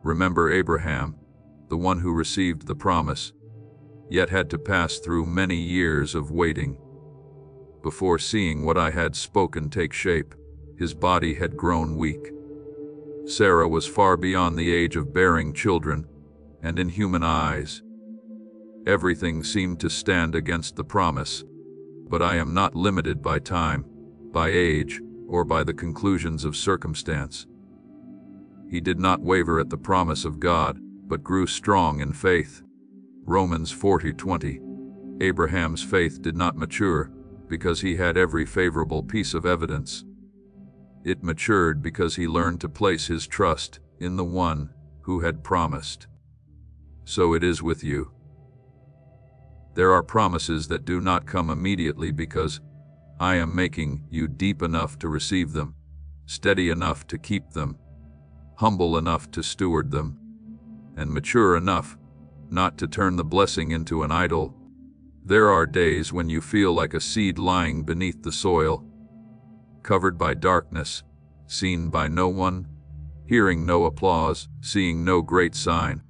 Remember Abraham, the one who received the promise, yet had to pass through many years of waiting. Before seeing what I had spoken take shape, his body had grown weak. Sarah was far beyond the age of bearing children, and in human eyes, everything seemed to stand against the promise. But I am not limited by time, by age, or by the conclusions of circumstance. He did not waver at the promise of God, but grew strong in faith. Romans 40:20. Abraham's faith did not mature because he had every favorable piece of evidence. It matured because he learned to place his trust in the one who had promised. So it is with you. There are promises that do not come immediately because I am making you deep enough to receive them, steady enough to keep them, humble enough to steward them, and mature enough not to turn the blessing into an idol. There are days when you feel like a seed lying beneath the soil, covered by darkness, seen by no one, hearing no applause, seeing no great sign.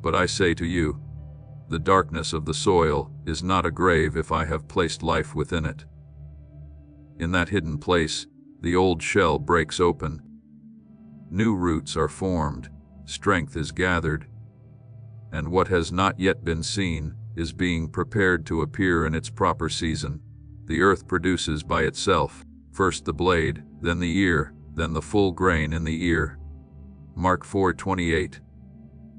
But I say to you, the darkness of the soil is not a grave if I have placed life within it. In that hidden place, the old shell breaks open. New roots are formed, strength is gathered, and what has not yet been seen is being prepared to appear in its proper season. The earth produces by itself, first the blade, then the ear, then the full grain in the ear. Mark 4:28.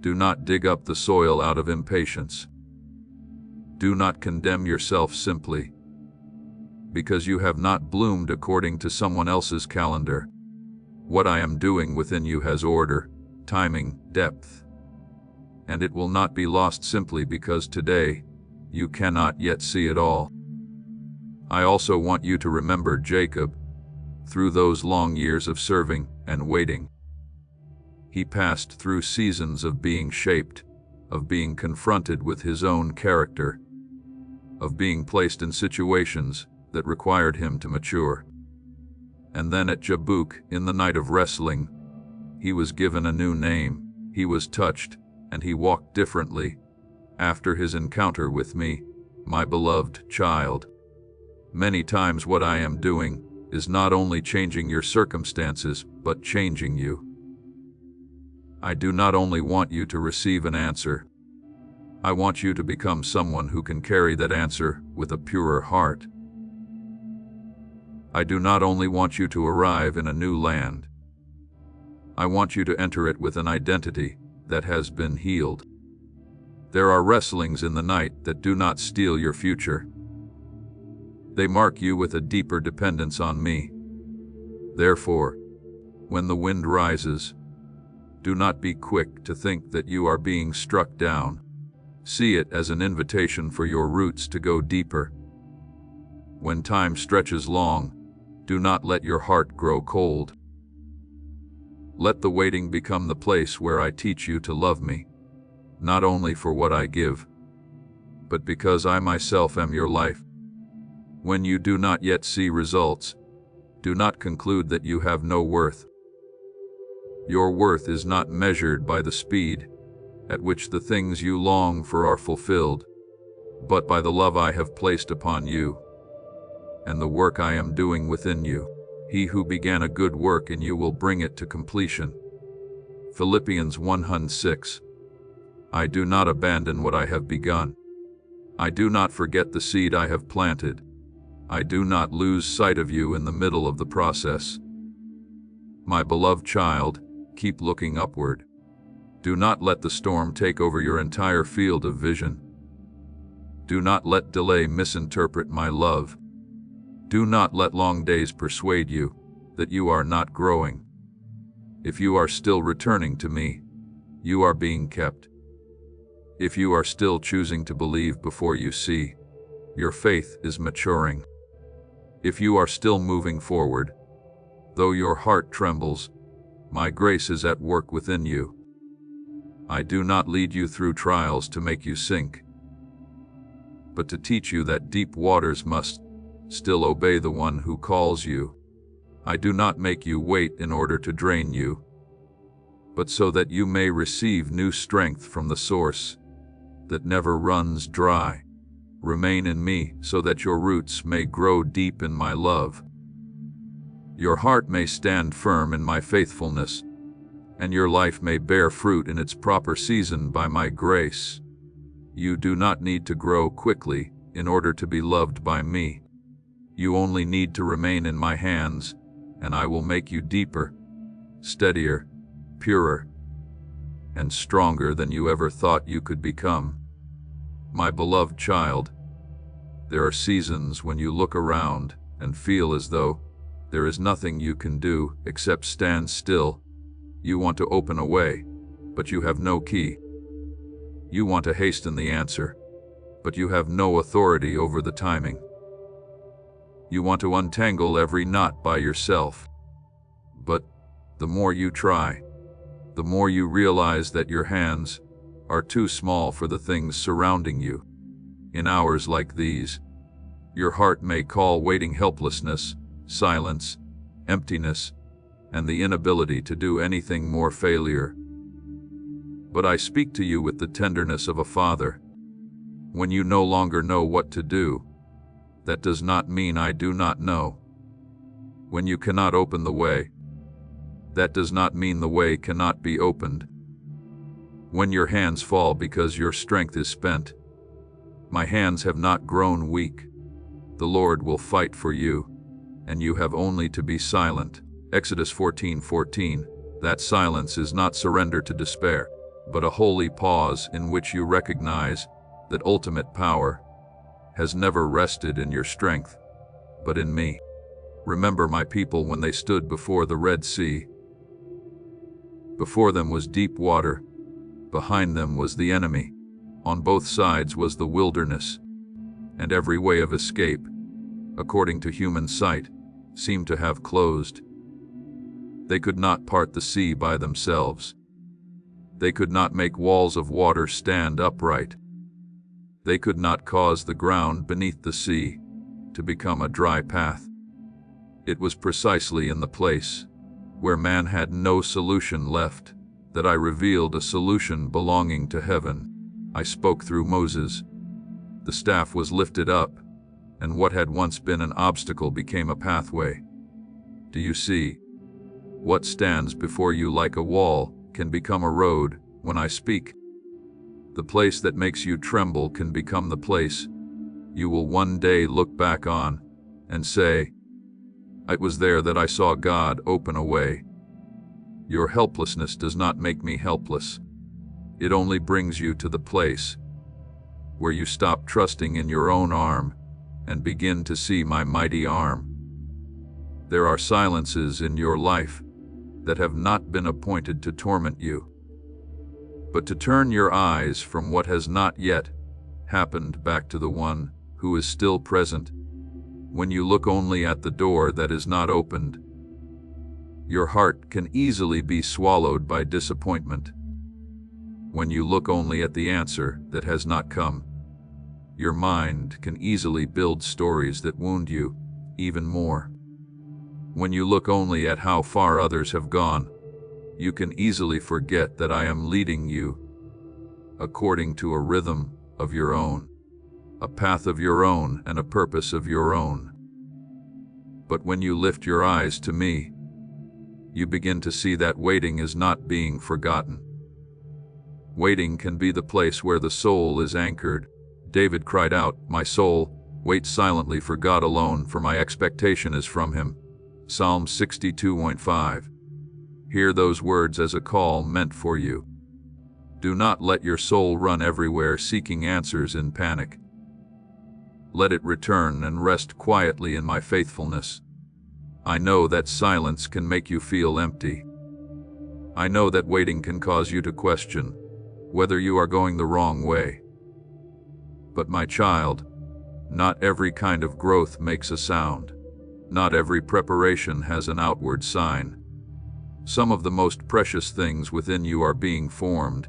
Do not dig up the soil out of impatience. Do not condemn yourself simply because you have not bloomed according to someone else's calendar. What I am doing within you has order, timing, depth, and it will not be lost simply because today you cannot yet see it all. I also want you to remember Jacob. Through those long years of serving and waiting, he passed through seasons of being shaped, of being confronted with his own character, of being placed in situations that required him to mature. And then at Jabbok, in the night of wrestling, he was given a new name. He was touched, and he walked differently after his encounter with me, my beloved child. Many times what I am doing is not only changing your circumstances, but changing you. I do not only want you to receive an answer, I want you to become someone who can carry that answer with a purer heart. I do not only want you to arrive in a new land, I want you to enter it with an identity that has been healed. There are wrestlings in the night that do not steal your future. They mark you with a deeper dependence on me. Therefore, when the wind rises, do not be quick to think that you are being struck down. See it as an invitation for your roots to go deeper. When time stretches long, do not let your heart grow cold. Let the waiting become the place where I teach you to love me, not only for what I give, but because I myself am your life. When you do not yet see results, do not conclude that you have no worth. Your worth is not measured by the speed at which the things you long for are fulfilled, but by the love I have placed upon you and the work I am doing within you. He who began a good work in you will bring it to completion. Philippians 1:6. I do not abandon what I have begun. I do not forget the seed I have planted. I do not lose sight of you in the middle of the process. My beloved child, keep looking upward. Do not let the storm take over your entire field of vision. Do not let delay misinterpret my love. Do not let long days persuade you that you are not growing. If you are still returning to me, you are being kept. If you are still choosing to believe before you see, your faith is maturing. If you are still moving forward, though your heart trembles, my grace is at work within you. I do not lead you through trials to make you sink, but to teach you that deep waters must still obey the one who calls you. I do not make you wait in order to drain you, but so that you may receive new strength from the source that never runs dry. Remain in me, so that your roots may grow deep in my love. Your heart may stand firm in my faithfulness, and your life may bear fruit in its proper season by my grace. You do not need to grow quickly in order to be loved by me. You only need to remain in my hands, and I will make you deeper, steadier, purer, and stronger than you ever thought you could become. My beloved child, there are seasons when you look around and feel as though there is nothing you can do except stand still. You want to open a way, but you have no key. You want to hasten the answer, but you have no authority over the timing. You want to untangle every knot by yourself, but the more you try, the more you realize that your hands are too small for the things surrounding you. In hours like these, your heart may call waiting helplessness, silence, emptiness, and the inability to do anything more failure. But I speak to you with the tenderness of a father. When you no longer know what to do, that does not mean I do not know. When you cannot open the way, that does not mean the way cannot be opened. When your hands fall because your strength is spent, my hands have not grown weak. The Lord will fight for you, and you have only to be silent. Exodus 14:14. That silence is not surrender to despair, but a holy pause in which you recognize that ultimate power has never rested in your strength, but in me. Remember my people when they stood before the Red Sea. Before them was deep water, behind them was the enemy, on both sides was the wilderness, and every way of escape, according to human sight, seemed to have closed. They could not part the sea by themselves. They could not make walls of water stand upright. They could not cause the ground beneath the sea to become a dry path. It was precisely in the place where man had no solution left that I revealed a solution belonging to heaven. I spoke through Moses. The staff was lifted up, and what had once been an obstacle became a pathway. Do you see? What stands before you like a wall can become a road when I speak. The place that makes you tremble can become the place you will one day look back on and say, "It was there that I saw God open a way." Your helplessness does not make me helpless. It only brings you to the place where you stop trusting in your own arm and begin to see my mighty arm. There are silences in your life that have not been appointed to torment you, but to turn your eyes from what has not yet happened back to the one who is still present. When you look only at the door that is not opened, your heart can easily be swallowed by disappointment. When you look only at the answer that has not come, your mind can easily build stories that wound you even more. When you look only at how far others have gone, you can easily forget that I am leading you according to a rhythm of your own, a path of your own, and a purpose of your own. But when you lift your eyes to me, you begin to see that waiting is not being forgotten. Waiting can be the place where the soul is anchored. David cried out, "My soul, wait silently for God alone, for my expectation is from him." Psalm 62:5. Hear those words as a call meant for you. Do not let your soul run everywhere seeking answers in panic. Let it return and rest quietly in my faithfulness. I know that silence can make you feel empty. I know that waiting can cause you to question whether you are going the wrong way. But my child, not every kind of growth makes a sound. Not every preparation has an outward sign. Some of the most precious things within you are being formed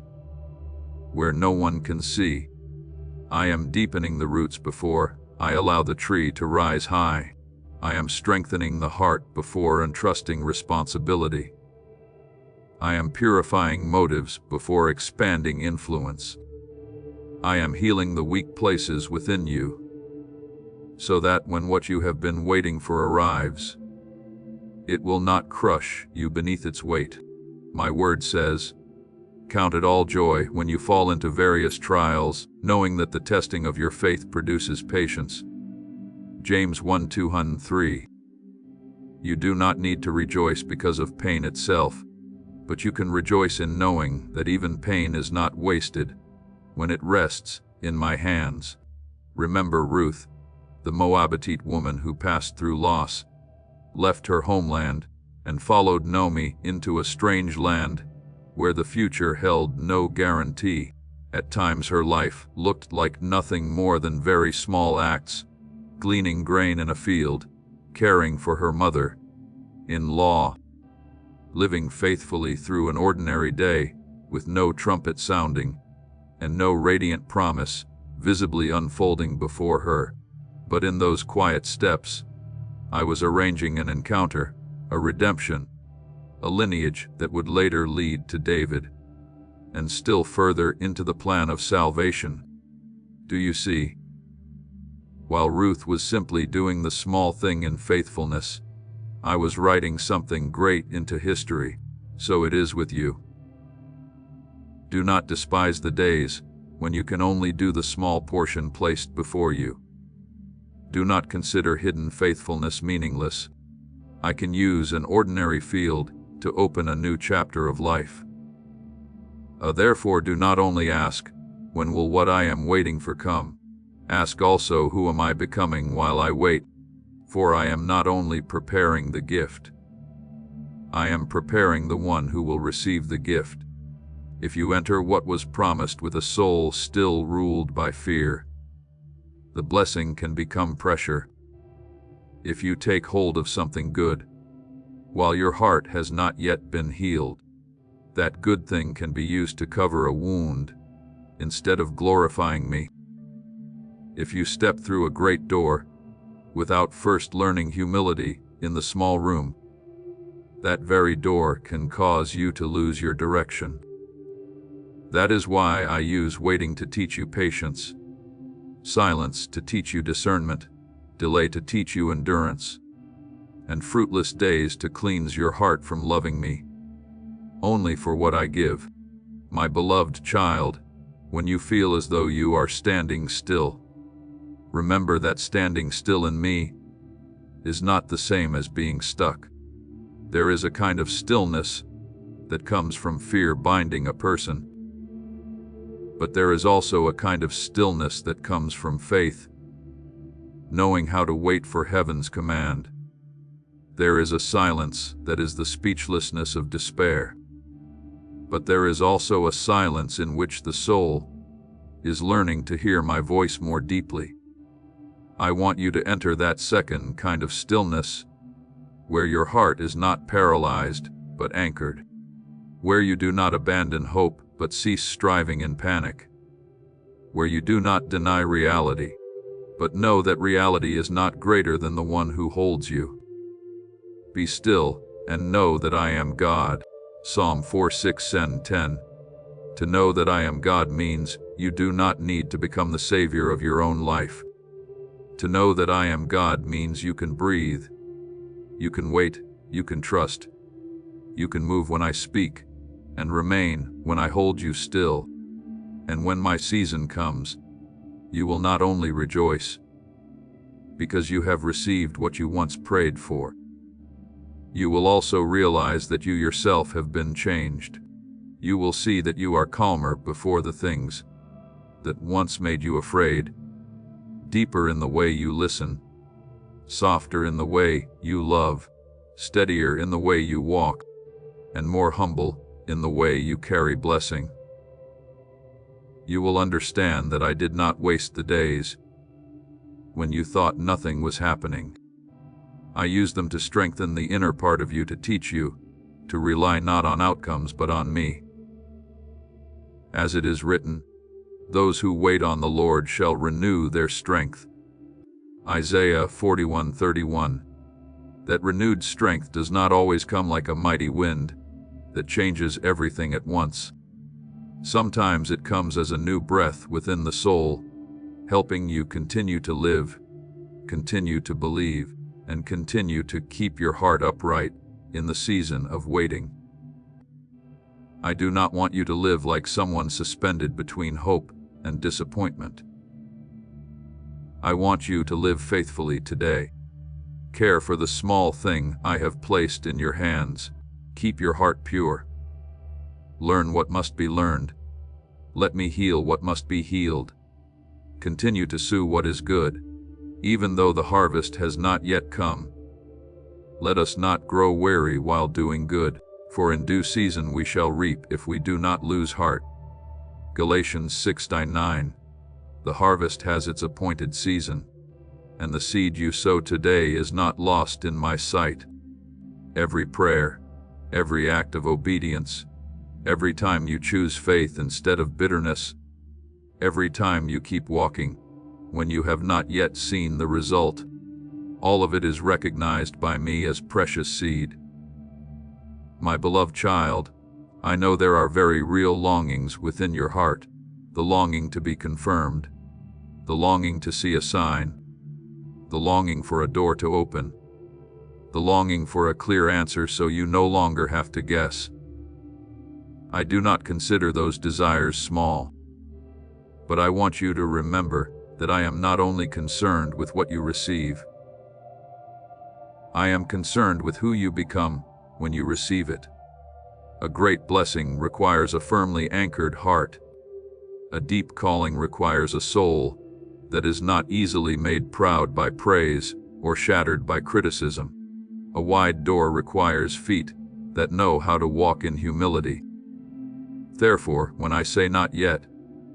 where no one can see. I am deepening the roots before I allow the tree to rise high. I am strengthening the heart before entrusting responsibility. I am purifying motives before expanding influence. I am healing the weak places within you, so that when what you have been waiting for arrives, it will not crush you beneath its weight. My word says, "Count it all joy when you fall into various trials, knowing that the testing of your faith produces patience." James 1:2-3. You do not need to rejoice because of pain itself, but you can rejoice in knowing that even pain is not wasted when it rests in my hands. Remember Ruth, the Moabitite woman who passed through loss, left her homeland, and followed Naomi into a strange land where the future held no guarantee. At times her life looked like nothing more than very small acts: gleaning grain in a field, caring for her mother-in-law, living faithfully through an ordinary day with no trumpet sounding and no radiant promise visibly unfolding before her. But in those quiet steps, I was arranging an encounter, a redemption, a lineage that would later lead to David, and still further into the plan of salvation. Do you see? While Ruth was simply doing the small thing in faithfulness, I was writing something great into history. So it is with you. Do not despise the days when you can only do the small portion placed before you. Do not consider hidden faithfulness meaningless. I can use an ordinary field to open a new chapter of life. Therefore do not only ask, "When will what I am waiting for come?" Ask also, "Who am I becoming while I wait?" For I am not only preparing the gift, I am preparing the one who will receive the gift. If you enter what was promised with a soul still ruled by fear, the blessing can become pressure. If you take hold of something good, while your heart has not yet been healed, that good thing can be used to cover a wound instead of glorifying me. If you step through a great door without first learning humility in the small room, that very door can cause you to lose your direction. That is why I use waiting to teach you patience, silence to teach you discernment, delay to teach you endurance, and fruitless days to cleanse your heart from loving me only for what I give. My beloved child, when you feel as though you are standing still, remember that standing still in me is not the same as being stuck. There is a kind of stillness that comes from fear binding a person, but there is also a kind of stillness that comes from faith, knowing how to wait for heaven's command. There is a silence that is the speechlessness of despair, but there is also a silence in which the soul is learning to hear my voice more deeply. I want you to enter that second kind of stillness, where your heart is not paralyzed but anchored, where you do not abandon hope but cease striving in panic, where you do not deny reality but know that reality is not greater than the one who holds you. Be still and know that I am God. Psalm 4:6-10. To know that I am God means you do not need to become the savior of your own life. To know that I am God means you can breathe, you can wait, you can trust, you can move when I speak, and remain when I hold you still. And when my season comes, you will not only rejoice because you have received what you once prayed for, you will also realize that you yourself have been changed. You will see that you are calmer before the things that once made you afraid, deeper in the way you listen, softer in the way you love, steadier in the way you walk, and more humble in the way you carry blessing. You will understand that I did not waste the days when you thought nothing was happening. I used them to strengthen the inner part of you, to teach you to rely not on outcomes but on me. As it is written, those who wait on the Lord shall renew their strength. Isaiah 41:31. That renewed strength does not always come like a mighty wind, that changes everything at once. Sometimes it comes as a new breath within the soul, helping you continue to live, continue to believe, and continue to keep your heart upright in the season of waiting. I do not want you to live like someone suspended between hope and disappointment. I want you to live faithfully today. Care for the small thing I have placed in your hands. Keep your heart pure. Learn what must be learned. Let me heal what must be healed. Continue to sow what is good, even though the harvest has not yet come. Let us not grow weary while doing good, for in due season we shall reap if we do not lose heart. Galatians 6:9. The harvest has its appointed season, and the seed you sow today is not lost in my sight. Every prayer, every act of obedience, every time you choose faith instead of bitterness, every time you keep walking when you have not yet seen the result, all of it is recognized by me as precious seed. My beloved child, I know there are very real longings within your heart, the longing to be confirmed, the longing to see a sign, the longing for a door to open, the longing for a clear answer so you no longer have to guess. I do not consider those desires small, but I want you to remember that I am not only concerned with what you receive, I am concerned with who you become when you receive it. A great blessing requires a firmly anchored heart. A deep calling requires a soul that is not easily made proud by praise or shattered by criticism. A wide door requires feet that know how to walk in humility. Therefore, when I say not yet,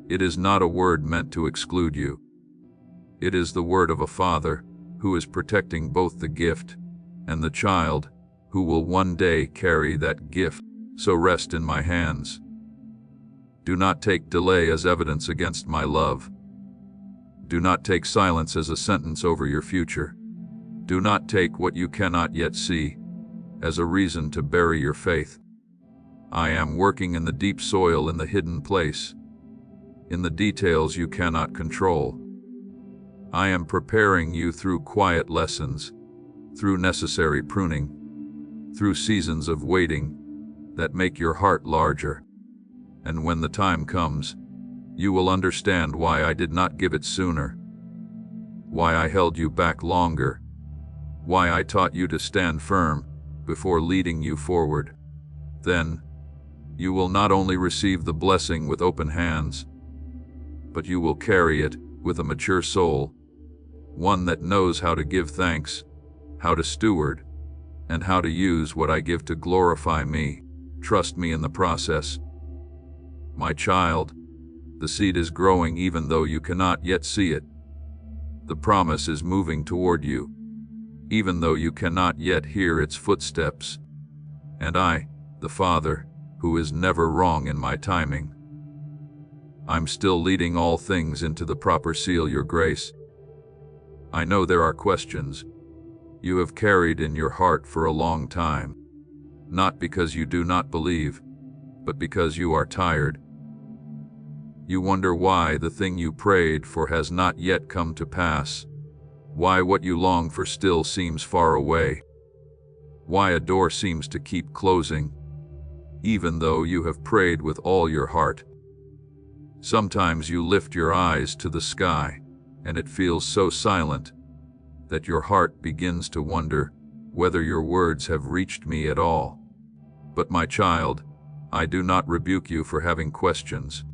it is not a word meant to exclude you. It is the word of a father who is protecting both the gift and the child who will one day carry that gift. So rest in my hands. Do not take delay as evidence against my love. Do not take silence as a sentence over your future. Do not take what you cannot yet see as a reason to bury your faith. I am working in the deep soil in the hidden place, in the details you cannot control. I am preparing you through quiet lessons, through necessary pruning, through seasons of waiting that make your heart larger. And when the time comes, you will understand why I did not give it sooner, why I held you back longer, why I taught you to stand firm before leading you forward. Then, you will not only receive the blessing with open hands, but you will carry it with a mature soul, one that knows how to give thanks, how to steward, and how to use what I give to glorify me. Trust me in the process. My child, the seed is growing even though you cannot yet see it. The promise is moving toward you, even though you cannot yet hear its footsteps. And I, the Father, who is never wrong in my timing, I'm still leading all things into the proper seal, your grace. I know there are questions you have carried in your heart for a long time, not because you do not believe, but because you are tired. You wonder why the thing you prayed for has not yet come to pass, why what you long for still seems far away, why a door seems to keep closing, even though you have prayed with all your heart. Sometimes you lift your eyes to the sky, and it feels so silent that your heart begins to wonder whether your words have reached me at all. But my child, I do not rebuke you for having questions.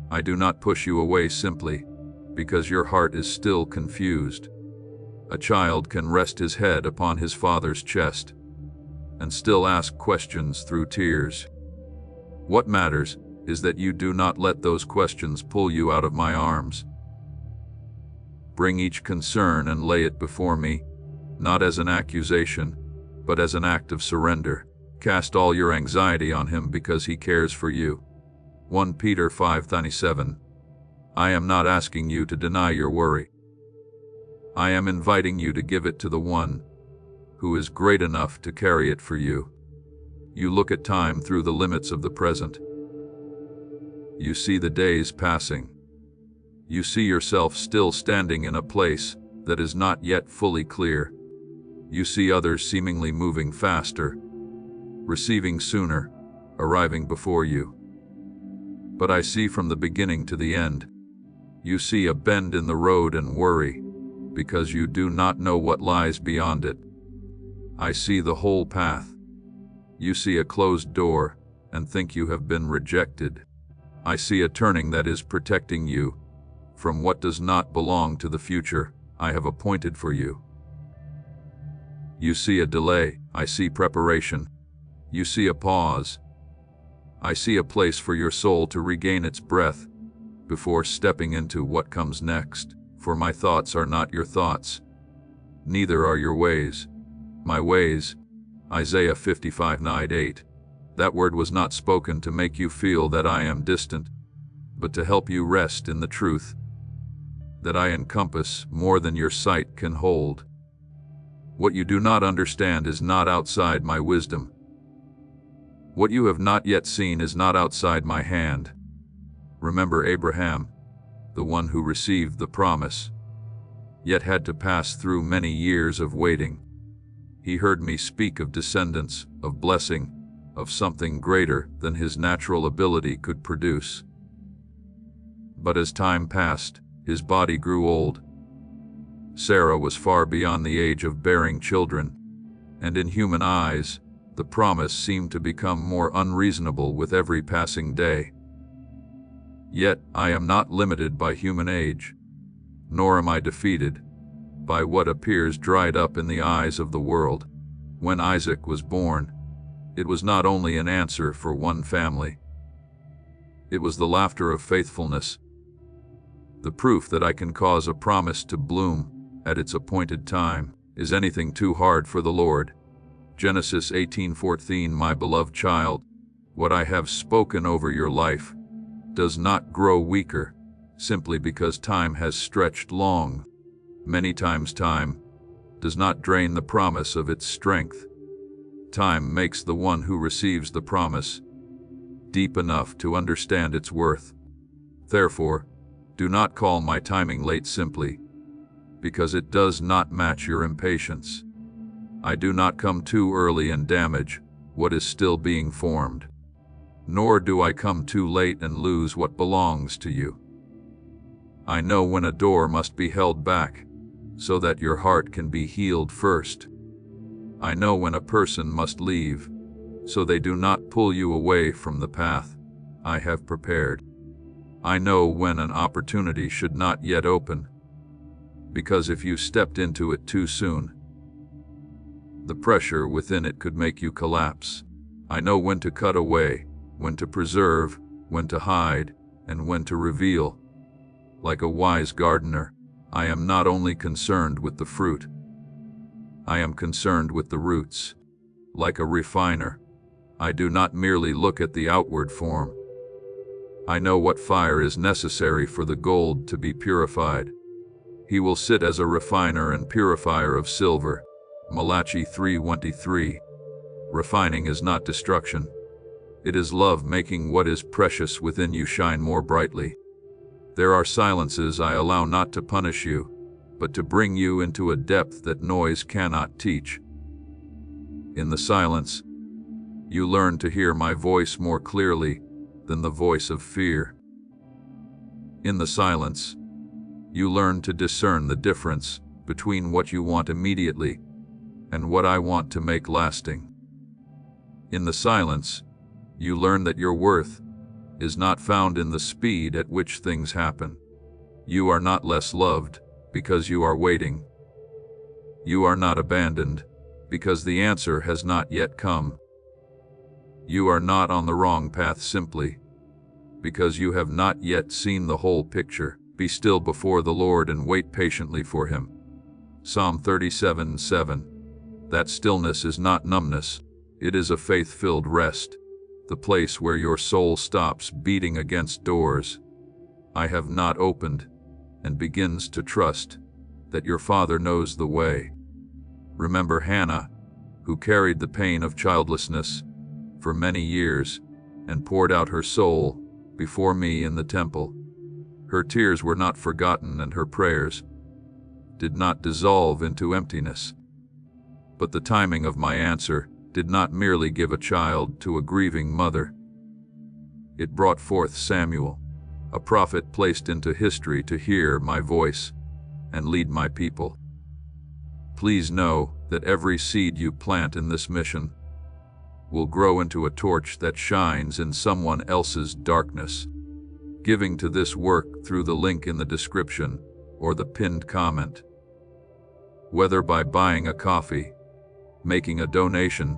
I do not push you away simply because your heart is still confused. A child can rest his head upon his father's chest and still ask questions through tears. What matters is that you do not let those questions pull you out of my arms. Bring each concern and lay it before me, not as an accusation, but as an act of surrender. Cast all your anxiety on him because he cares for you. 1 Peter 5:27. I am not asking you to deny your worry. I am inviting you to give it to the one who is great enough to carry it for you. You look at time through the limits of the present. You see the days passing. You see yourself still standing in a place that is not yet fully clear. You see others seemingly moving faster, receiving sooner, arriving before you. But I see from the beginning to the end. You see a bend in the road and worry, because you do not know what lies beyond it. I see the whole path. You see a closed door and think you have been rejected. I see a turning that is protecting you from what does not belong to the future I have appointed for you. You see a delay. I see preparation. You see a pause. I see a place for your soul to regain its breath before stepping into what comes next. For my thoughts are not your thoughts, neither are your ways. My ways, Isaiah 55:8. That word was not spoken to make you feel that I am distant, but to help you rest in the truth that I encompass more than your sight can hold. What you do not understand is not outside my wisdom. What you have not yet seen is not outside my hand. Remember Abraham, the one who received the promise, yet had to pass through many years of waiting. He heard me speak of descendants, of blessing, of something greater than his natural ability could produce. But as time passed, his body grew old. Sarah was far beyond the age of bearing children, and in human eyes, the promise seemed to become more unreasonable with every passing day. Yet I am not limited by human age, nor am I defeated by what appears dried up in the eyes of the world. When Isaac was born, it was not only an answer for one family. It was the laughter of faithfulness, the proof that I can cause a promise to bloom at its appointed time. Is anything too hard for the Lord? Genesis 18:14. My beloved child, what I have spoken over your life does not grow weaker simply because time has stretched long. Many times time does not drain the promise of its strength. Time makes the one who receives the promise deep enough to understand its worth. Therefore, do not call my timing late simply because it does not match your impatience. I do not come too early and damage what is still being formed, nor do I come too late and lose what belongs to you. I know when a door must be held back so that your heart can be healed first. I know when a person must leave so they do not pull you away from the path I have prepared. I know when an opportunity should not yet open, because if you stepped into it too soon, the pressure within it could make you collapse. I know when to cut away, when to preserve, when to hide, and when to reveal. Like a wise gardener, I am not only concerned with the fruit, I am concerned with the roots. Like a refiner, I do not merely look at the outward form. I know what fire is necessary for the gold to be purified. He will sit as a refiner and purifier of silver. Malachi 3:23. Refining is not destruction. It is love making what is precious within you shine more brightly. There are silences I allow not to punish you, but to bring you into a depth that noise cannot teach. In the silence, you learn to hear my voice more clearly than the voice of fear. In the silence, you learn to discern the difference between what you want immediately and what I want to make lasting. In the silence, you learn that your worth is not found in the speed at which things happen. You are not less loved because you are waiting. You are not abandoned because the answer has not yet come. You are not on the wrong path simply because you have not yet seen the whole picture. Be still before the Lord and wait patiently for Him. Psalm 37:7. That stillness is not numbness, it is a faith-filled rest, the place where your soul stops beating against doors I have not opened and begins to trust that your Father knows the way. Remember Hannah, who carried the pain of childlessness for many years and poured out her soul before me in the temple. Her tears were not forgotten, and her prayers did not dissolve into emptiness. But the timing of my answer did not merely give a child to a grieving mother. It brought forth Samuel, a prophet placed into history to hear my voice and lead my people. Please know that every seed you plant in this mission will grow into a torch that shines in someone else's darkness. Giving to this work through the link in the description or the pinned comment. Whether by buying a coffee, making a donation,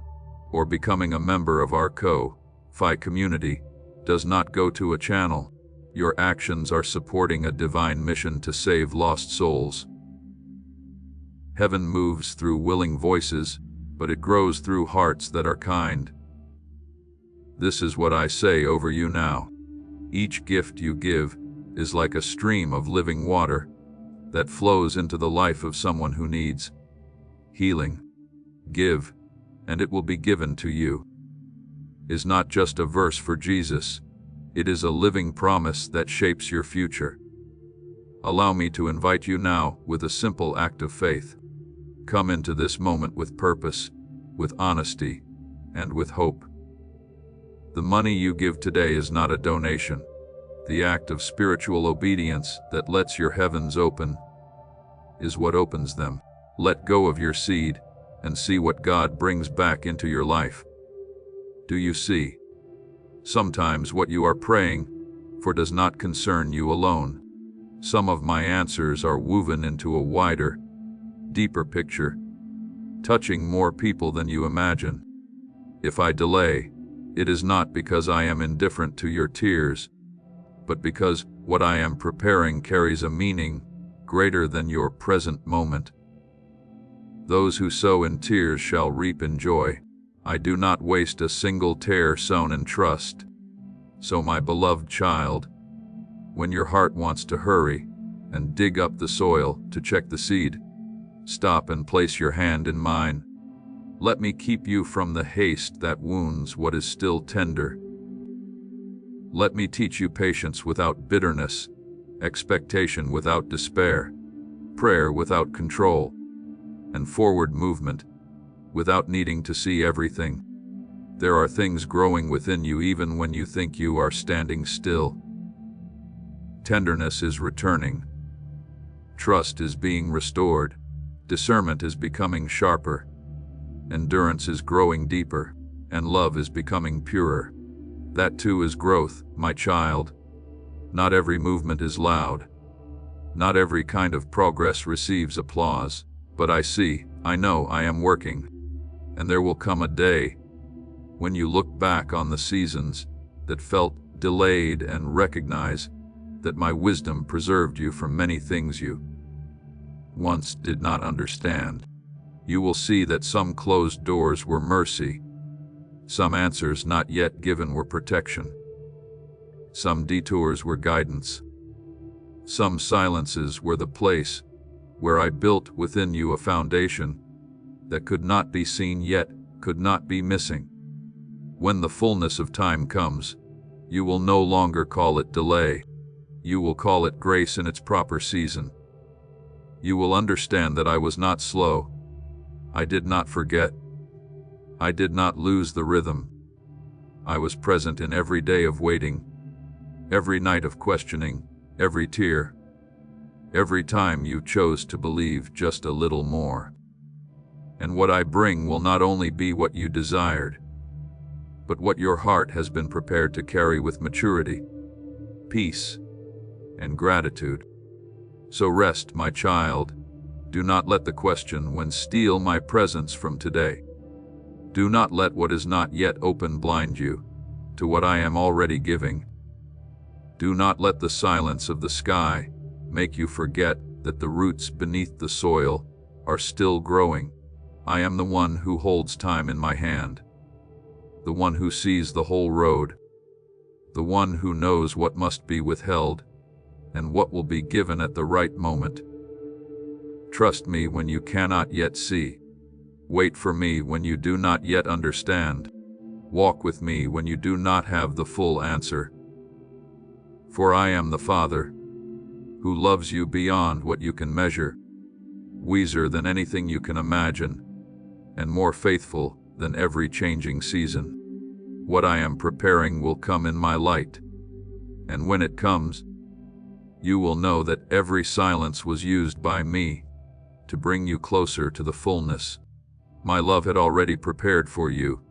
or becoming a member of our Ko-Fi community, does not go to a channel. Your actions are supporting a divine mission to save lost souls. Heaven moves through willing voices, but it grows through hearts that are kind. This is what I say over you now. Each gift you give is like a stream of living water that flows into the life of someone who needs healing. Give, and it will be given to you is not just a verse for Jesus. It is a living promise that shapes your future. Allow me to invite you now with a simple act of faith. Come into this moment with purpose, with honesty, and with hope. The money you give today is not a donation. The act of spiritual obedience that lets your heavens open is what opens them. Let go of your seed and see what God brings back into your life. Do you see? Sometimes what you are praying for does not concern you alone. Some of my answers are woven into a wider, deeper picture, touching more people than you imagine. If I delay, it is not because I am indifferent to your tears, but because what I am preparing carries a meaning greater than your present moment. Those who sow in tears shall reap in joy. I do not waste a single tear sown in trust. So my beloved child, when your heart wants to hurry and dig up the soil to check the seed, stop and place your hand in mine. Let me keep you from the haste that wounds what is still tender. Let me teach you patience without bitterness, expectation without despair, prayer without control, and forward movement without needing to see everything. There are things growing within you even when you think you are standing still. Tenderness is returning. Trust is being restored. Discernment is becoming sharper. Endurance is growing deeper, and love is becoming purer. That too is growth, my child. Not every movement is loud. Not every kind of progress receives applause. But I know I am working. And there will come a day when you look back on the seasons that felt delayed and recognize that my wisdom preserved you from many things you once did not understand. You will see that some closed doors were mercy. Some answers not yet given were protection. Some detours were guidance. Some silences were the place where I built within you a foundation that could not be seen yet could not be missing. When the fullness of time comes, you will no longer call it delay. You will call it grace in its proper season. You will understand that I was not slow. I did not forget. I did not lose the rhythm. I was present in every day of waiting, every night of questioning, every tear, every time you chose to believe just a little more. And what I bring will not only be what you desired, but what your heart has been prepared to carry with maturity, peace, and gratitude. So rest, my child. Do not let the question when steal my presence from today. Do not let what is not yet open blind you to what I am already giving. Do not let the silence of the sky make you forget that the roots beneath the soil are still growing. I am the one who holds time in my hand, the one who sees the whole road, the one who knows what must be withheld and what will be given at the right moment. Trust me when you cannot yet see. Wait for me when you do not yet understand. Walk with me when you do not have the full answer. For I am the Father, who loves you beyond what you can measure, wiser than anything you can imagine, and more faithful than every changing season. What I am preparing will come in my light, and when it comes, you will know that every silence was used by me to bring you closer to the fullness my love had already prepared for you.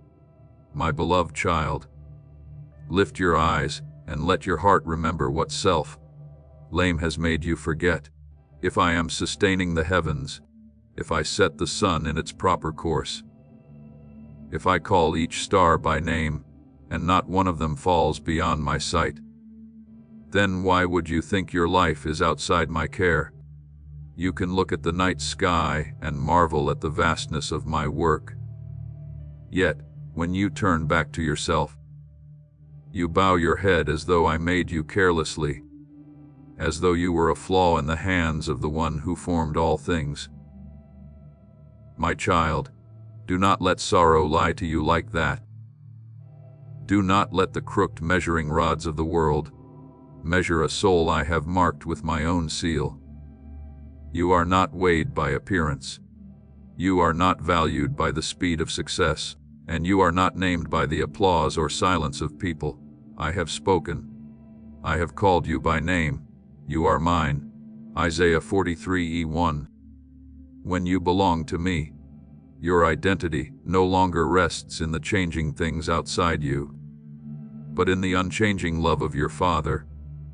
My beloved child, lift your eyes and let your heart remember what self-blame has made you forget. If I am sustaining the heavens, if I set the sun in its proper course, if I call each star by name, and not one of them falls beyond my sight, then why would you think your life is outside my care? You can look at the night sky and marvel at the vastness of my work. Yet, when you turn back to yourself, you bow your head as though I made you carelessly, as though you were a flaw in the hands of the one who formed all things. My child, do not let sorrow lie to you like that. Do not let the crooked measuring rods of the world measure a soul I have marked with my own seal. You are not weighed by appearance. You are not valued by the speed of success, and you are not named by the applause or silence of people. I have spoken. I have called you by name. You are mine. Isaiah 43:1. When you belong to me, your identity no longer rests in the changing things outside you, but in the unchanging love of your Father.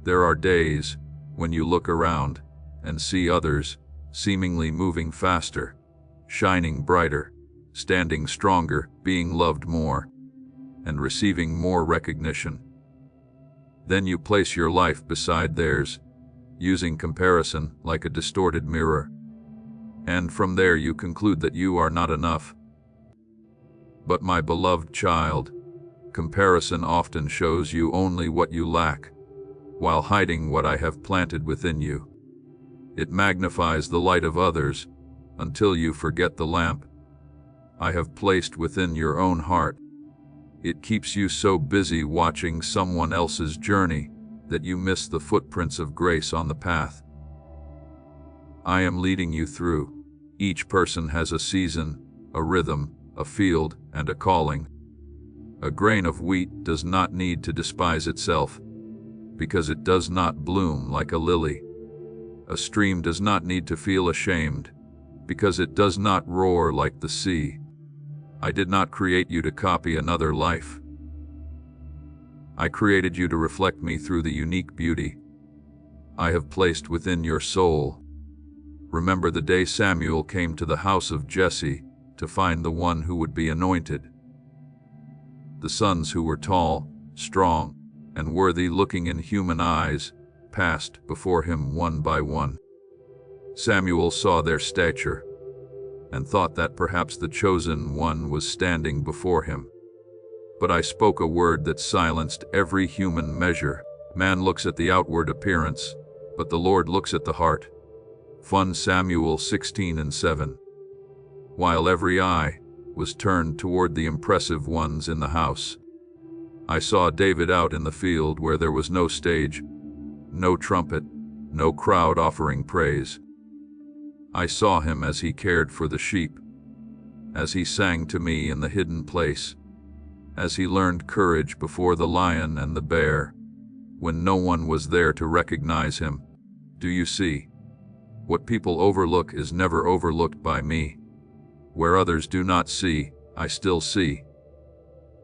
There are days when you look around and see others seemingly moving faster, shining brighter, standing stronger, being loved more, and receiving more recognition. Then you place your life beside theirs, using comparison like a distorted mirror, and from there you conclude that you are not enough. But my beloved child, comparison often shows you only what you lack, while hiding what I have planted within you. It magnifies the light of others until you forget the lamp I have placed within your own heart. It keeps you so busy watching someone else's journey that you miss the footprints of grace on the path I am leading you through. Each person has a season, a rhythm, a field, and a calling. A grain of wheat does not need to despise itself, because it does not bloom like a lily. A stream does not need to feel ashamed, because it does not roar like the sea. I did not create you to copy another life. I created you to reflect me through the unique beauty I have placed within your soul. Remember the day Samuel came to the house of Jesse to find the one who would be anointed. The sons who were tall, strong, and worthy looking in human eyes passed before him one by one. Samuel saw their stature and thought that perhaps the chosen one was standing before him. But I spoke a word that silenced every human measure. Man looks at the outward appearance, but the Lord looks at the heart. 1 Samuel 16:7. While every eye was turned toward the impressive ones in the house, I saw David out in the field where there was no stage, no trumpet, no crowd offering praise. I saw him as he cared for the sheep, as he sang to me in the hidden place, as he learned courage before the lion and the bear, when no one was there to recognize him. Do you see? What people overlook is never overlooked by me. Where others do not see, I still see.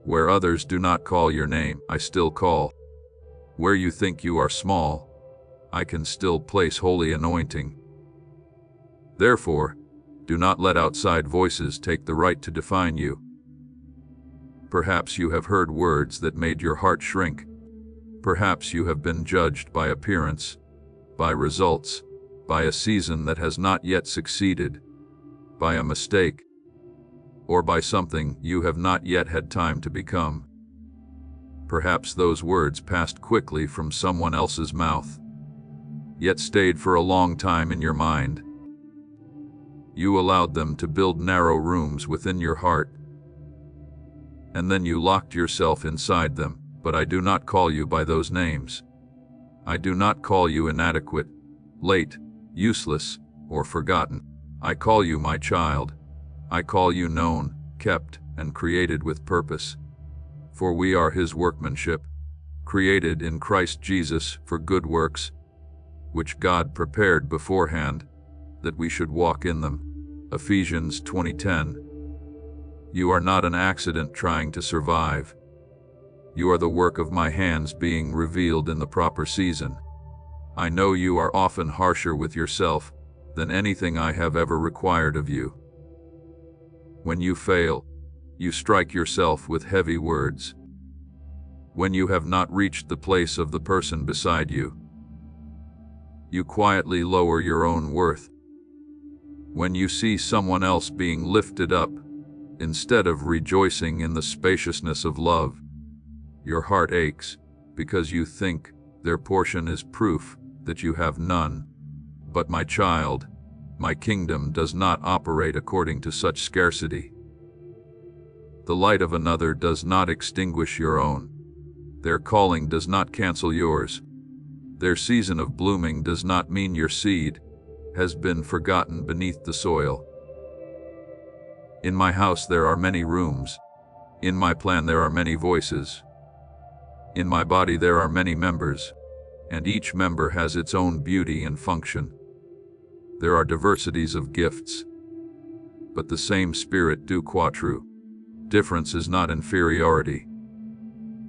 Where others do not call your name, I still call. Where you think you are small, I can still place holy anointing. Therefore, do not let outside voices take the right to define you. Perhaps you have heard words that made your heart shrink. Perhaps you have been judged by appearance, by results, by a season that has not yet succeeded, by a mistake, or by something you have not yet had time to become. Perhaps those words passed quickly from someone else's mouth, yet stayed for a long time in your mind. You allowed them to build narrow rooms within your heart, and then you locked yourself inside them. But I do not call you by those names. I do not call you inadequate, late, useless, or forgotten. I call you my child. I call you known, kept, and created with purpose. For we are His workmanship, created in Christ Jesus for good works, which God prepared beforehand, that we should walk in them. Ephesians 20:10. You are not an accident trying to survive. You are the work of my hands being revealed in the proper season. I know you are often harsher with yourself than anything I have ever required of you. When you fail, you strike yourself with heavy words. When you have not reached the place of the person beside you, you quietly lower your own worth. When you see someone else being lifted up, instead of rejoicing in the spaciousness of love, your heart aches because you think their portion is proof that you have none. But my child, my kingdom does not operate according to such scarcity. The light of another does not extinguish your own. Their calling does not cancel yours. Their season of blooming does not mean your seed has been forgotten beneath the soil. In my house there are many rooms. In my plan there are many voices. In my body there are many members, and each member has its own beauty and function. There are diversities of gifts, but the same Spirit do quattro. Difference is not inferiority.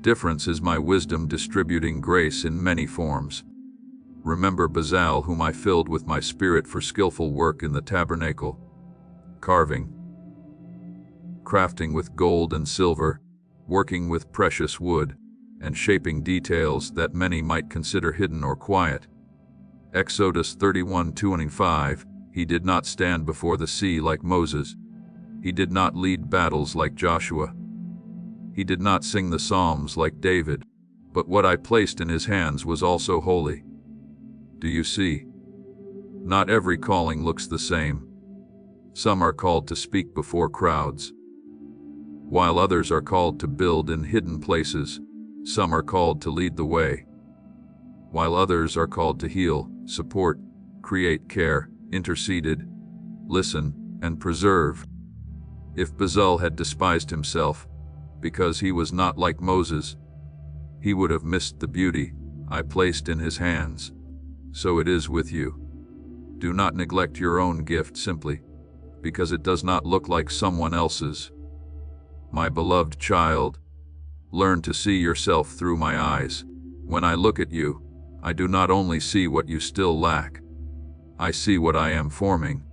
Difference is my wisdom distributing grace in many forms. Remember Bezalel, whom I filled with my Spirit for skillful work in the tabernacle, carving, crafting with gold and silver, working with precious wood, and shaping details that many might consider hidden or quiet. Exodus 31:25. He did not stand before the sea like Moses. He did not lead battles like Joshua. He did not sing the Psalms like David, but what I placed in his hands was also holy. Do you see? Not every calling looks the same. Some are called to speak before crowds, while others are called to build in hidden places. Some are called to lead the way, while others are called to heal, support, create care, intercede, listen, and preserve. If Bezalel had despised himself because he was not like Moses, he would have missed the beauty I placed in his hands. So it is with you. Do not neglect your own gift simply because it does not look like someone else's. My beloved child, learn to see yourself through my eyes. When I look at you, I do not only see what you still lack, I see what I am forming.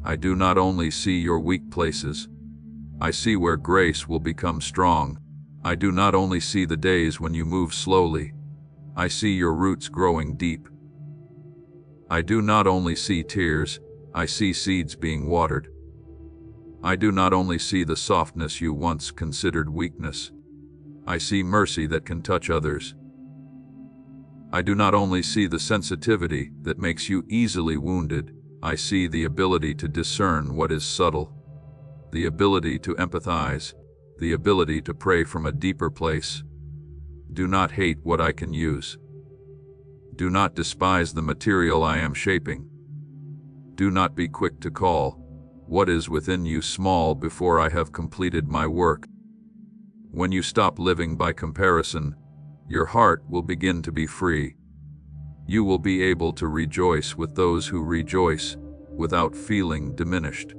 I do not only see your weak places, I see where grace will become strong. I do not only see the days when you move slowly, I see your roots growing deep. I do not only see tears, I see seeds being watered. I do not only see the softness you once considered weakness, I see mercy that can touch others. I do not only see the sensitivity that makes you easily wounded, I see the ability to discern what is subtle, the ability to empathize, the ability to pray from a deeper place. Do not hate what I can use. Do not despise the material I am shaping. Do not be quick to call what is within you small before I have completed my work. When you stop living by comparison, your heart will begin to be free. You will be able to rejoice with those who rejoice without feeling diminished.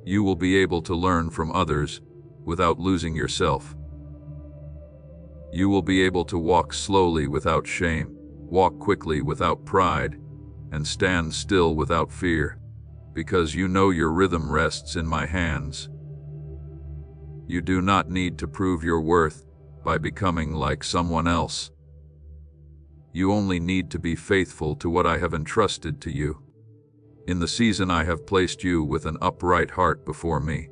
You will be able to learn from others without losing yourself. You will be able to walk slowly without shame, walk quickly without pride, and stand still without fear, because you know your rhythm rests in my hands. You do not need to prove your worth by becoming like someone else. You only need to be faithful to what I have entrusted to you. In the season I have placed you with an upright heart before me.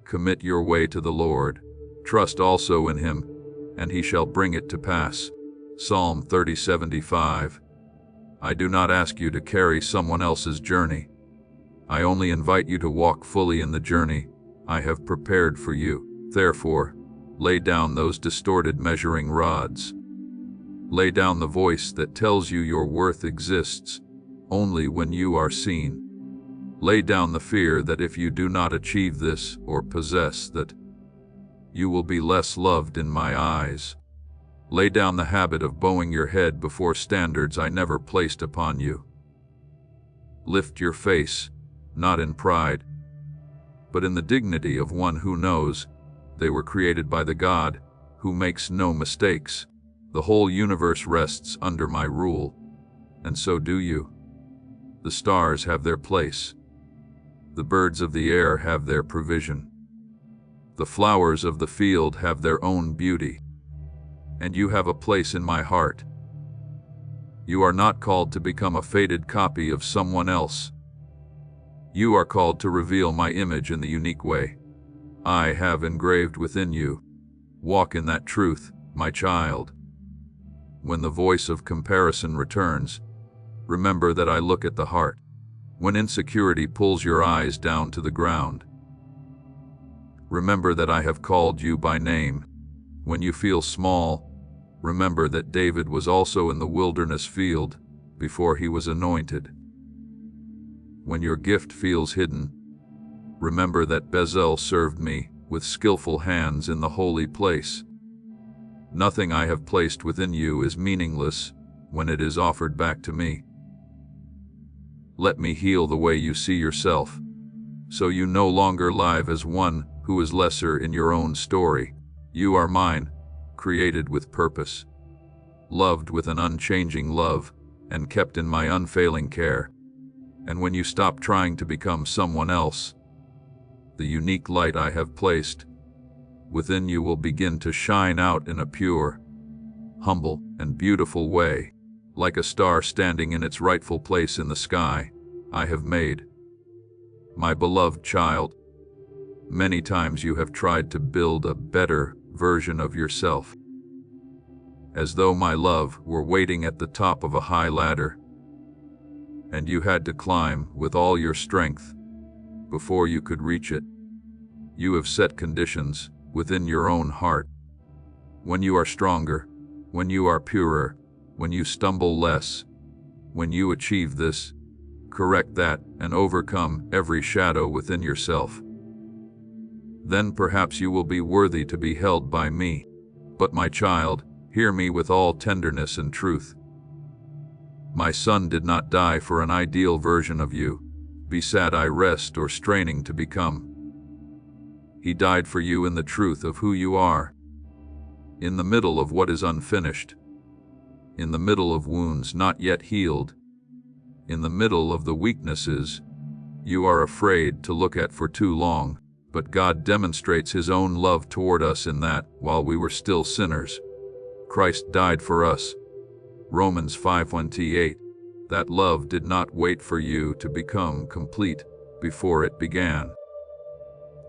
Commit your way to the Lord. Trust also in Him, and He shall bring it to pass. Psalm 30:75. I do not ask you to carry someone else's journey. I only invite you to walk fully in the journey I have prepared for you. Therefore, lay down those distorted measuring rods. Lay down the voice that tells you your worth exists only when you are seen. Lay down the fear that if you do not achieve this or possess that, you will be less loved in my eyes. Lay down the habit of bowing your head before standards I never placed upon you. Lift your face, not in pride, but in the dignity of one who knows they were created by the God who makes no mistakes. The whole universe rests under my rule, and so do you. The stars have their place. The birds of the air have their provision. The flowers of the field have their own beauty. And you have a place in my heart. You are not called to become a faded copy of someone else. You are called to reveal my image in the unique way I have engraved within you. Walk in that truth, my child. When the voice of comparison returns, remember that I look at the heart. When insecurity pulls your eyes down to the ground, remember that I have called you by name. When you feel small, remember that David was also in the wilderness field before he was anointed. When your gift feels hidden, remember that Bezalel served me with skillful hands in the holy place. Nothing I have placed within you is meaningless when it is offered back to me. Let me heal the way you see yourself, so you no longer live as one who is lesser in your own story. You are mine, created with purpose, loved with an unchanging love, and kept in my unfailing care. And when you stop trying to become someone else, the unique light I have placed within you will begin to shine out in a pure, humble, and beautiful way. Like a star standing in its rightful place in the sky, I have made. My beloved child, many times you have tried to build a better version of yourself, as though my love were waiting at the top of a high ladder, and you had to climb with all your strength before you could reach it. You have set conditions within your own heart. When you are stronger, when you are purer, when you stumble less, when you achieve this, correct that, and overcome every shadow within yourself, then perhaps you will be worthy to be held by me. But my child, hear me with all tenderness and truth. My son did not die for an ideal version of you, be sad I rest or straining to become. He died for you in the truth of who you are, in the middle of what is unfinished, in the middle of wounds not yet healed, in the middle of the weaknesses you are afraid to look at for too long. But God demonstrates His own love toward us in that, while we were still sinners, Christ died for us. Romans 5:28. That love did not wait for you to become complete before it began.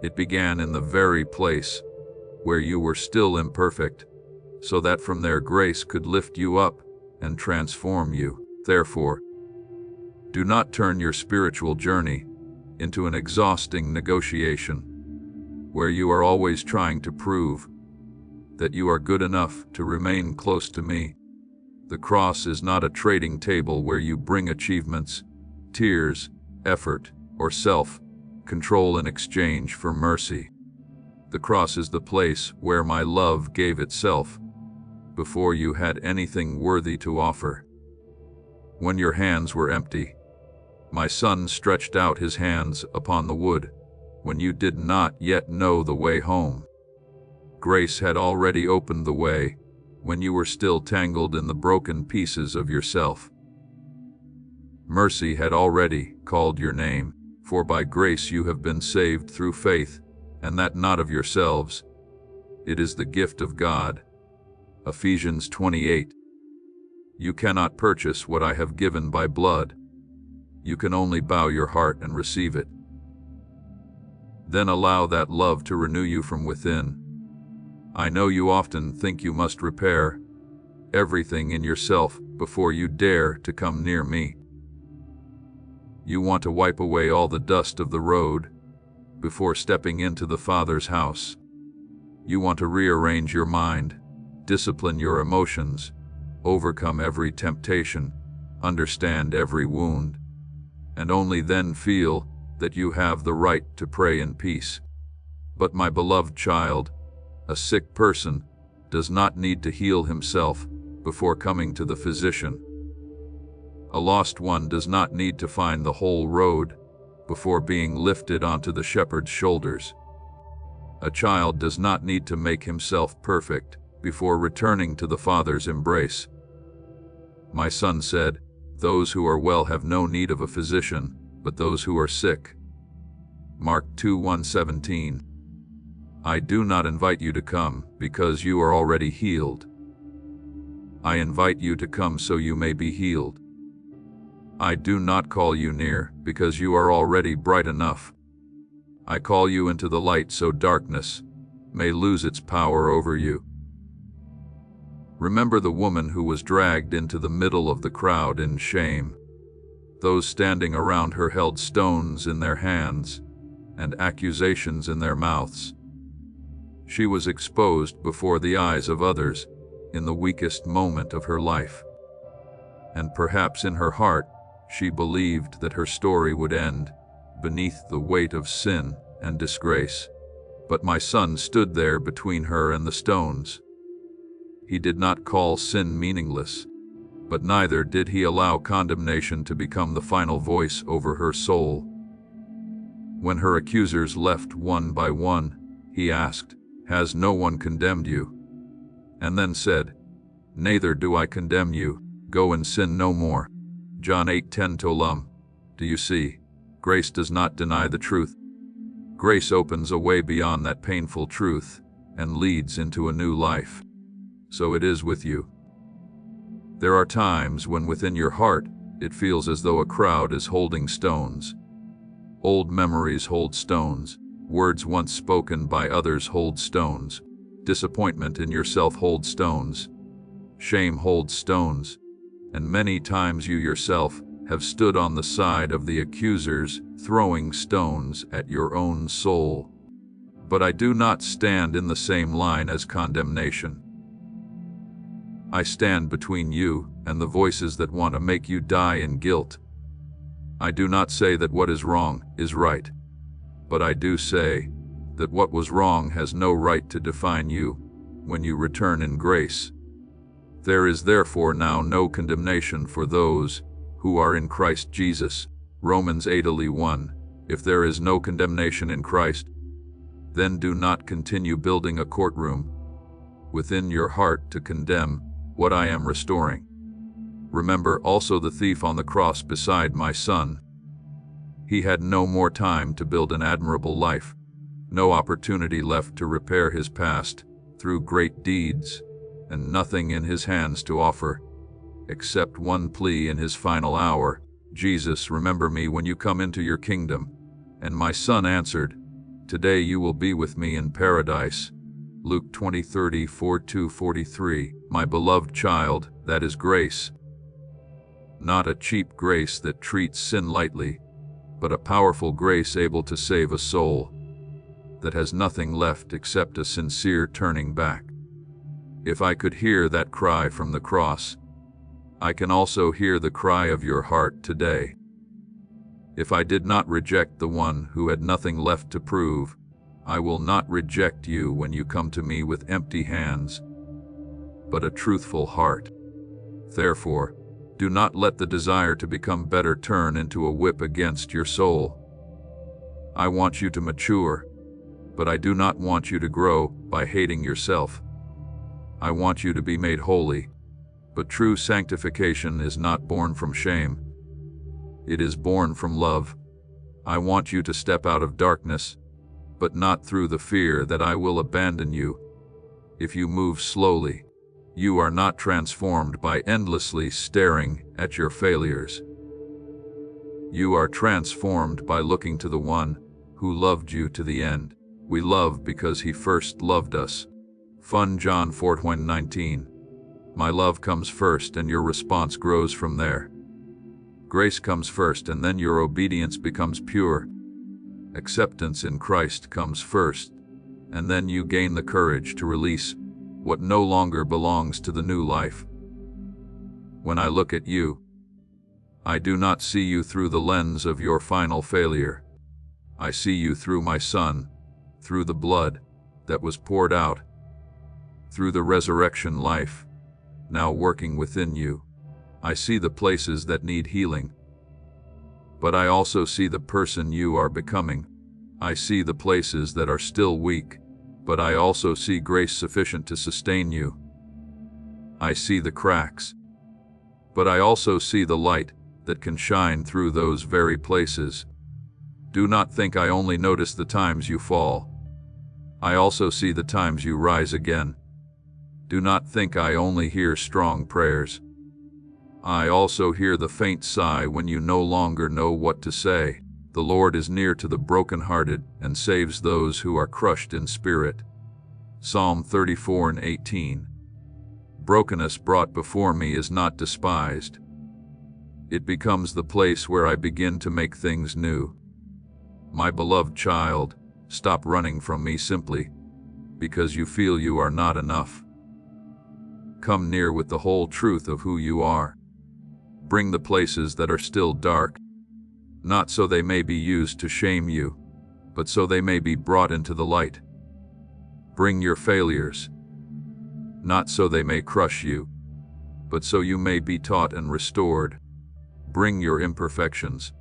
It began in the very place where you were still imperfect, so that from there grace could lift you up and transform you. Therefore, do not turn your spiritual journey into an exhausting negotiation, where you are always trying to prove that you are good enough to remain close to me. The cross is not a trading table where you bring achievements, tears, effort, or self-control in exchange for mercy. The cross is the place where my love gave itself before you had anything worthy to offer. When your hands were empty, my son stretched out his hands upon the wood. When you did not yet know the way home, grace had already opened the way when you were still tangled in the broken pieces of yourself. Mercy had already called your name, for by grace you have been saved through faith, and that not of yourselves. It is the gift of God. Ephesians 28. You cannot purchase what I have given by blood. You can only bow your heart and receive it. Then allow that love to renew you from within. I know you often think you must repair everything in yourself before you dare to come near me. You want to wipe away all the dust of the road before stepping into the Father's house. You want to rearrange your mind, discipline your emotions, overcome every temptation, understand every wound, and only then feel that you have the right to pray in peace. But my beloved child, a sick person does not need to heal himself before coming to the physician. A lost one does not need to find the whole road before being lifted onto the shepherd's shoulders. A child does not need to make himself perfect before returning to the Father's embrace. My son said, "Those who are well have no need of a physician, but those who are sick." Mark 2:1-17. I do not invite you to come because you are already healed. I invite you to come so you may be healed. I do not call you near because you are already bright enough. I call you into the light so darkness may lose its power over you. Remember the woman who was dragged into the middle of the crowd in shame. Those standing around her held stones in their hands and accusations in their mouths. She was exposed before the eyes of others in the weakest moment of her life. And perhaps in her heart, she believed that her story would end beneath the weight of sin and disgrace. But my son stood there between her and the stones. He did not call sin meaningless, but neither did he allow condemnation to become the final voice over her soul. When her accusers left one by one, he asked, "Has no one condemned you?" And then said, "Neither do I condemn you. Go and sin no more." John 8:10-11. Do you see? Grace does not deny the truth. Grace opens a way beyond that painful truth and leads into a new life. So it is with you. There are times when within your heart it feels as though a crowd is holding stones. Old memories hold stones. Words once spoken by others hold stones. Disappointment in yourself holds stones. Shame holds stones. And many times you yourself have stood on the side of the accusers, throwing stones at your own soul. But I do not stand in the same line as condemnation. I stand between you and the voices that want to make you die in guilt. I do not say that what is wrong is right, but I do say that what was wrong has no right to define you when you return in grace. There is therefore now no condemnation for those who are in Christ Jesus. Romans 8:1. If there is no condemnation in Christ, then do not continue building a courtroom within your heart to condemn what I am restoring. Remember also the thief on the cross beside my son. He had no more time to build an admirable life, no opportunity left to repair his past through great deeds, and nothing in his hands to offer, except one plea in his final hour, "Jesus, remember me when you come into your kingdom." And my son answered, "Today you will be with me in paradise." Luke 20:34-43. My beloved child, that is grace. Not a cheap grace that treats sin lightly, but a powerful grace able to save a soul that has nothing left except a sincere turning back. If I could hear that cry from the cross, I can also hear the cry of your heart today. If I did not reject the one who had nothing left to prove, I will not reject you when you come to me with empty hands, but a truthful heart. Therefore, do not let the desire to become better turn into a whip against your soul. I want you to mature, but I do not want you to grow by hating yourself. I want you to be made holy, but true sanctification is not born from shame. It is born from love. I want you to step out of darkness, but not through the fear that I will abandon you. If you move slowly, you are not transformed by endlessly staring at your failures. You are transformed by looking to the one who loved you to the end. We love because he first loved us. John 4:19. My love comes first and your response grows from there. Grace comes first and then your obedience becomes pure. Acceptance in Christ comes first, and then you gain the courage to release what no longer belongs to the new life. When I look at you, I do not see you through the lens of your final failure. I see you through my Son, through the blood that was poured out, through the resurrection life now working within you. I see the places that need healing, but I also see the person you are becoming. I see the places that are still weak, but I also see grace sufficient to sustain you. I see the cracks, but I also see the light that can shine through those very places. Do not think I only notice the times you fall. I also see the times you rise again. Do not think I only hear strong prayers. I also hear the faint sigh when you no longer know what to say. The Lord is near to the brokenhearted and saves those who are crushed in spirit. Psalm 34:18. Brokenness brought before me is not despised. It becomes the place where I begin to make things new. My beloved child, stop running from me simply because you feel you are not enough. Come near with the whole truth of who you are. Bring the places that are still dark, not so they may be used to shame you, but so they may be brought into the light. Bring your failures, not so they may crush you, but so you may be taught and restored. Bring your imperfections,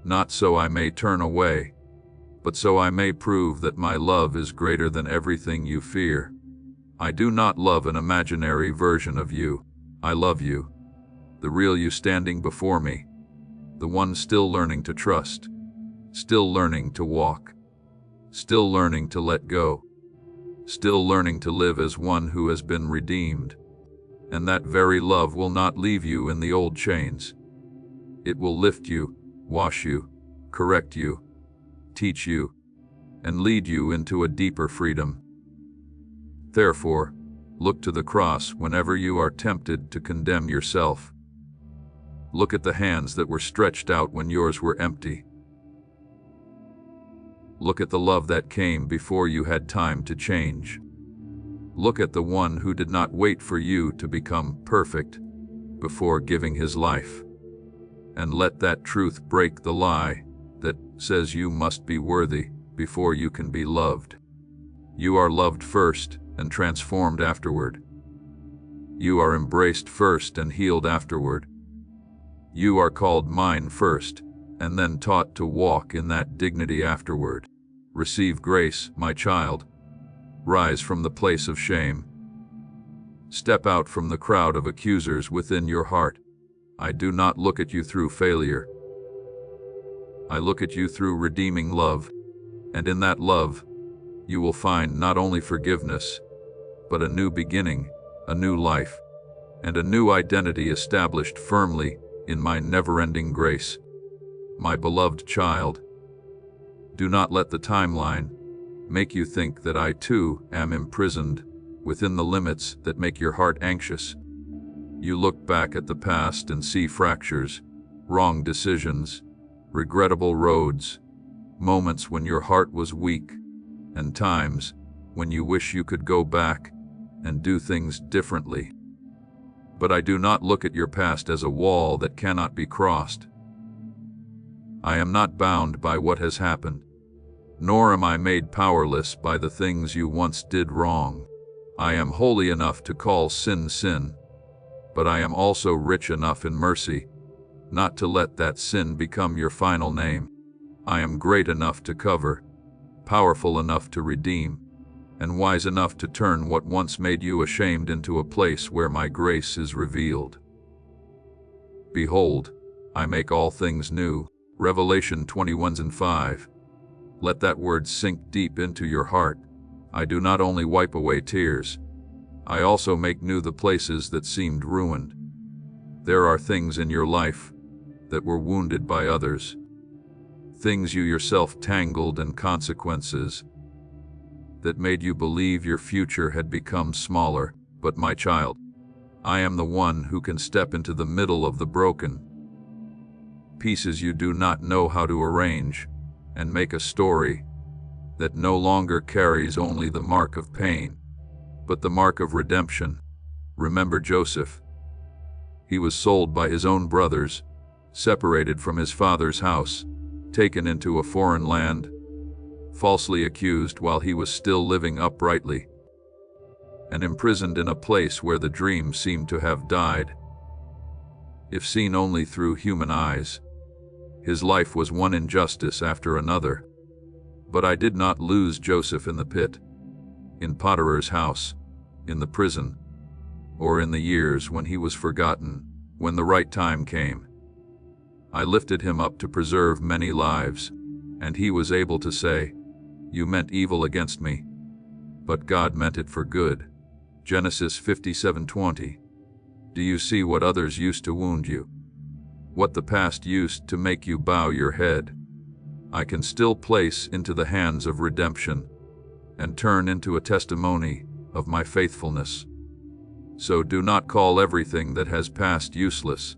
not so I may turn away, but so I may prove that my love is greater than everything you fear. I do not love an imaginary version of you. I love you, the real you standing before me, the one still learning to trust, still learning to walk, still learning to let go, still learning to live as one who has been redeemed. And that very love will not leave you in the old chains. It will lift you, wash you, correct you, teach you, and lead you into a deeper freedom. Therefore, look to the cross whenever you are tempted to condemn yourself. Look at the hands that were stretched out when yours were empty. Look at the love that came before you had time to change. Look at the one who did not wait for you to become perfect before giving his life. And let that truth break the lie that says you must be worthy before you can be loved. You are loved first and transformed afterward. You are embraced first and healed afterward. You are called mine first, and then taught to walk in that dignity afterward. Receive grace, my child. Rise from the place of shame. Step out from the crowd of accusers within your heart. I do not look at you through failure. I look at you through redeeming love, and in that love, you will find not only forgiveness, but a new beginning, a new life, and a new identity established firmly in my never-ending grace. My beloved child, do not let the timeline make you think that I too am imprisoned within the limits that make your heart anxious. You look back at the past and see fractures, wrong decisions, regrettable roads, moments when your heart was weak, and times when you wish you could go back and do things differently. But I do not look at your past as a wall that cannot be crossed. I am not bound by what has happened, nor am I made powerless by the things you once did wrong. I am holy enough to call sin sin, but I am also rich enough in mercy not to let that sin become your final name. I am great enough to cover, powerful enough to redeem, and wise enough to turn what once made you ashamed into a place where my grace is revealed. Behold, I make all things new. Revelation 21:5. Let that word sink deep into your heart. I do not only wipe away tears, I also make new the places that seemed ruined. There are things in your life that were wounded by others, things you yourself tangled, and consequences that made you believe your future had become smaller. But my child, I am the one who can step into the middle of the broken pieces you do not know how to arrange. and make a story that no longer carries only the mark of pain, but the mark of redemption. Remember Joseph. He was sold by his own brothers, separated from his father's house, taken into a foreign land, falsely accused while he was still living uprightly, and imprisoned in a place where the dream seemed to have died. If seen only through human eyes, his life was one injustice after another. But I did not lose Joseph in the pit, in Potiphar's house, in the prison, or in the years when he was forgotten. When the right time came, I lifted him up to preserve many lives, and he was able to say, "You meant evil against me, but God meant it for good." Genesis 57:20. Do you see what others used to wound you? What the past used to make you bow your head, I can still place into the hands of redemption and turn into a testimony of my faithfulness. So do not call everything that has passed useless.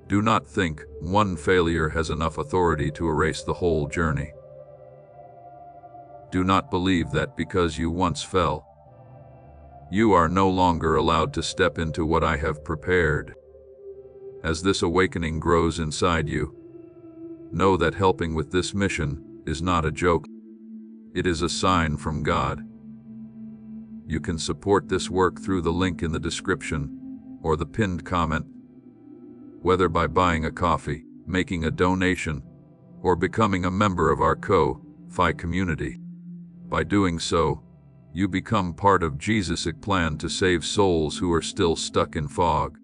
Do not think one failure has enough authority to erase the whole journey. Do not believe that because you once fell, you are no longer allowed to step into what I have prepared. As this awakening grows inside you, know that helping with this mission is not a joke. It is a sign from God. You can support this work through the link in the description or the pinned comment, whether by buying a coffee, making a donation, or becoming a member of our Ko-Fi community. By doing so, you become part of Jesus' plan to save souls who are still stuck in fog.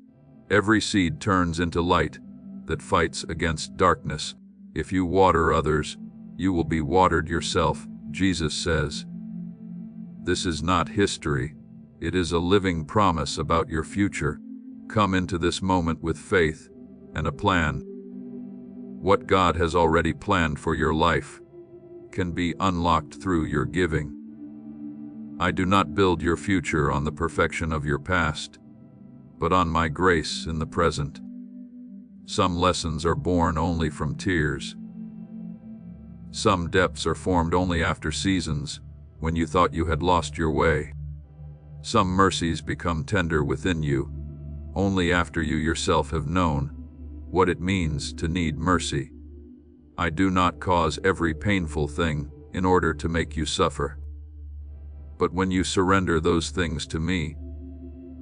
Every seed turns into light that fights against darkness. If you water others, you will be watered yourself, Jesus says. This is not history. It is a living promise about your future. Come into this moment with faith and a plan. What God has already planned for your life can be unlocked through your giving. I do not build your future on the perfection of your past, but on my grace in the present. Some lessons are born only from tears. Some depths are formed only after seasons, when you thought you had lost your way. Some mercies become tender within you, only after you yourself have known what it means to need mercy. I do not cause every painful thing in order to make you suffer. But when you surrender those things to me,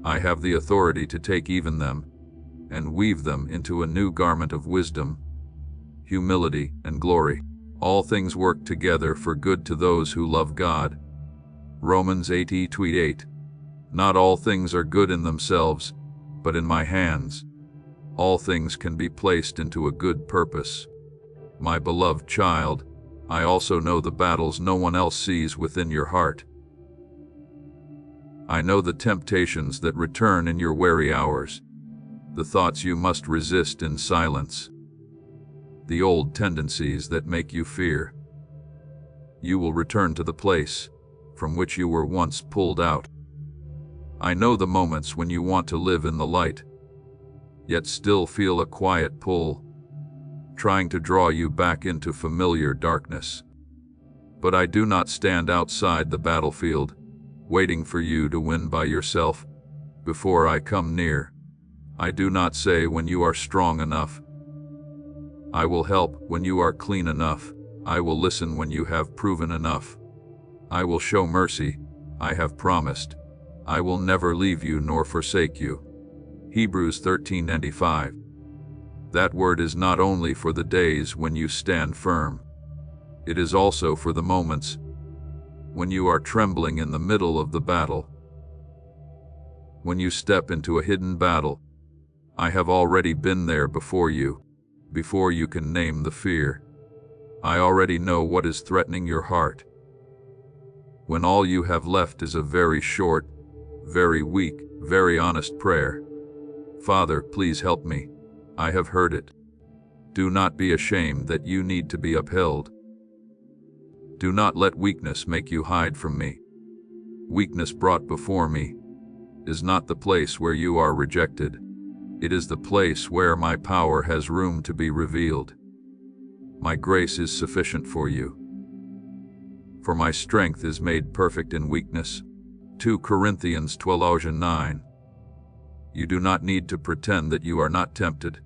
I have the authority to take even them and weave them into a new garment of wisdom, humility, and glory. All things work together for good to those who love God. Romans 8:8. Not all things are good in themselves, but in my hands, all things can be placed into a good purpose. My beloved child, I also know the battles no one else sees within your heart. I know the temptations that return in your weary hours, the thoughts you must resist in silence, the old tendencies that make you fear. You will return to the place from which you were once pulled out. I know the moments when you want to live in the light, yet still feel a quiet pull, trying to draw you back into familiar darkness. But I do not stand outside the battlefield, waiting for you to win by yourself before I come near. I do not say when you are strong enough. I will help when you are clean enough. I will listen when you have proven enough. I will show mercy. I have promised. I will never leave you nor forsake you. Hebrews 13:5. That word is not only for the days when you stand firm. It is also for the moments when you are trembling in the middle of the battle. When you step into a hidden battle, I have already been there before you can name the fear. I already know what is threatening your heart. When all you have left is a very short, very weak, very honest prayer. Father, please help me. I have heard it. Do not be ashamed that you need to be upheld. Do not let weakness make you hide from me. Weakness brought before me is not the place where you are rejected. It is the place where my power has room to be revealed. My grace is sufficient for you. For my strength is made perfect in weakness. 2 Corinthians 12:9. You do not need to pretend that you are not tempted.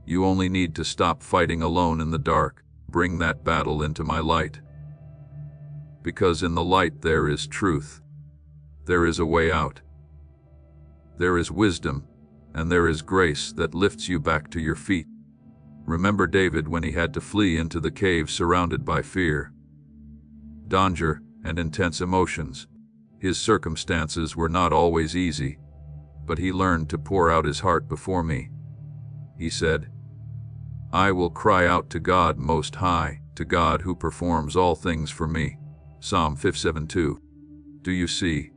You only need to stop fighting alone in the dark. Bring that battle into my light. Because in the light there is truth. There is a way out. There is wisdom, and there is grace that lifts you back to your feet. Remember David when he had to flee into the cave surrounded by fear, danger, and intense emotions. His circumstances were not always easy, but he learned to pour out his heart before me. He said, I will cry out to God Most High, to God who performs all things for me. Psalm 57:2. Do you see?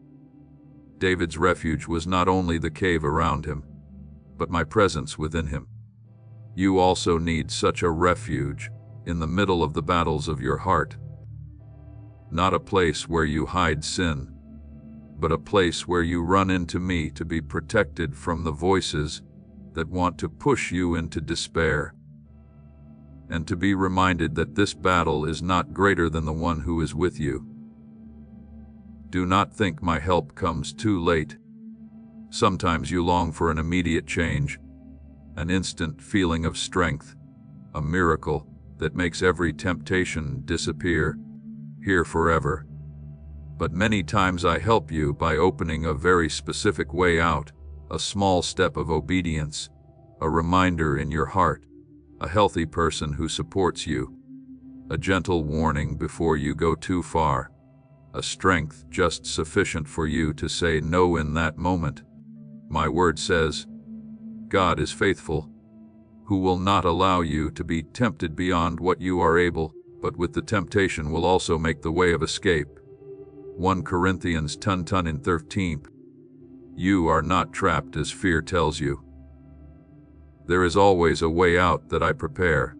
David's refuge was not only the cave around him, but my presence within him. You also need such a refuge in the middle of the battles of your heart. Not a place where you hide sin, but a place where you run into me to be protected from the voices that want to push you into despair, and to be reminded that this battle is not greater than the one who is with you. Do not think my help comes too late. Sometimes you long for an immediate change, an instant feeling of strength, a miracle that makes every temptation disappear, here forever. But many times I help you by opening a very specific way out, a small step of obedience, a reminder in your heart, a healthy person who supports you, a gentle warning before you go too far, a strength just sufficient for you to say no in that moment. My word says, God is faithful, who will not allow you to be tempted beyond what you are able, but with the temptation will also make the way of escape. 1 Corinthians 10:13. You are not trapped as fear tells you. There is always a way out that I prepare,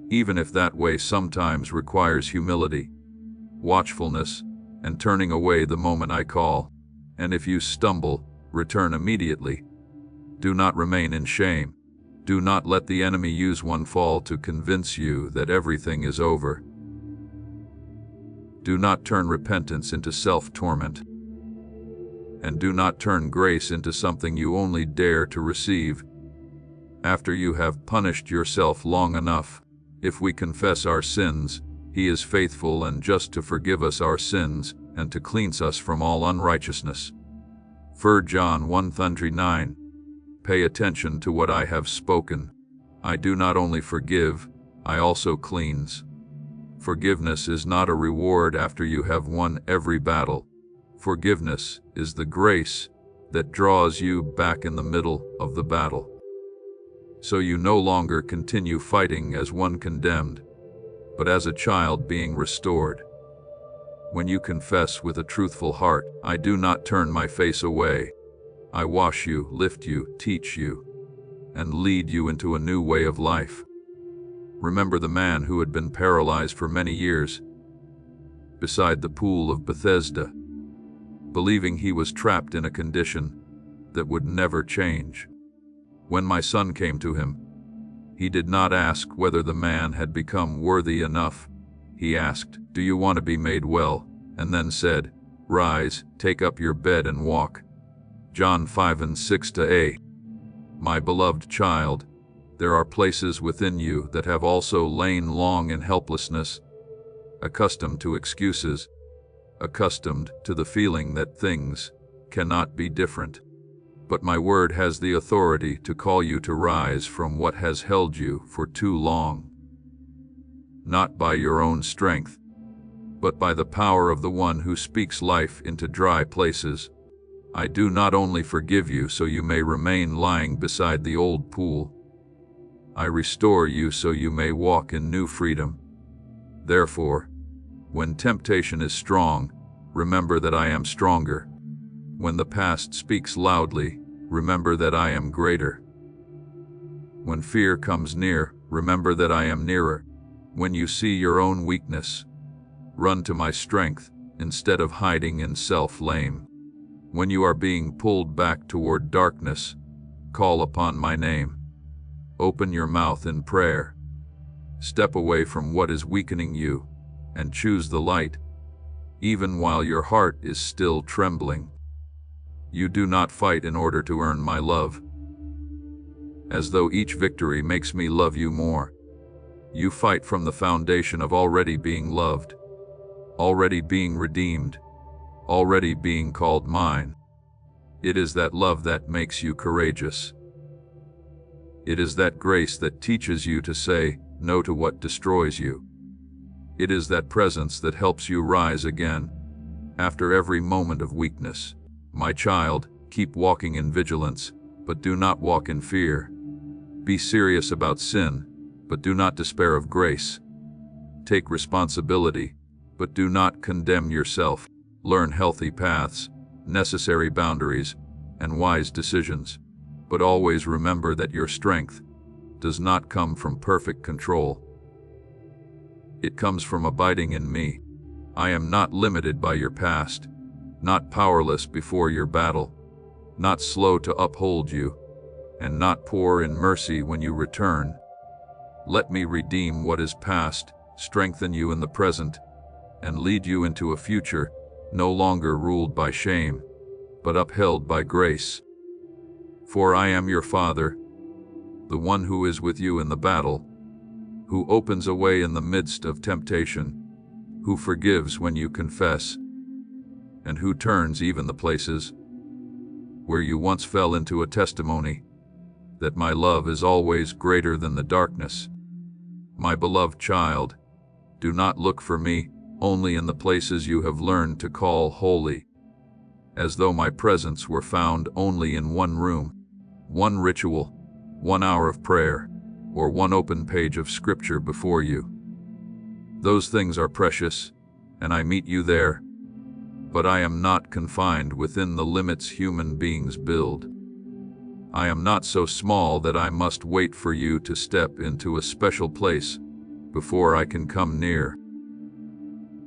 even if that way sometimes requires humility, watchfulness, and turning away the moment I call. And if you stumble, return immediately. Do not remain in shame. Do not let the enemy use one fall to convince you that everything is over. Do not turn repentance into self-torment. And do not turn grace into something you only dare to receive after you have punished yourself long enough. If we confess our sins, He is faithful and just to forgive us our sins and to cleanse us from all unrighteousness. 1 John 1:9. Pay attention to what I have spoken. I do not only forgive, I also cleanse. Forgiveness is not a reward after you have won every battle. Forgiveness is the grace that draws you back in the middle of the battle, so you no longer continue fighting as one condemned, but as a child being restored. When you confess with a truthful heart, I do not turn my face away. I wash you, lift you, teach you, and lead you into a new way of life. Remember the man who had been paralyzed for many years beside the pool of Bethesda, believing he was trapped in a condition that would never change. When my son came to him, he did not ask whether the man had become worthy enough. He asked, "Do you want to be made well?" and then said, "Rise, take up your bed and walk." John 5:6-8. My beloved child, there are places within you that have also lain long in helplessness, accustomed to excuses, accustomed to the feeling that things cannot be different. But my word has the authority to call you to rise from what has held you for too long. Not by your own strength, but by the power of the one who speaks life into dry places. I do not only forgive you so you may remain lying beside the old pool. I restore you so you may walk in new freedom. Therefore, when temptation is strong, remember that I am stronger. When the past speaks loudly, remember that I am greater. When fear comes near, remember that I am nearer. When you see your own weakness, run to my strength instead of hiding in self-blame. When you are being pulled back toward darkness, call upon my name. Open your mouth in prayer. Step away from what is weakening you, and choose the light, even while your heart is still trembling. You do not fight in order to earn my love, as though each victory makes me love you more. You fight from the foundation of already being loved, already being redeemed, already being called mine. It is that love that makes you courageous. It is that grace that teaches you to say no to what destroys you. It is that presence that helps you rise again after every moment of weakness. My child, keep walking in vigilance, but do not walk in fear. Be serious about sin, but do not despair of grace. Take responsibility, but do not condemn yourself. Learn healthy paths, necessary boundaries, and wise decisions, but always remember that your strength does not come from perfect control. It comes from abiding in me. I am not limited by your past, not powerless before your battle, not slow to uphold you, and not poor in mercy when you return. Let me redeem what is past, strengthen you in the present, and lead you into a future no longer ruled by shame, but upheld by grace. For I am your Father, the one who is with you in the battle, who opens a way in the midst of temptation, who forgives when you confess, and who turns even the places where you once fell into a testimony that my love is always greater than the darkness. My beloved child, do not look for me only in the places you have learned to call holy, as though my presence were found only in one room, one ritual, 1 hour of prayer, or one open page of scripture before you. Those things are precious, and I meet you there, but I am not confined within the limits human beings build. I am not so small that I must wait for you to step into a special place before I can come near.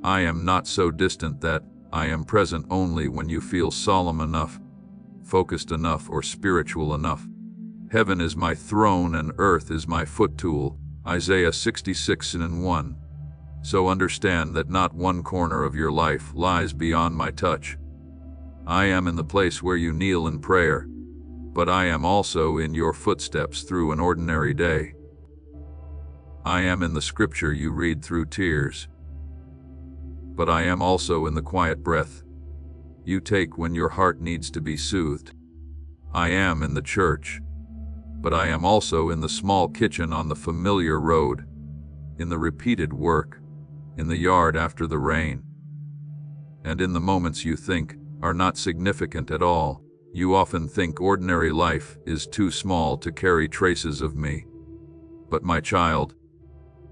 I am not so distant that I am present only when you feel solemn enough, focused enough, or spiritual enough. Heaven is my throne and earth is my footstool. Isaiah 66:1. So understand that not one corner of your life lies beyond my touch. I am in the place where you kneel in prayer, but I am also in your footsteps through an ordinary day. I am in the scripture you read through tears, but I am also in the quiet breath you take when your heart needs to be soothed. I am in the church, but I am also in the small kitchen on the familiar road, in the repeated work, in the yard after the rain, and in the moments you think are not significant at all. You often think ordinary life is too small to carry traces of me. But my child,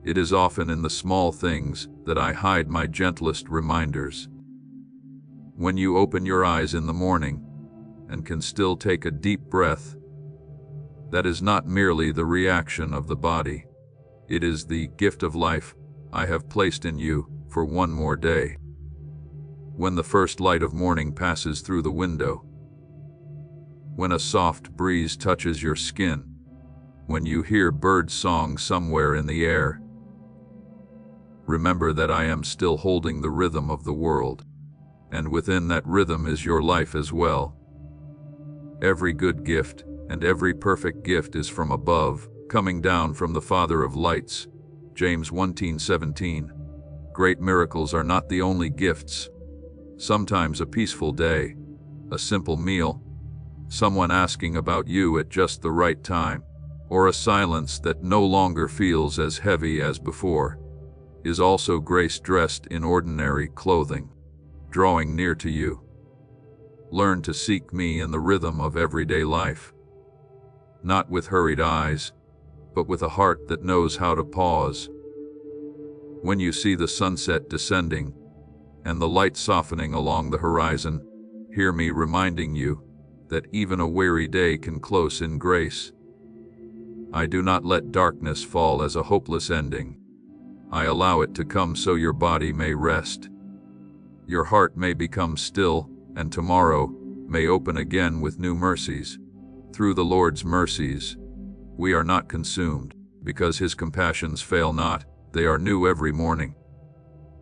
it is often in the small things that I hide my gentlest reminders. When you open your eyes in the morning and can still take a deep breath, that is not merely the reaction of the body. It is the gift of life I have placed in you for one more day. When the first light of morning passes through the window, when a soft breeze touches your skin, when you hear bird song somewhere in the air, remember that I am still holding the rhythm of the world, and within that rhythm is your life as well. Every good gift and every perfect gift is from above, coming down from the Father of lights. James 1:17. Great miracles are not the only gifts. Sometimes a peaceful day, a simple meal, someone asking about you at just the right time, or a silence that no longer feels as heavy as before, is also grace dressed in ordinary clothing, drawing near to you. Learn to seek me in the rhythm of everyday life, not with hurried eyes, but with a heart that knows how to pause. When you see the sunset descending and the light softening along the horizon, hear me reminding you that even a weary day can close in grace. I do not let darkness fall as a hopeless ending. I allow it to come so your body may rest. Your heart may become still, and tomorrow may open again with new mercies. Through the Lord's mercies, we are not consumed. because his compassions fail not, they are new every morning.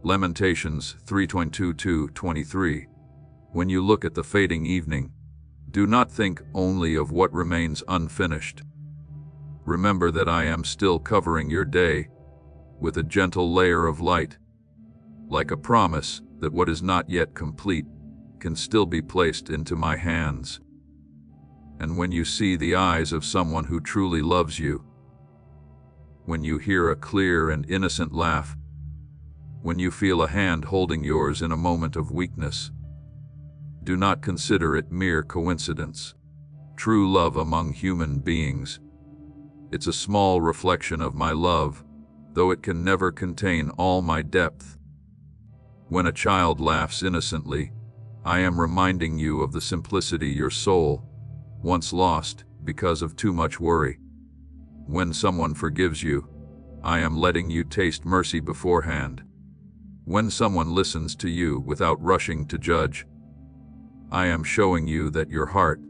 Lamentations 3:22-23. When you look at the fading evening, do not think only of what remains unfinished. Remember that I am still covering your day with a gentle layer of light, like a promise that what is not yet complete can still be placed into my hands. And when you see the eyes of someone who truly loves you, when you hear a clear and innocent laugh, when you feel a hand holding yours in a moment of weakness, do not consider it mere coincidence. True love among human beings, it's a small reflection of my love, though it can never contain all my depth. When a child laughs innocently, I am reminding you of the simplicity your soul once lost because of too much worry. When someone forgives you, I am letting you taste mercy beforehand. When someone listens to you without rushing to judge, I am showing you that your heart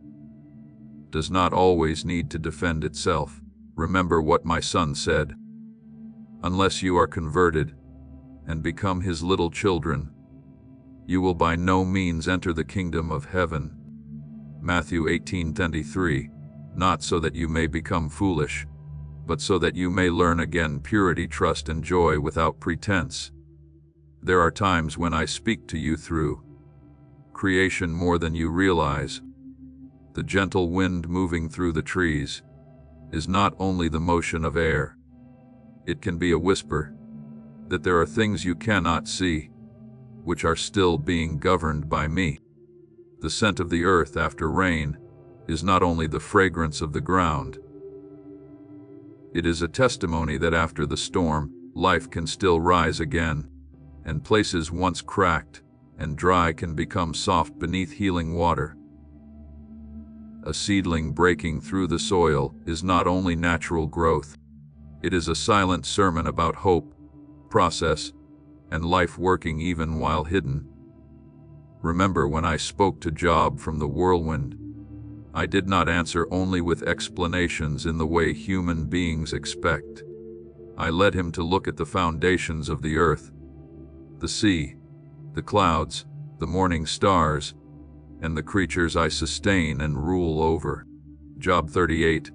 does not always need to defend itself. Remember what my son said: unless you are converted and become his little children, you will by no means enter the kingdom of heaven. Matthew 18:23. Not so that you may become foolish, but so that you may learn again purity, trust, and joy without pretense. There are times when I speak to you through creation more than you realize. The gentle wind moving through the trees is not only the motion of air. It can be a whisper that there are things you cannot see, which are still being governed by me. The scent of the earth after rain is not only the fragrance of the ground. It is a testimony that after the storm, life can still rise again, and places once cracked and dry can become soft beneath healing water. A seedling breaking through the soil is not only natural growth, it is a silent sermon about hope, process, and life working even while hidden. Remember when I spoke to Job from the whirlwind, I did not answer only with explanations in the way human beings expect. I led him to look at the foundations of the earth, the sea, the clouds, the morning stars, and the creatures I sustain and rule over. Job 38.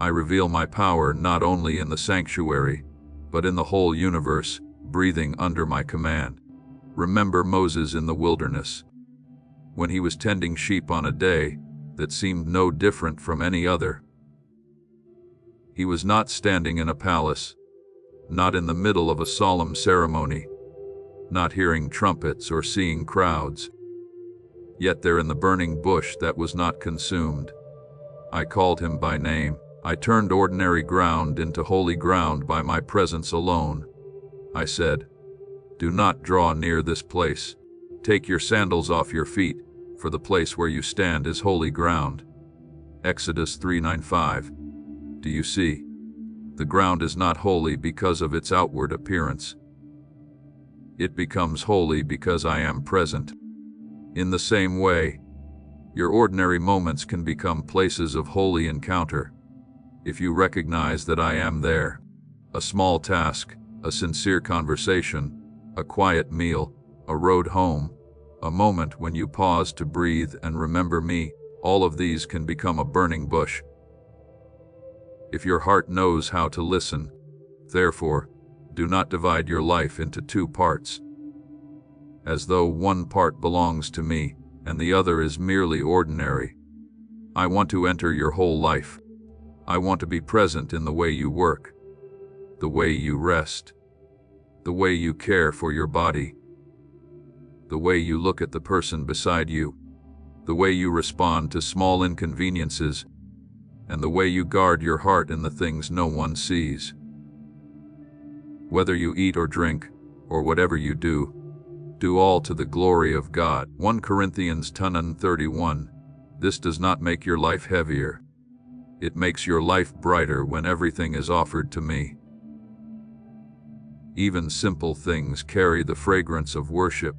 I reveal my power not only in the sanctuary, but in the whole universe, breathing under my command. Remember Moses in the wilderness, when he was tending sheep on a day that seemed no different from any other. He was not standing in a palace, not in the middle of a solemn ceremony, not hearing trumpets or seeing crowds. Yet there in the burning bush that was not consumed, I called him by name. I turned ordinary ground into holy ground by my presence alone. I said, do not draw near this place. Take your sandals off your feet, for the place where you stand is holy ground. Exodus 3:9-5. Do you see? The ground is not holy because of its outward appearance. It becomes holy because I am present. In the same way, your ordinary moments can become places of holy encounter if you recognize that I am there. A small task, a sincere conversation, a quiet meal, a road home, a moment when you pause to breathe and remember me, all of these can become a burning bush. If your heart knows how to listen, therefore, do not divide your life into two parts, as though one part belongs to me and the other is merely ordinary. I want to enter your whole life. I want to be present in the way you work, the way you rest, the way you care for your body, the way you look at the person beside you, the way you respond to small inconveniences, and the way you guard your heart in the things no one sees. Whether you eat or drink, or whatever you do all to the glory of God. 1 Corinthians 10:31. This does not make your life heavier. It makes your life brighter when everything is offered to me. Even simple things carry the fragrance of worship.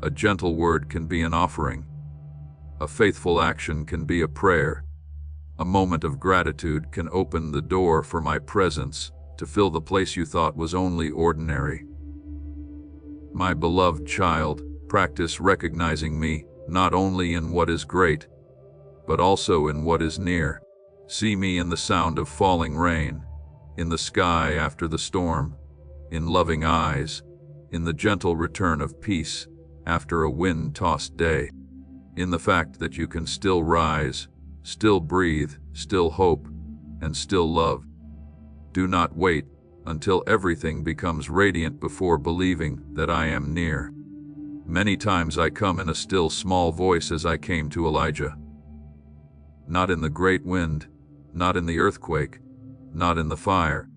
A gentle word can be an offering. A faithful action can be a prayer. A moment of gratitude can open the door for my presence to fill the place you thought was only ordinary. My beloved child, practice recognizing me not only in what is great, but also in what is near. See me in the sound of falling rain, in the sky after the storm, in loving eyes, in the gentle return of peace after a wind-tossed day, in the fact that you can still rise, still breathe, still hope, and still love. Do not wait until everything becomes radiant before believing that I am near. Many times I come in a still small voice as I came to Elijah. Not in the great wind, not in the earthquake, not in the fire,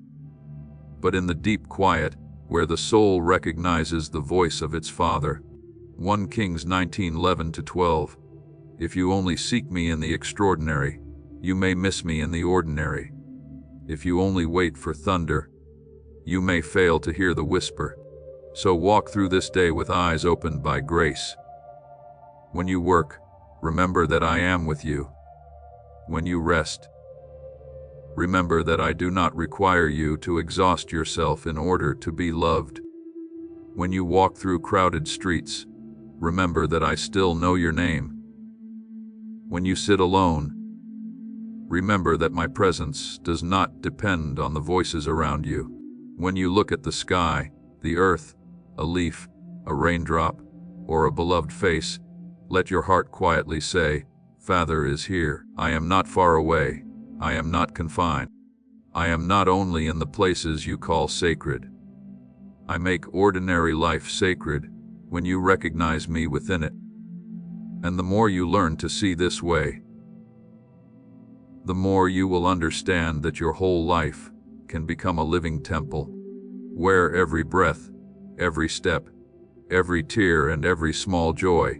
but in the deep quiet where the soul recognizes the voice of its Father. 1 Kings 19:11-12. If you only seek me in the extraordinary, you may miss me in the ordinary. If you only wait for thunder, you may fail to hear the whisper. So walk through this day with eyes opened by grace. When you work, remember that I am with you. When you rest, remember that I do not require you to exhaust yourself in order to be loved. When you walk through crowded streets, remember that I still know your name. When you sit alone, remember that my presence does not depend on the voices around you. When you look at the sky, the earth, a leaf, a raindrop, or a beloved face, let your heart quietly say, Father is here. I am not far away. I am not confined. I am not only in the places you call sacred. I make ordinary life sacred when you recognize me within it. And the more you learn to see this way, the more you will understand that your whole life can become a living temple, where every breath, every step, every tear, and every small joy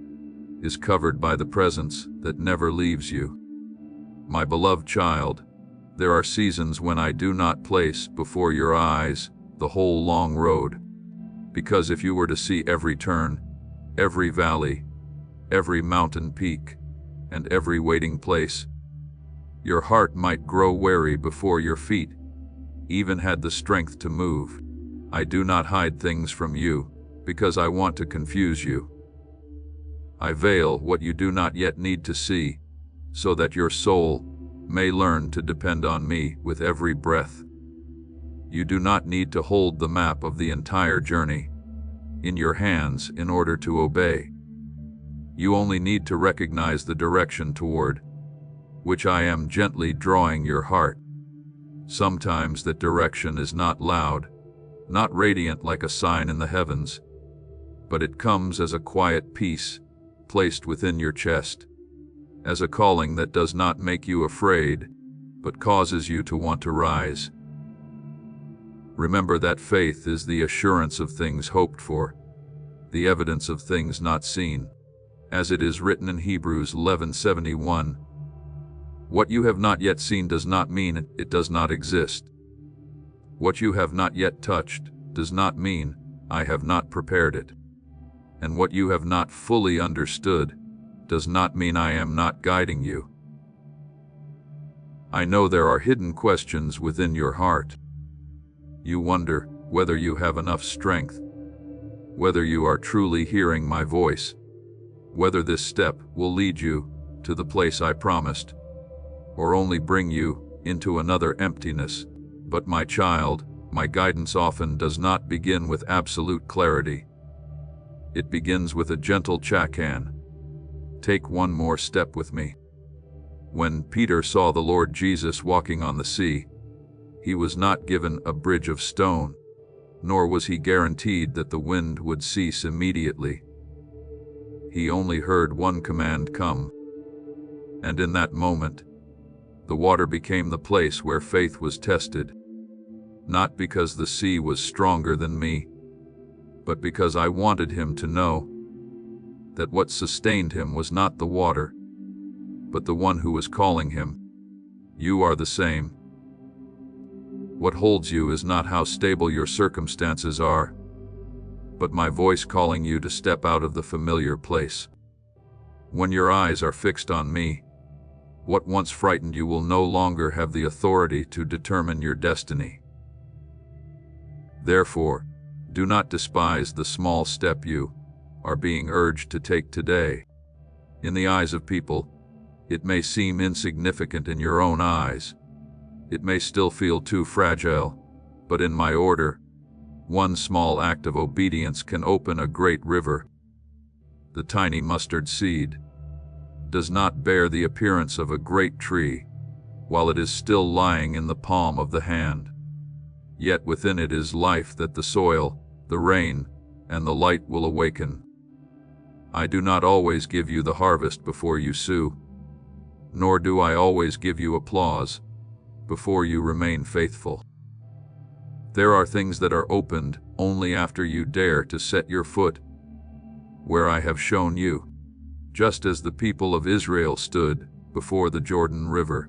is covered by the presence that never leaves you. My beloved child, there are seasons when I do not place before your eyes the whole long road, because if you were to see every turn, every valley, every mountain peak, and every waiting place, your heart might grow weary before your feet even had the strength to move. I do not hide things from you because I want to confuse you. I veil what you do not yet need to see, so that your soul may learn to depend on me with every breath. You do not need to hold the map of the entire journey in your hands in order to obey. You only need to recognize the direction toward which I am gently drawing your heart. Sometimes that direction is not loud, not radiant like a sign in the heavens, but it comes as a quiet peace placed within your chest, as a calling that does not make you afraid, but causes you to want to rise. Remember that faith is the assurance of things hoped for, the evidence of things not seen, as it is written in Hebrews 11:71. What you have not yet seen does not mean it does not exist. What you have not yet touched does not mean I have not prepared it. And what you have not fully understood does not mean I am not guiding you. I know there are hidden questions within your heart. You wonder whether you have enough strength, whether you are truly hearing my voice, whether this step will lead you to the place I promised, or only bring you into another emptiness. But my child, my guidance often does not begin with absolute clarity. It begins with a gentle check-in. Take one more step with me. When Peter saw the Lord Jesus walking on the sea, he was not given a bridge of stone, nor was he guaranteed that the wind would cease immediately. He only heard one command come, and in that moment, the water became the place where faith was tested, not because the sea was stronger than me, but because I wanted him to know that what sustained him was not the water, but the one who was calling him. You are the same. What holds you is not how stable your circumstances are, but my voice calling you to step out of the familiar place. When your eyes are fixed on me, What once frightened you will no longer have the authority to determine your destiny. Therefore, do not despise the small step you are being urged to take today. In the eyes of people, it may seem insignificant in your own eyes. It may still feel too fragile, but in my order, one small act of obedience can open a great river. The tiny mustard seed does not bear the appearance of a great tree while it is still lying in the palm of the hand. Yet within it is life that the soil, the rain, and the light will awaken. I do not always give you the harvest before you sow, nor do I always give you applause before you remain faithful. There are things that are opened only after you dare to set your foot where I have shown you, just as the people of Israel stood before the Jordan River.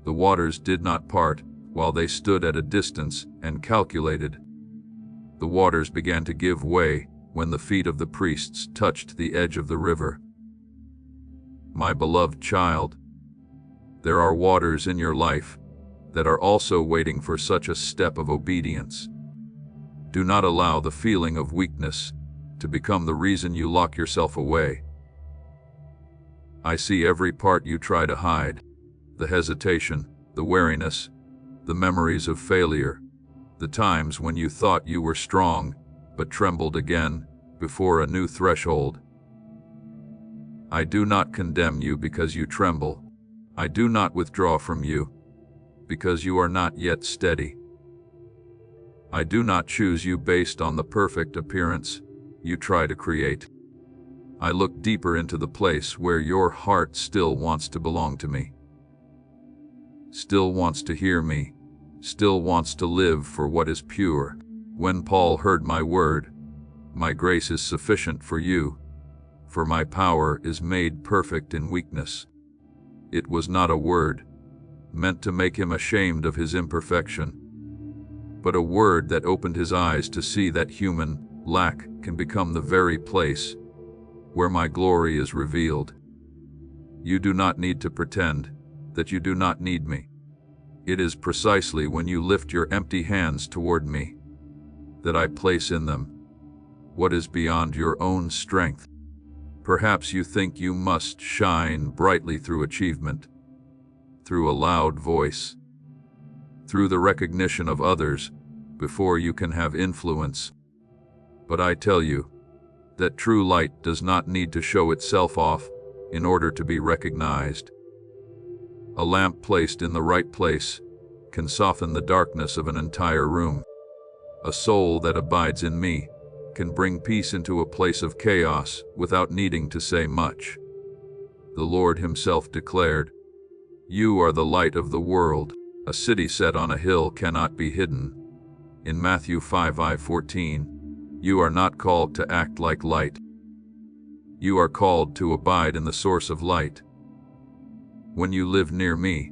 The waters did not part while they stood at a distance and calculated. The waters began to give way when the feet of the priests touched the edge of the river. My beloved child, there are waters in your life that are also waiting for such a step of obedience. Do not allow the feeling of weakness to become the reason you lock yourself away. I see every part you try to hide, the hesitation, the wariness, the memories of failure, the times when you thought you were strong but trembled again before a new threshold. I do not condemn you because you tremble. I do not withdraw from you because you are not yet steady. I do not choose you based on the perfect appearance you try to create. I look deeper into the place where your heart still wants to belong to me, still wants to hear me, still wants to live for what is pure. When Paul heard my word, "My grace is sufficient for you, for my power is made perfect in weakness," it was not a word meant to make him ashamed of his imperfection, but a word that opened his eyes to see that human lack can become the very place where my glory is revealed. You do not need to pretend that you do not need me. It is precisely when you lift your empty hands toward me that I place in them what is beyond your own strength. Perhaps you think you must shine brightly through achievement, through a loud voice, through the recognition of others before you can have influence. But I tell you that true light does not need to show itself off in order to be recognized. A lamp placed in the right place can soften the darkness of an entire room. A soul that abides in me can bring peace into a place of chaos without needing to say much. The Lord himself declared, "You are the light of the world. A city set on a hill cannot be hidden." In Matthew 5:14, you are not called to act like light. You are called to abide in the source of light. When you live near me,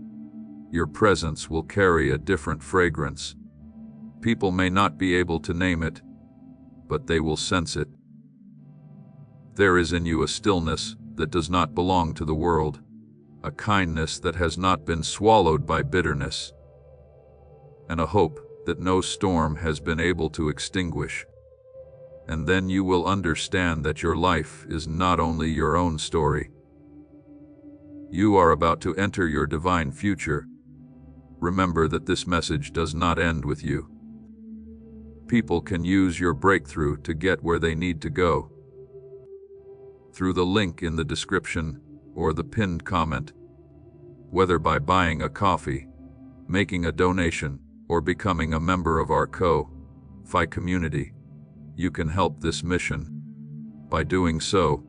your presence will carry a different fragrance. People may not be able to name it, but they will sense it. There is in you a stillness that does not belong to the world, a kindness that has not been swallowed by bitterness, and a hope that no storm has been able to extinguish. And then you will understand that your life is not only your own story. You are about to enter your divine future. Remember that this message does not end with you. People can use your breakthrough to get where they need to go. Through the link in the description or the pinned comment, whether by buying a coffee, making a donation, or becoming a member of our Ko-Fi community, you can help this mission. By doing so,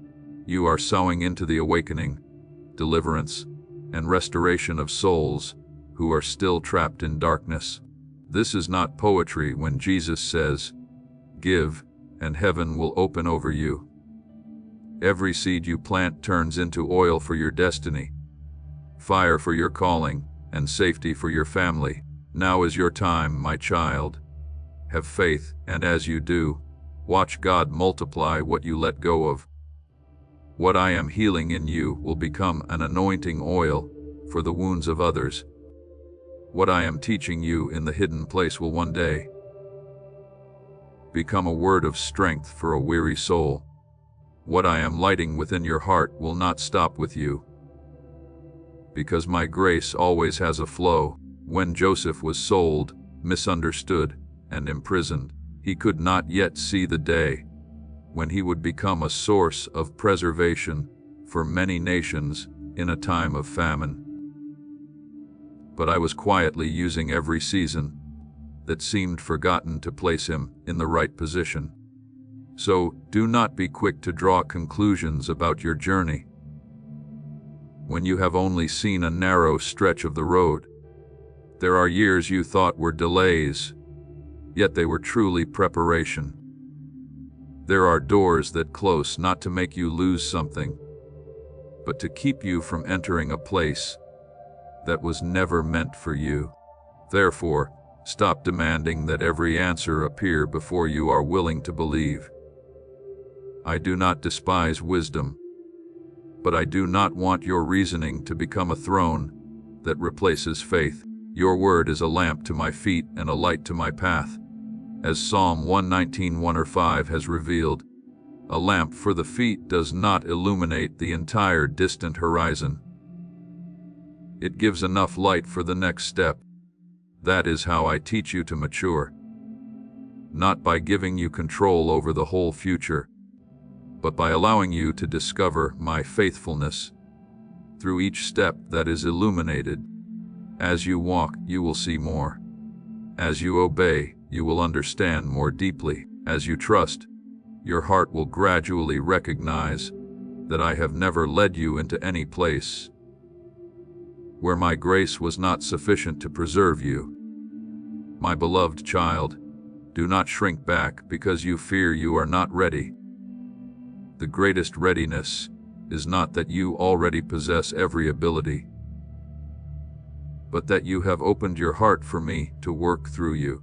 you are sowing into the awakening, deliverance, and restoration of souls who are still trapped in darkness. This is not poetry when Jesus says, "Give, and heaven will open over you." Every seed you plant turns into oil for your destiny, fire for your calling, and safety for your family. Now is your time, my child. Have faith, and as you do, watch God multiply what you let go of. What I am healing in you will become an anointing oil for the wounds of others. What I am teaching you in the hidden place will one day become a word of strength for a weary soul. What I am lighting within your heart will not stop with you, because my grace always has a flow. When Joseph was sold, misunderstood, and imprisoned, he could not yet see the day when he would become a source of preservation for many nations in a time of famine. But I was quietly using every season that seemed forgotten to place him in the right position. So do not be quick to draw conclusions about your journey when you have only seen a narrow stretch of the road. There are years you thought were delays, yet they were truly preparation. There are doors that close not to make you lose something, but to keep you from entering a place that was never meant for you. Therefore, stop demanding that every answer appear before you are willing to believe. I do not despise wisdom, but I do not want your reasoning to become a throne that replaces faith. Your word is a lamp to my feet and a light to my path. As Psalm 119:1-5 has revealed, a lamp for the feet does not illuminate the entire distant horizon. It gives enough light for the next step. That is how I teach you to mature. Not by giving you control over the whole future, but by allowing you to discover my faithfulness through each step that is illuminated. As you walk, you will see more. As you obey, you will understand more deeply. As you trust, your heart will gradually recognize that I have never led you into any place where my grace was not sufficient to preserve you. My beloved child, do not shrink back because you fear you are not ready. The greatest readiness is not that you already possess every ability, but that you have opened your heart for me to work through you.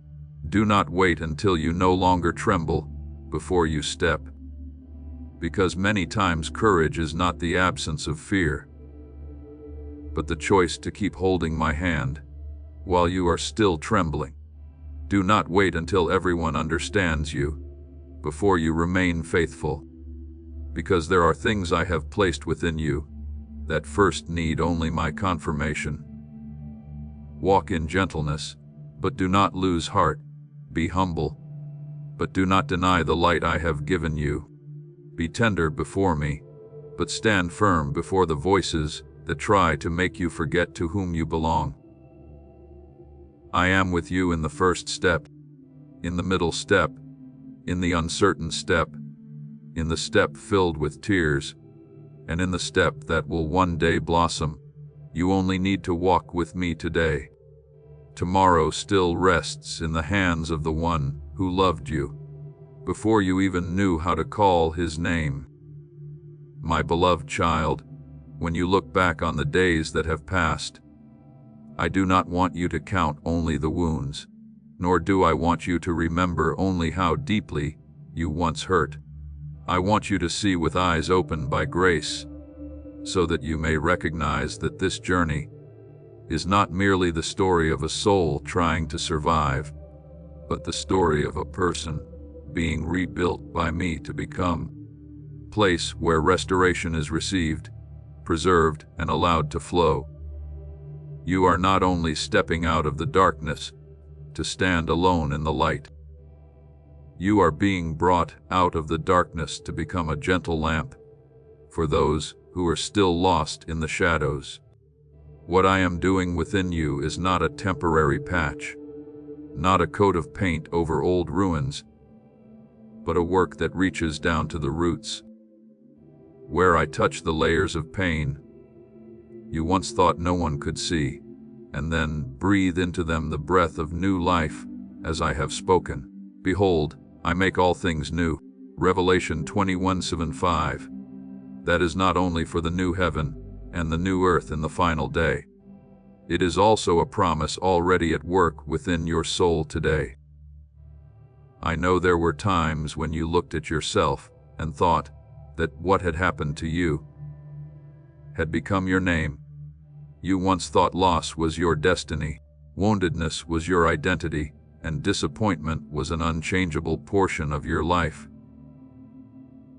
Do not wait until you no longer tremble before you step, because many times courage is not the absence of fear, but the choice to keep holding my hand while you are still trembling. Do not wait until everyone understands you before you remain faithful, because there are things I have placed within you that first need only my confirmation. Walk in gentleness, but do not lose heart. Be humble, but do not deny the light I have given you. Be tender before me, but stand firm before the voices that try to make you forget to whom you belong. I am with you in the first step, in the middle step, in the uncertain step, in the step filled with tears, and in the step that will one day blossom. You only need to walk with me today. Tomorrow still rests in the hands of the one who loved you before you even knew how to call his name. My beloved child, when you look back on the days that have passed, I do not want you to count only the wounds, nor do I want you to remember only how deeply you once hurt. I want you to see with eyes opened by grace, so that you may recognize that this journey is not merely the story of a soul trying to survive, but the story of a person being rebuilt by me to become a place where restoration is received, preserved, and allowed to flow. You are not only stepping out of the darkness to stand alone in the light. You are being brought out of the darkness to become a gentle lamp for those who are still lost in the shadows. What I am doing within you is not a temporary patch, not a coat of paint over old ruins, but a work that reaches down to the roots, where I touch the layers of pain you once thought no one could see, and then breathe into them the breath of new life as I have spoken. Behold, I make all things new. Revelation 21:7-5. That is not only for the new heaven and the new earth in the final day. It is also a promise already at work within your soul today. I know there were times when you looked at yourself and thought that what had happened to you had become your name. You once thought loss was your destiny, woundedness was your identity, and disappointment was an unchangeable portion of your life.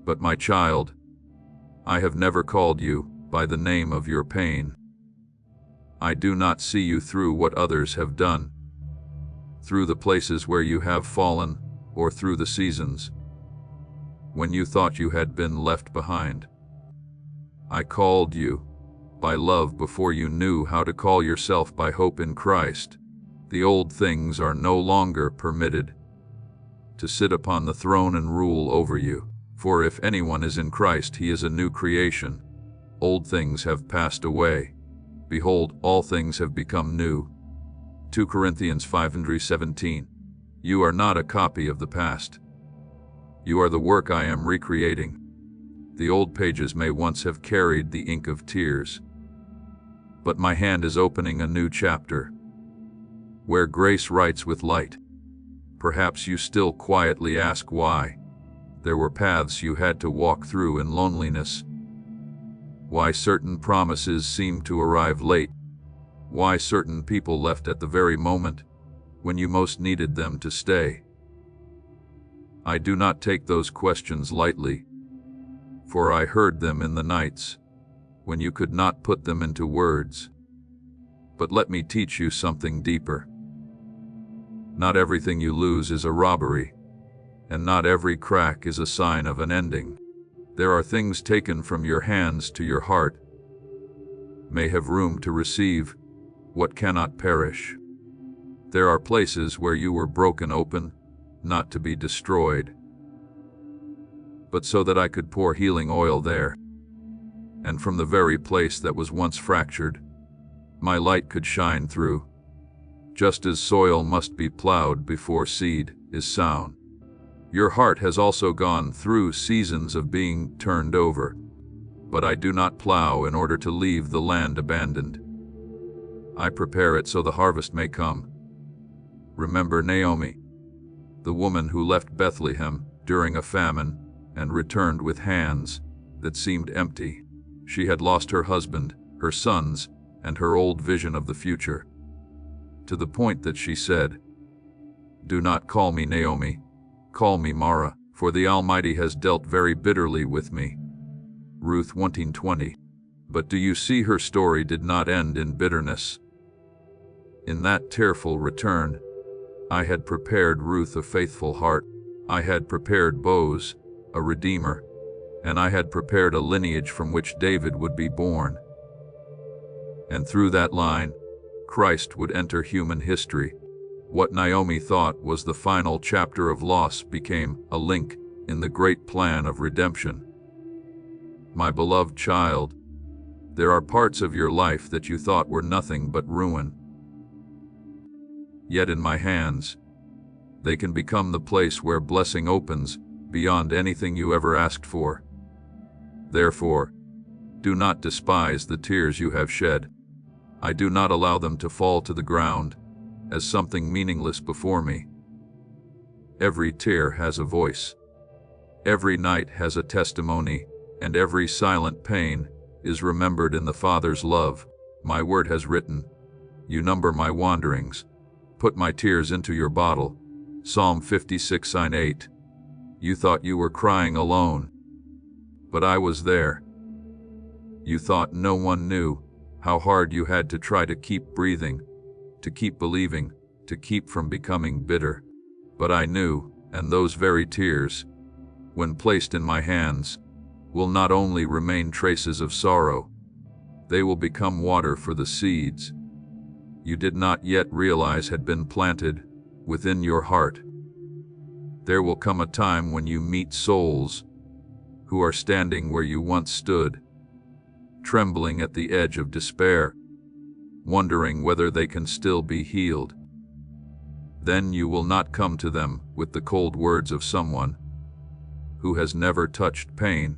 But my child, I have never called you by the name of your pain. I do not see you through what others have done, through the places where you have fallen, or through the seasons when you thought you had been left behind. I called you by love before you knew how to call yourself by hope in Christ. The old things are no longer permitted to sit upon the throne and rule over you. For if anyone is in Christ, he is a new creation. Old things have passed away. Behold, all things have become new. 2 Corinthians 5:17. You are not a copy of the past. You are the work I am recreating. The old pages may once have carried the ink of tears, but my hand is opening a new chapter, where grace writes with light. Perhaps you still quietly ask why. There were paths you had to walk through in loneliness. Why certain promises seemed to arrive late. Why certain people left at the very moment when you most needed them to stay. I do not take those questions lightly, for I heard them in the nights when you could not put them into words. But let me teach you something deeper. Not everything you lose is a robbery, and not every crack is a sign of an ending. There are things taken from your hands to your heart may have room to receive what cannot perish. There are places where you were broken open, not to be destroyed, but so that I could pour healing oil there. And from the very place that was once fractured, my light could shine through. Just as soil must be plowed before seed is sown, your heart has also gone through seasons of being turned over. But I do not plow in order to leave the land abandoned. I prepare it so the harvest may come. Remember Naomi, the woman who left Bethlehem during a famine and returned with hands that seemed empty. She had lost her husband, her sons, and her old vision of the future, to the point that she said, "Do not call me Naomi, call me Mara, for the Almighty has dealt very bitterly with me." Ruth 1:20. But do you see, her story did not end in bitterness. In that tearful return, I had prepared Ruth a faithful heart. I had prepared Boaz, a redeemer, and I had prepared a lineage from which David would be born. And through that line, Christ would enter human history. What Naomi thought was the final chapter of loss became a link in the great plan of redemption. My beloved child, there are parts of your life that you thought were nothing but ruin. Yet in my hands, they can become the place where blessing opens beyond anything you ever asked for. Therefore, do not despise the tears you have shed. I do not allow them to fall to the ground as something meaningless before me. Every tear has a voice. Every night has a testimony, and every silent pain is remembered in the Father's love. My word has written, "You number my wanderings. Put my tears into your bottle." Psalm 56:8. You thought you were crying alone, but I was there. You thought no one knew how hard you had to try to keep breathing, to keep believing, to keep from becoming bitter. But I knew, and those very tears, when placed in my hands, will not only remain traces of sorrow, they will become water for the seeds you did not yet realize had been planted within your heart. There will come a time when you meet souls who are standing where you once stood, trembling at the edge of despair, wondering whether they can still be healed. Then you will not come to them with the cold words of someone who has never touched pain.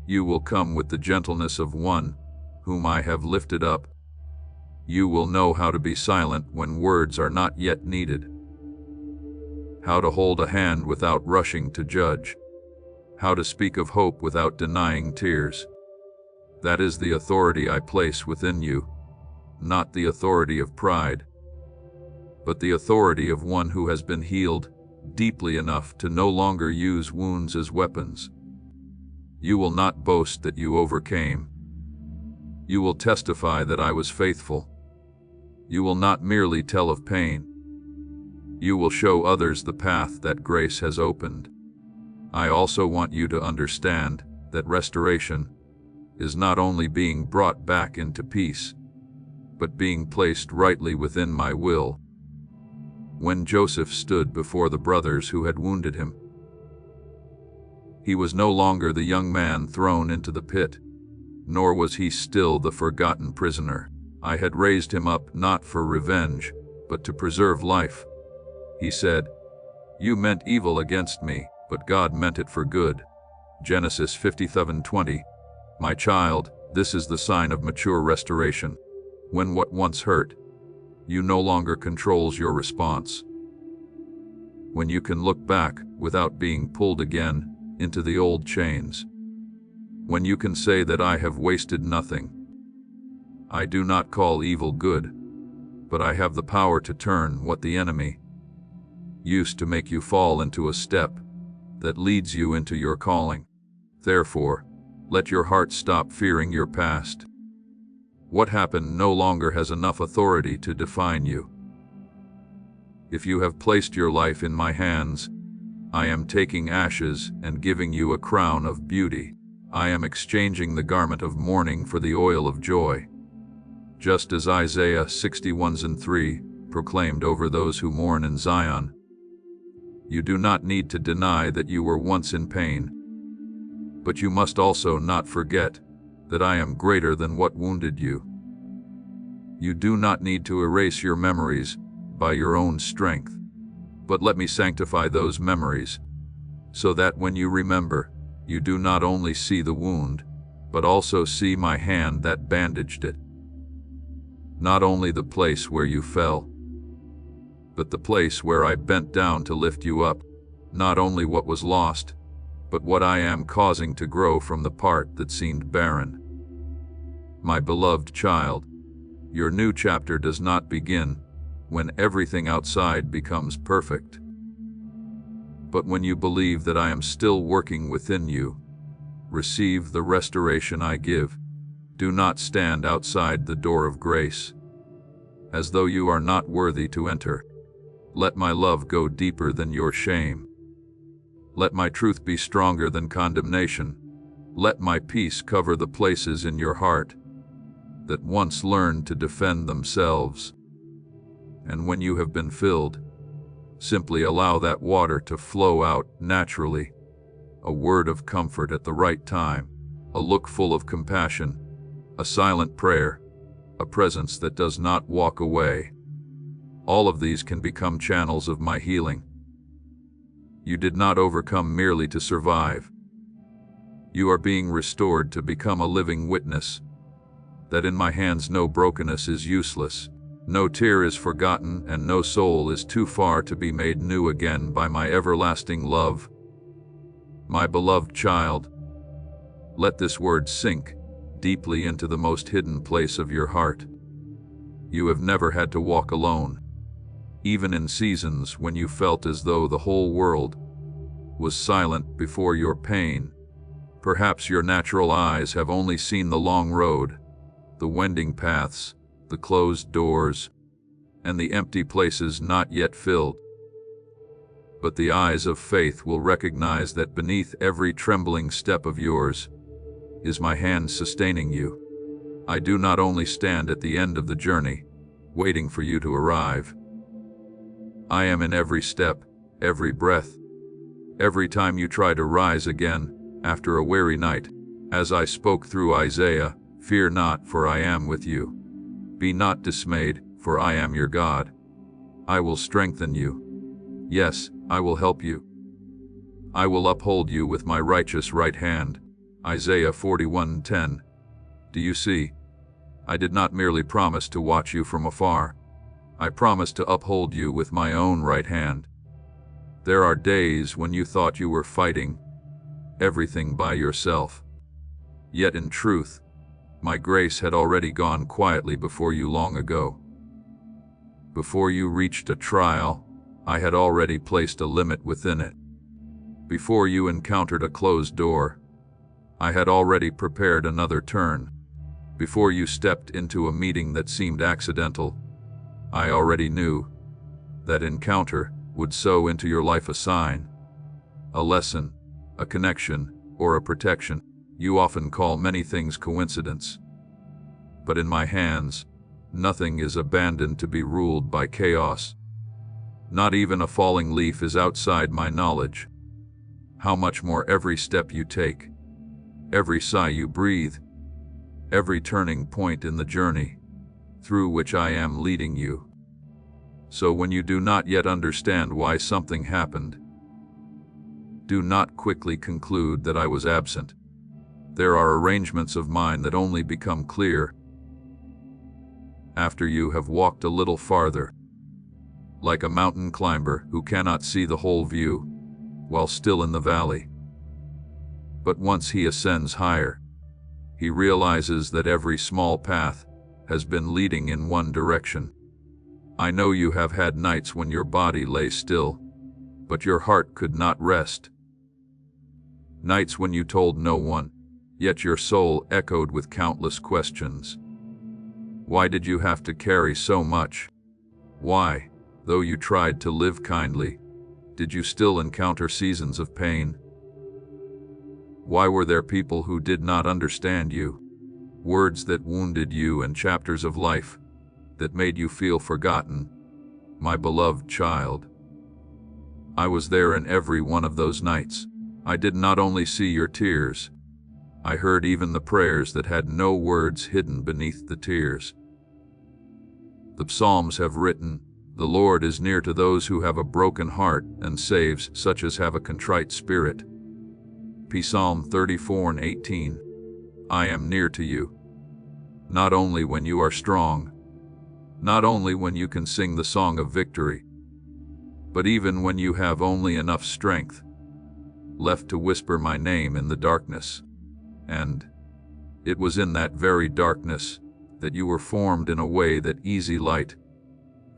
You will come with the gentleness of one whom I have lifted up. You will know how to be silent when words are not yet needed, how to hold a hand without rushing to judge, how to speak of hope without denying tears. That is the authority I place within you, not the authority of pride, but the authority of one who has been healed deeply enough to no longer use wounds as weapons. You will not boast that you overcame. You will testify that I was faithful. You will not merely tell of pain. You will show others the path that grace has opened. I also want you to understand that restoration is not only being brought back into peace, but being placed rightly within my will. When Joseph stood before the brothers who had wounded him, he was no longer the young man thrown into the pit, nor was he still the forgotten prisoner. I had raised him up not for revenge, but to preserve life. He said, "You meant evil against me, but God meant it for good." Genesis 57:20. My child, this is the sign of mature restoration. When what once hurt you no longer controls your response. When you can look back without being pulled again into the old chains. When you can say that I have wasted nothing. I do not call evil good, but I have the power to turn what the enemy used to make you fall into a step that leads you into your calling. Therefore, let your heart stop fearing your past. What happened no longer has enough authority to define you. If you have placed your life in my hands, I am taking ashes and giving you a crown of beauty. I am exchanging the garment of mourning for the oil of joy. Just as Isaiah 61:3 proclaimed over those who mourn in Zion. You do not need to deny that you were once in pain, but you must also not forget that I am greater than what wounded you. You do not need to erase your memories by your own strength, but let me sanctify those memories, so that when you remember, you do not only see the wound, but also see my hand that bandaged it. Not only the place where you fell, but the place where I bent down to lift you up. Not only what was lost, but what I am causing to grow from the part that seemed barren. My beloved child, your new chapter does not begin when everything outside becomes perfect, but when you believe that I am still working within you. Receive the restoration I give. Do not stand outside the door of grace, as though you are not worthy to enter. Let my love go deeper than your shame. Let my truth be stronger than condemnation. Let my peace cover the places in your heart that once learned to defend themselves. And when you have been filled, simply allow that water to flow out naturally. A word of comfort at the right time, a look full of compassion, a silent prayer, a presence that does not walk away. All of these can become channels of my healing. You did not overcome merely to survive. You are being restored to become a living witness that in my hands no brokenness is useless, no tear is forgotten, and no soul is too far to be made new again by my everlasting love. My beloved child, let this word sink deeply into the most hidden place of your heart. You have never had to walk alone, even in seasons when you felt as though the whole world was silent before your pain. Perhaps your natural eyes have only seen the long road, the winding paths, the closed doors, and the empty places not yet filled. But the eyes of faith will recognize that beneath every trembling step of yours is my hand sustaining you. I do not only stand at the end of the journey, waiting for you to arrive. I am in every step, every breath, every time you try to rise again after a weary night. As I spoke through Isaiah, fear not, for I am with you. Be not dismayed, for I am your God. I will strengthen you. Yes, I will help you. I will uphold you with my righteous right hand. Isaiah 41:10. Do you see? I did not merely promise to watch you from afar. I promised to uphold you with my own right hand. There are days when you thought you were fighting, everything by yourself. Yet in truth, my grace had already gone quietly before you long ago. Before you reached a trial, I had already placed a limit within it. Before you encountered a closed door, I had already prepared another turn. Before you stepped into a meeting that seemed accidental, I already knew that encounter would sow into your life a sign, a lesson, a connection, or a protection. You often call many things coincidence. But in my hands, nothing is abandoned to be ruled by chaos. Not even a falling leaf is outside my knowledge. How much more every step you take, every sigh you breathe, every turning point in the journey through which I am leading you. So when you do not yet understand why something happened, do not quickly conclude that I was absent. There are arrangements of mine that only become clear after you have walked a little farther, like a mountain climber who cannot see the whole view while still in the valley. But once he ascends higher, he realizes that every small path has been leading in one direction. I know you have had nights when your body lay still, but your heart could not rest. Nights when you told no one, yet your soul echoed with countless questions. Why did you have to carry so much? Why, though you tried to live kindly, did you still encounter seasons of pain? Why were there people who did not understand you, words that wounded you, and chapters of life that made you feel forgotten, my beloved child? I was there in every one of those nights. I did not only see your tears, I heard even the prayers that had no words hidden beneath the tears. The Psalms have written, "The Lord is near to those who have a broken heart and saves such as have a contrite spirit." Psalm 34:18. I am near to you. Not only when you are strong, not only when you can sing the song of victory, but even when you have only enough strength left to whisper my name in the darkness. And it was in that very darkness that you were formed in a way that easy light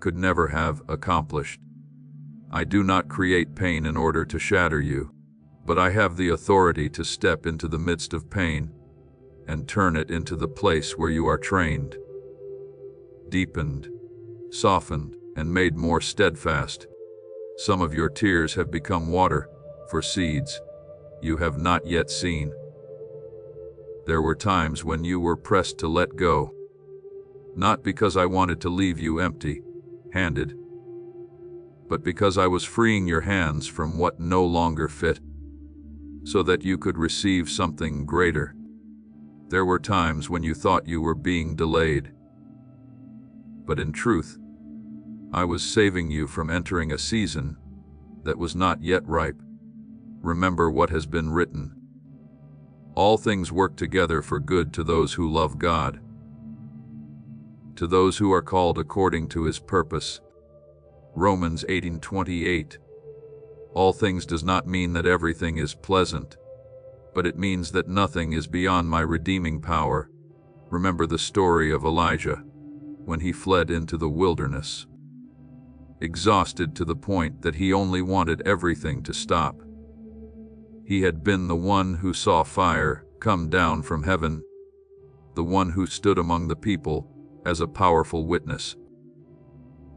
could never have accomplished. I do not create pain in order to shatter you, but I have the authority to step into the midst of pain and turn it into the place where you are trained, deepened, softened, and made more steadfast. Some of your tears have become water for seeds you have not yet seen. There were times when you were pressed to let go, not because I wanted to leave you empty-handed, but because I was freeing your hands from what no longer fit, so that you could receive something greater. There were times when you thought you were being delayed, but in truth, I was saving you from entering a season that was not yet ripe. Remember what has been written. All things work together for good to those who love God, to those who are called according to his purpose. Romans 18:28. All things does not mean that everything is pleasant, but it means that nothing is beyond my redeeming power. Remember the story of Elijah when he fled into the wilderness, exhausted to the point that he only wanted everything to stop. He had been the one who saw fire come down from heaven, the one who stood among the people as a powerful witness.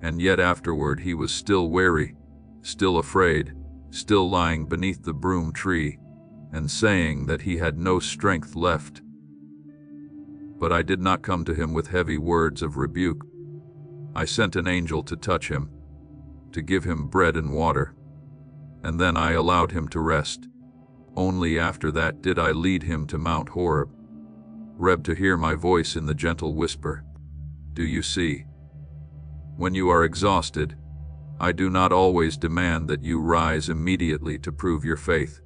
And yet afterward he was still wary, still afraid, still lying beneath the broom tree, and saying that he had no strength left. But I did not come to him with heavy words of rebuke. I sent an angel to touch him, to give him bread and water, and then I allowed him to rest. Only after that did I lead him to Mount Horeb, to hear my voice in the gentle whisper. Do you see? When you are exhausted, I do not always demand that you rise immediately to prove your faith.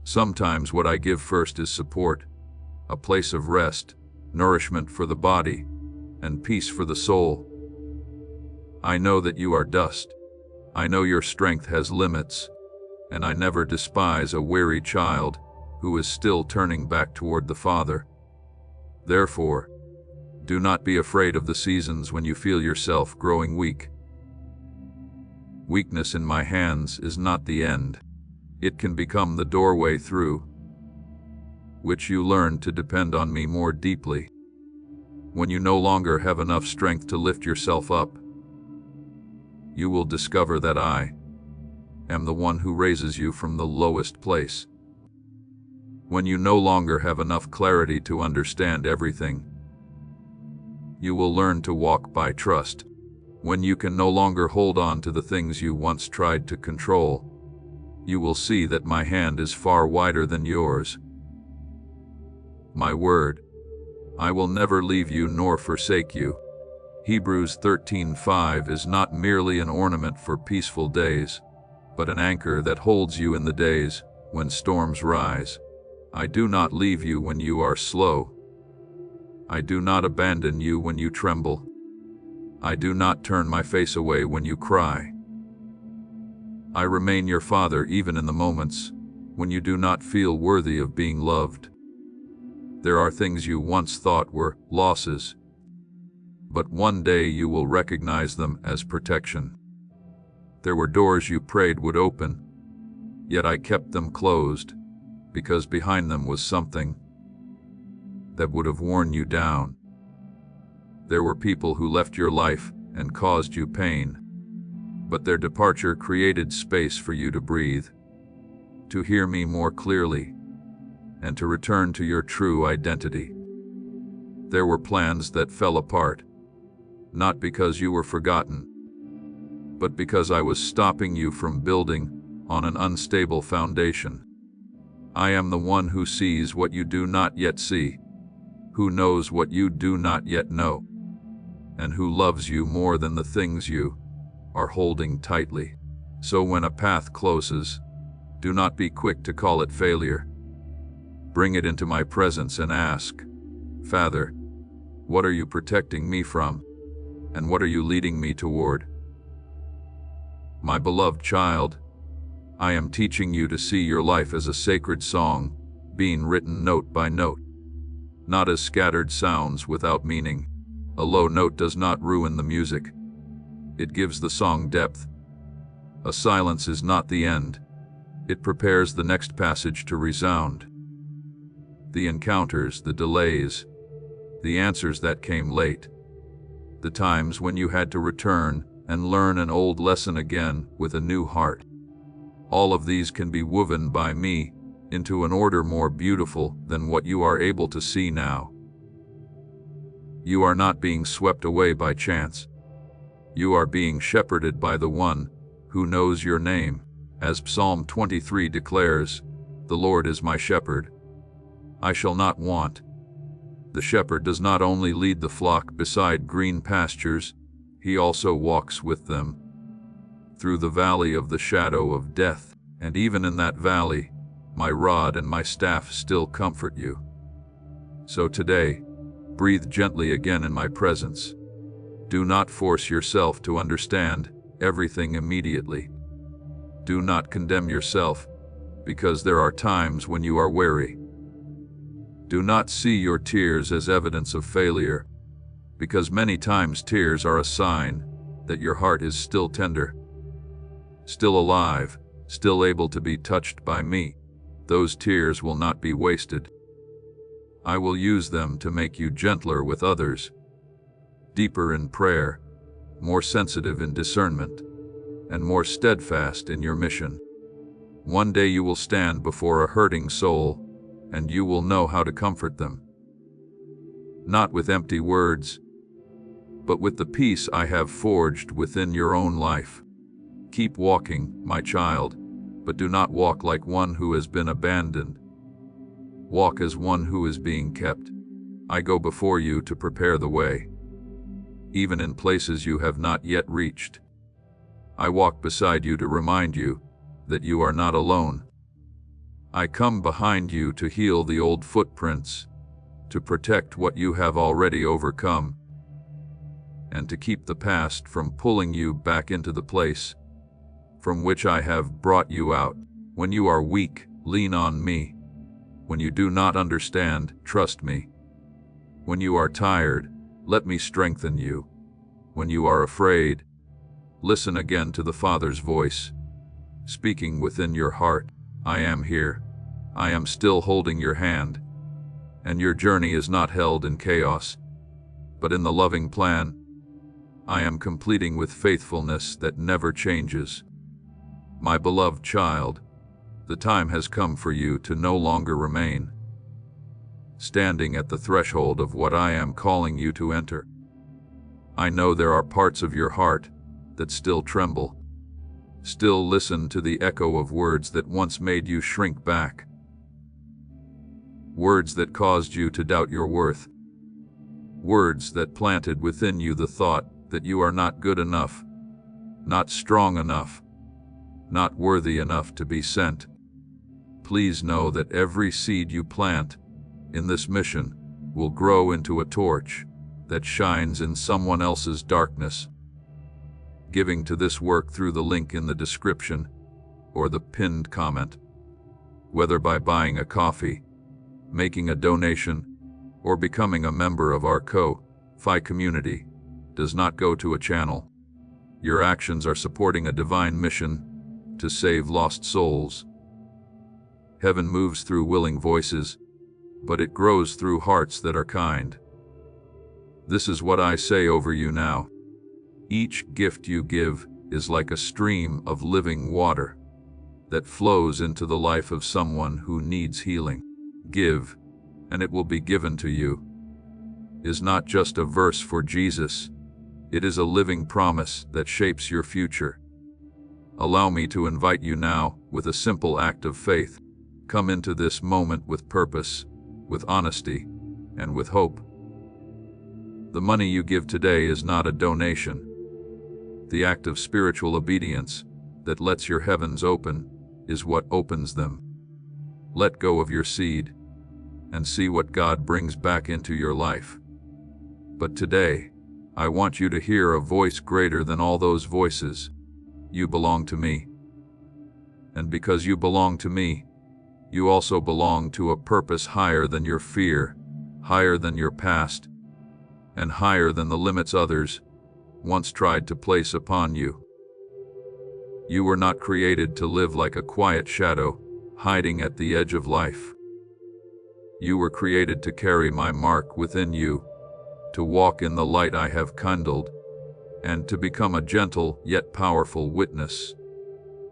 Sometimes what I give first is support, a place of rest, nourishment for the body, and peace for the soul. I know that you are dust. I know your strength has limits, and I never despise a weary child who is still turning back toward the Father. Therefore, do not be afraid of the seasons when you feel yourself growing weak. Weakness in my hands is not the end. It can become the doorway through which you learn to depend on me more deeply. When you no longer have enough strength to lift yourself up, you will discover that I am the one who raises you from the lowest place. When you no longer have enough clarity to understand everything, you will learn to walk by trust. When you can no longer hold on to the things you once tried to control, you will see that my hand is far wider than yours. My word, I will never leave you nor forsake you. Hebrews 13:5 is not merely an ornament for peaceful days, but an anchor that holds you in the days when storms rise. I do not leave you when you are slow. I do not abandon you when you tremble. I do not turn my face away when you cry. I remain your Father even in the moments when you do not feel worthy of being loved. There are things you once thought were losses, but one day you will recognize them as protection. There were doors you prayed would open, yet I kept them closed because behind them was something that would have worn you down. There were people who left your life and caused you pain, but their departure created space for you to breathe, to hear me more clearly, and to return to your true identity. There were plans that fell apart, not because you were forgotten, but because I was stopping you from building on an unstable foundation. I am the one who sees what you do not yet see, who knows what you do not yet know, and who loves you more than the things you are holding tightly. So when a path closes, do not be quick to call it failure. Bring it into my presence and ask, Father, what are you protecting me from, and what are you leading me toward? My beloved child, I am teaching you to see your life as a sacred song, being written note by note, not as scattered sounds without meaning. A low note does not ruin the music. It gives the song depth. A silence is not the end. It prepares the next passage to resound. The encounters, the delays, the answers that came late, the times when you had to return and learn an old lesson again with a new heart. All of these can be woven by me into an order more beautiful than what you are able to see now. You are not being swept away by chance. You are being shepherded by the one who knows your name. As Psalm 23 declares, "The Lord is my shepherd. I shall not want." The shepherd does not only lead the flock beside green pastures, he also walks with them through the valley of the shadow of death, and even in that valley, my rod and my staff still comfort you. So today, breathe gently again in my presence. Do not force yourself to understand everything immediately. Do not condemn yourself, because there are times when you are weary. Do not see your tears as evidence of failure, because many times tears are a sign that your heart is still tender, still alive, still able to be touched by me. Those tears will not be wasted. I will use them to make you gentler with others, deeper in prayer, more sensitive in discernment, and more steadfast in your mission. One day you will stand before a hurting soul, and you will know how to comfort them. Not with empty words, but with the peace I have forged within your own life. Keep walking, my child, but do not walk like one who has been abandoned. Walk as one who is being kept. I go before you to prepare the way, even in places you have not yet reached. I walk beside you to remind you that you are not alone. I come behind you to heal the old footprints, to protect what you have already overcome, and to keep the past from pulling you back into the place from which I have brought you out. When you are weak, lean on me. When you do not understand, trust me. When you are tired, let me strengthen you. When you are afraid, listen again to the Father's voice, speaking within your heart. I am here. I am still holding your hand. And your journey is not held in chaos, but in the loving plan I am completing with faithfulness that never changes. My beloved child, the time has come for you to no longer remain standing at the threshold of what I am calling you to enter. I know there are parts of your heart that still tremble, still listen to the echo of words that once made you shrink back, words that caused you to doubt your worth, words that planted within you the thought that you are not good enough, not strong enough, not worthy enough to be sent. Please know that every seed you plant in this mission will grow into a torch that shines in someone else's darkness. Giving to this work through the link in the description or the pinned comment, whether by buying a coffee, making a donation, or becoming a member of our Ko-Fi community, does not go to a channel. Your actions are supporting a divine mission to save lost souls. Heaven moves through willing voices, but it grows through hearts that are kind. This is what I say over you now. Each gift you give is like a stream of living water that flows into the life of someone who needs healing. Give, and it will be given to you is not just a verse for Jesus. It is a living promise that shapes your future. Allow me to invite you now with a simple act of faith. Come into this moment with purpose, with honesty, and with hope. The money you give today is not a donation. The act of spiritual obedience that lets your heavens open is what opens them. Let go of your seed and see what God brings back into your life. But today, I want you to hear a voice greater than all those voices. You belong to me. And because you belong to me, you also belong to a purpose higher than your fear, higher than your past, and higher than the limits others once tried to place upon you. You were not created to live like a quiet shadow, hiding at the edge of life. You were created to carry my mark within you, to walk in the light I have kindled, and to become a gentle yet powerful witness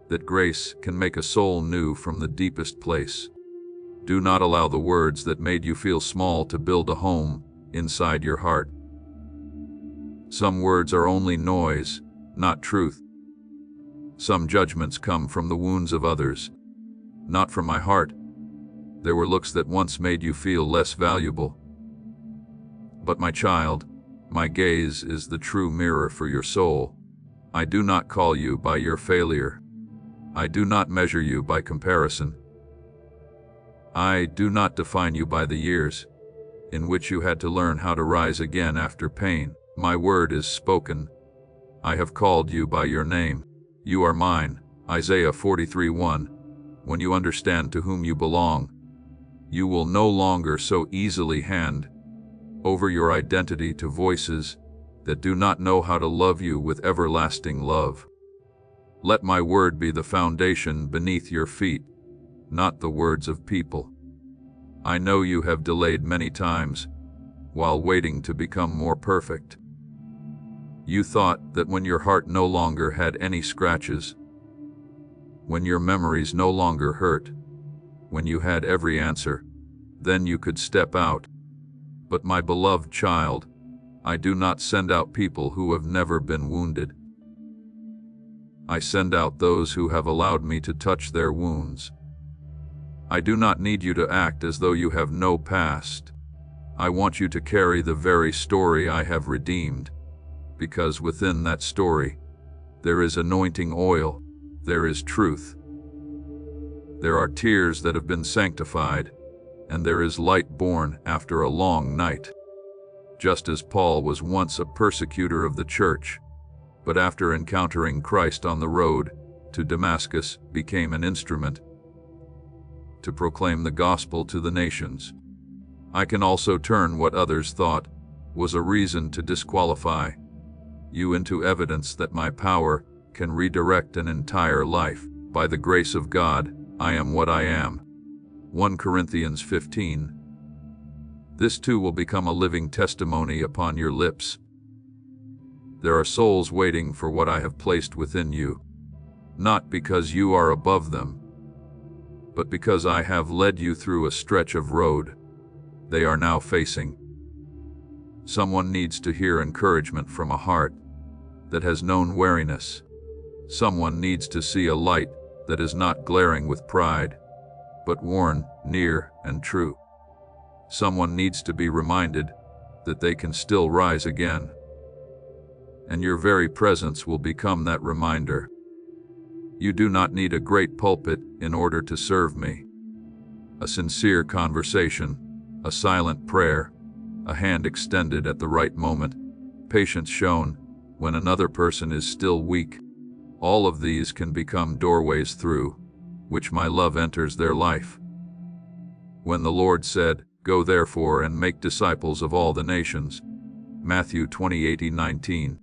that grace can make a soul new from the deepest place. Do not allow the words that made you feel small to build a home inside your heart. Some words are only noise, not truth. Some judgments come from the wounds of others, not from my heart. There were looks that once made you feel less valuable. But my child, my gaze is the true mirror for your soul. I do not call you by your failure. I do not measure you by comparison. I do not define you by the years in which you had to learn how to rise again after pain. My word is spoken. I have called you by your name. You are mine. Isaiah 43:1. When you understand to whom you belong, you will no longer so easily hand over your identity to voices that do not know how to love you with everlasting love. Let my word be the foundation beneath your feet, not the words of people. I know you have delayed many times while waiting to become more perfect. You thought that when your heart no longer had any scratches, when your memories no longer hurt, when you had every answer, then you could step out. But my beloved child, I do not send out people who have never been wounded. I send out those who have allowed me to touch their wounds. I do not need you to act as though you have no past. I want you to carry the very story I have redeemed, because within that story, there is anointing oil, there is truth. There are tears that have been sanctified, and there is light born after a long night. Just as Paul was once a persecutor of the church, but after encountering Christ on the road to Damascus became an instrument to proclaim the gospel to the nations. I can also turn what others thought was a reason to disqualify you into evidence that my power can redirect an entire life. By the grace of God, I am what I am. 1 Corinthians 15. This too will become a living testimony upon your lips. There are souls waiting for what I have placed within you, not because you are above them, but because I have led you through a stretch of road they are now facing. Someone needs to hear encouragement from a heart that has known weariness. Someone needs to see a light that is not glaring with pride, but worn, near, and true. Someone needs to be reminded that they can still rise again. And your very presence will become that reminder. You do not need a great pulpit in order to serve me. A sincere conversation, a silent prayer, a hand extended at the right moment, patience shown when another person is still weak, all of these can become doorways through which my love enters their life. When the Lord said, "Go therefore and make disciples of all the nations," Matthew 20:18-19,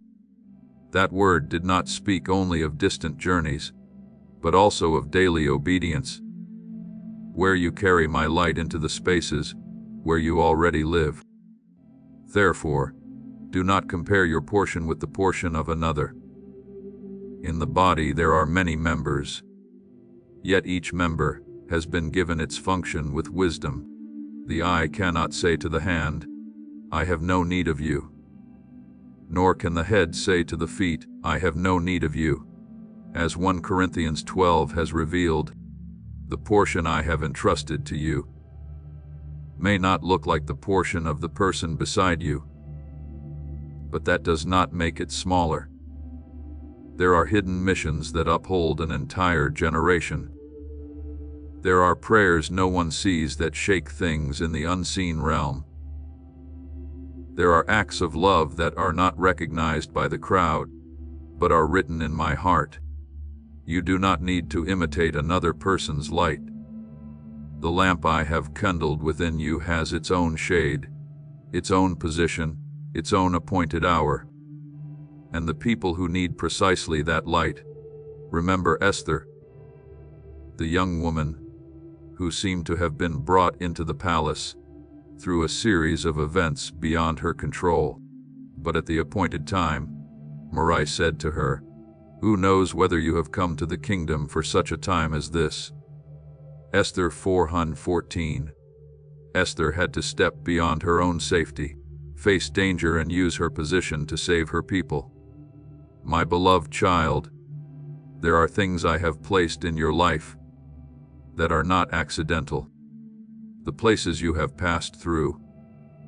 that word did not speak only of distant journeys, but also of daily obedience, where you carry my light into the spaces where you already live. Therefore, do not compare your portion with the portion of another. In the body there are many members, yet each member has been given its function with wisdom. The eye cannot say to the hand, "I have no need of you," nor can the head say to the feet, "I have no need of you." As 1 Corinthians 12 has revealed, the portion I have entrusted to you may not look like the portion of the person beside you, but that does not make it smaller. There are hidden missions that uphold an entire generation. There are prayers no one sees that shake things in the unseen realm. There are acts of love that are not recognized by the crowd, but are written in my heart. You do not need to imitate another person's light. The lamp I have kindled within you has its own shade, its own position, its own appointed hour. And the people who need precisely that light. Remember Esther, the young woman who seemed to have been brought into the palace through a series of events beyond her control. But at the appointed time, Mordecai said to her, "Who knows whether you have come to the kingdom for such a time as this?" Esther 4:14. Esther had to step beyond her own safety, face danger, and use her position to save her people. My beloved child, there are things I have placed in your life that are not accidental. The places you have passed through,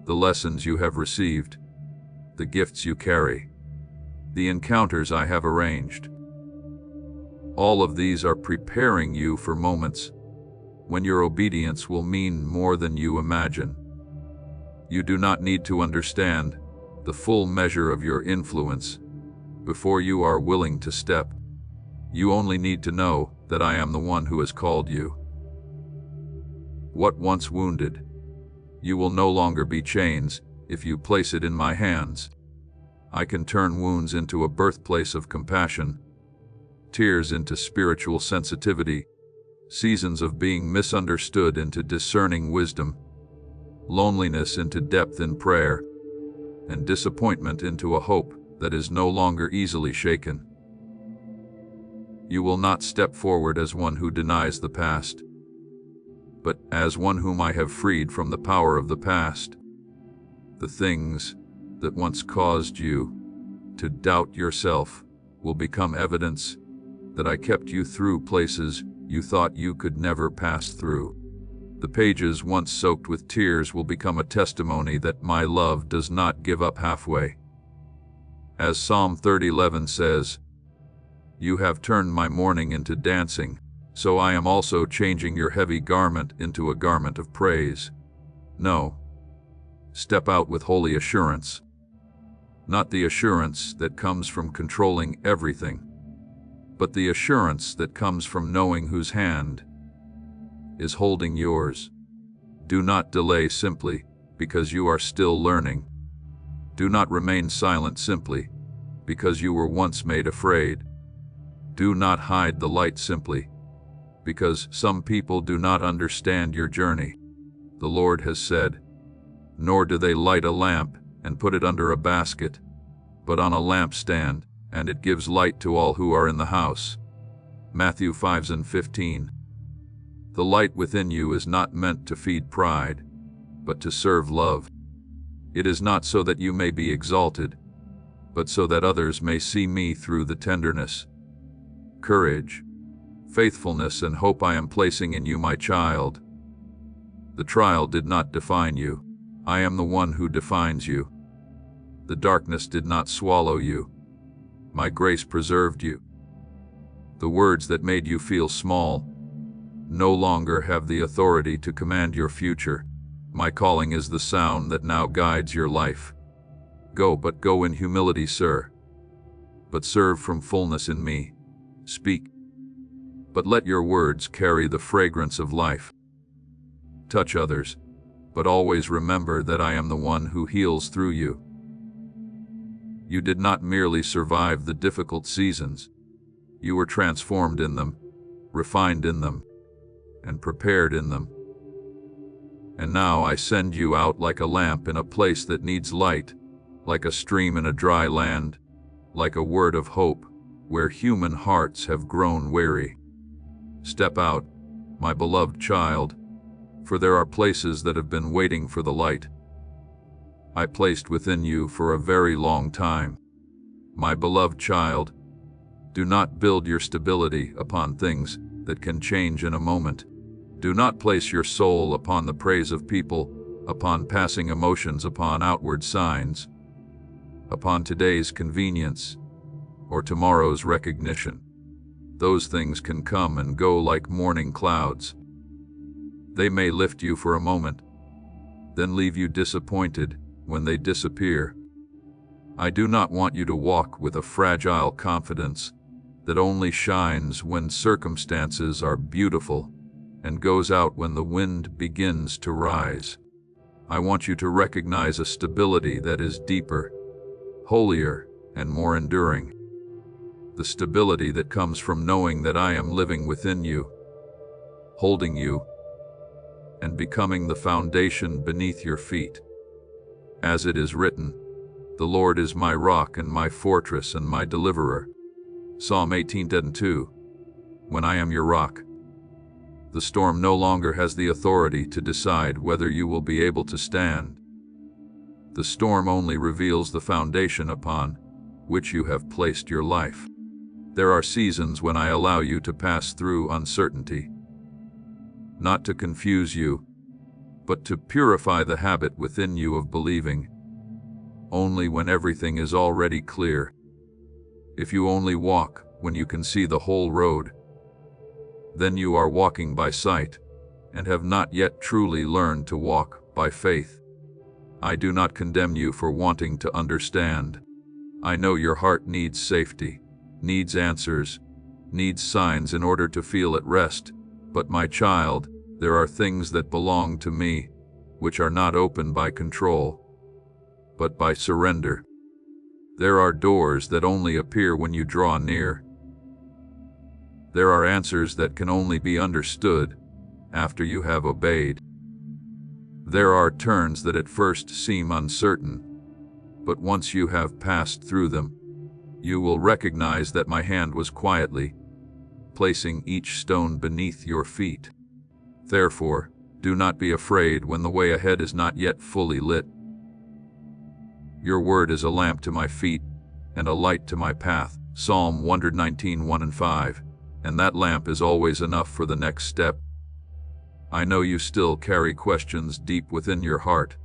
the lessons you have received, the gifts you carry, the encounters I have arranged. All of these are preparing you for moments when your obedience will mean more than you imagine. You do not need to understand the full measure of your influence before you are willing to step. You only need to know that I am the one who has called you. What once wounded you will no longer be chains if you place it in my hands. I can turn wounds into a birthplace of compassion, tears into spiritual sensitivity, seasons of being misunderstood into discerning wisdom, loneliness into depth in prayer, and disappointment into a hope that is no longer easily shaken. You will not step forward as one who denies the past, but as one whom I have freed from the power of the past. The things that once caused you to doubt yourself will become evidence that I kept you through places you thought you could never pass through. The pages once soaked with tears will become a testimony that my love does not give up halfway. As Psalm 30:11 says, "You have turned my mourning into dancing, so I am also changing your heavy garment into a garment of praise." No. Step out with holy assurance. Not the assurance that comes from controlling everything, but the assurance that comes from knowing whose hand is holding yours. Do not delay simply because you are still learning. Do not remain silent simply because you were once made afraid. Do not hide the light simply because some people do not understand your journey. The Lord has said, "Nor do they light a lamp and put it under a basket, but on a lampstand, and it gives light to all who are in the house." Matthew 5:15. The light within you is not meant to feed pride, but to serve love. It is not so that you may be exalted, but so that others may see me through the tenderness, courage, faithfulness, and hope I am placing in you, my child. The trial did not define you. I am the one who defines you. The darkness did not swallow you. My grace preserved you. The words that made you feel small no longer have the authority to command your future. My calling is the sound that now guides your life. Go, but go in humility, sir. But serve from fullness in me. Speak, but let your words carry the fragrance of life. Touch others, but always remember that I am the one who heals through you. You did not merely survive the difficult seasons. You were transformed in them, refined in them, and prepared in them. And now I send you out like a lamp in a place that needs light, like a stream in a dry land, like a word of hope where human hearts have grown weary. Step out, my beloved child, for there are places that have been waiting for the light I placed within you for a very long time. My beloved child, do not build your stability upon things that can change in a moment. Do not place your soul upon the praise of people, upon passing emotions, upon outward signs, upon today's convenience, or tomorrow's recognition. Those things can come and go like morning clouds. They may lift you for a moment, then leave you disappointed when they disappear. I do not want you to walk with a fragile confidence that only shines when circumstances are beautiful and goes out when the wind begins to rise. I want you to recognize a stability that is deeper, holier, and more enduring. The stability that comes from knowing that I am living within you, holding you, and becoming the foundation beneath your feet. As it is written, "The Lord is my rock and my fortress and my deliverer." Psalm 18:2. When I am your rock, the storm no longer has the authority to decide whether you will be able to stand. The storm only reveals the foundation upon which you have placed your life. There are seasons when I allow you to pass through uncertainty, not to confuse you, but to purify the habit within you of believing only when everything is already clear. If you only walk when you can see the whole road, then you are walking by sight and have not yet truly learned to walk by faith. I do not condemn you for wanting to understand. I know your heart needs safety, needs answers, needs signs in order to feel at rest. But my child, there are things that belong to me, which are not opened by control, but by surrender. There are doors that only appear when you draw near. There are answers that can only be understood after you have obeyed. There are turns that at first seem uncertain, but once you have passed through them, you will recognize that my hand was quietly placing each stone beneath your feet. Therefore, do not be afraid when the way ahead is not yet fully lit. Your word is a lamp to my feet and a light to my path. Psalm 119:1-5. And that lamp is always enough for the next step. I know you still carry questions deep within your heart.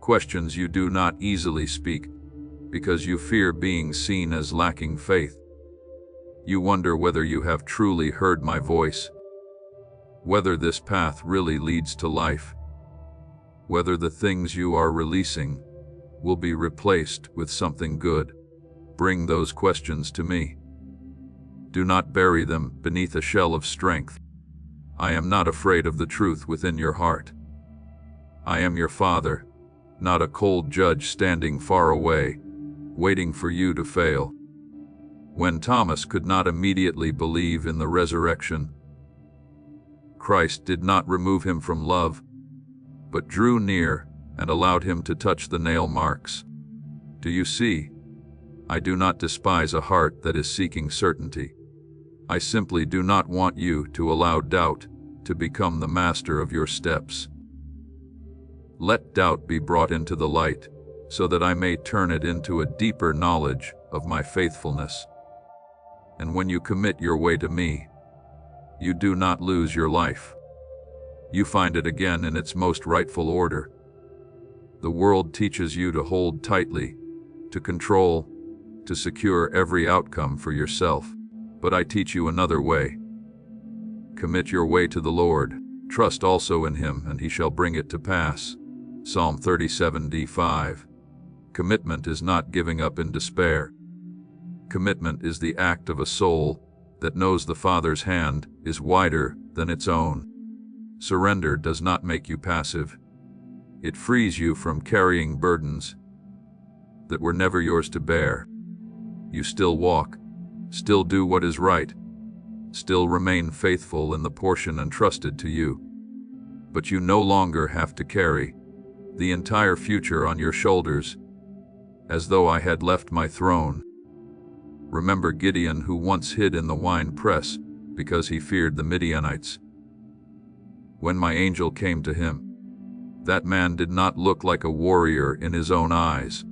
Questions you do not easily speak because you fear being seen as lacking faith. You wonder whether you have truly heard my voice, whether this path really leads to life, whether the things you are releasing will be replaced with something good. Bring those questions to me. Do not bury them beneath a shell of strength. I am not afraid of the truth within your heart. I am your Father, not a cold judge standing far away, waiting for you to fail. When Thomas could not immediately believe in the resurrection, Christ did not remove him from love, but drew near and allowed him to touch the nail marks. Do you see? I do not despise a heart that is seeking certainty. I simply do not want you to allow doubt to become the master of your steps. Let doubt be brought into the light, so that I may turn it into a deeper knowledge of my faithfulness. And when you commit your way to me, you do not lose your life. You find it again in its most rightful order. The world teaches you to hold tightly, to control, to secure every outcome for yourself. But I teach you another way. Commit your way to the Lord. Trust also in him, and he shall bring it to pass. Psalm 37:5. Commitment is not giving up in despair. Commitment is the act of a soul that knows the Father's hand is wider than its own. Surrender does not make you passive. It frees you from carrying burdens that were never yours to bear. You still walk, still do what is right, still remain faithful in the portion entrusted to you. But you no longer have to carry the entire future on your shoulders, as though I had left my throne. Remember Gideon, who once hid in the wine press because he feared the Midianites. When my angel came to him, that man did not look like a warrior in his own eyes.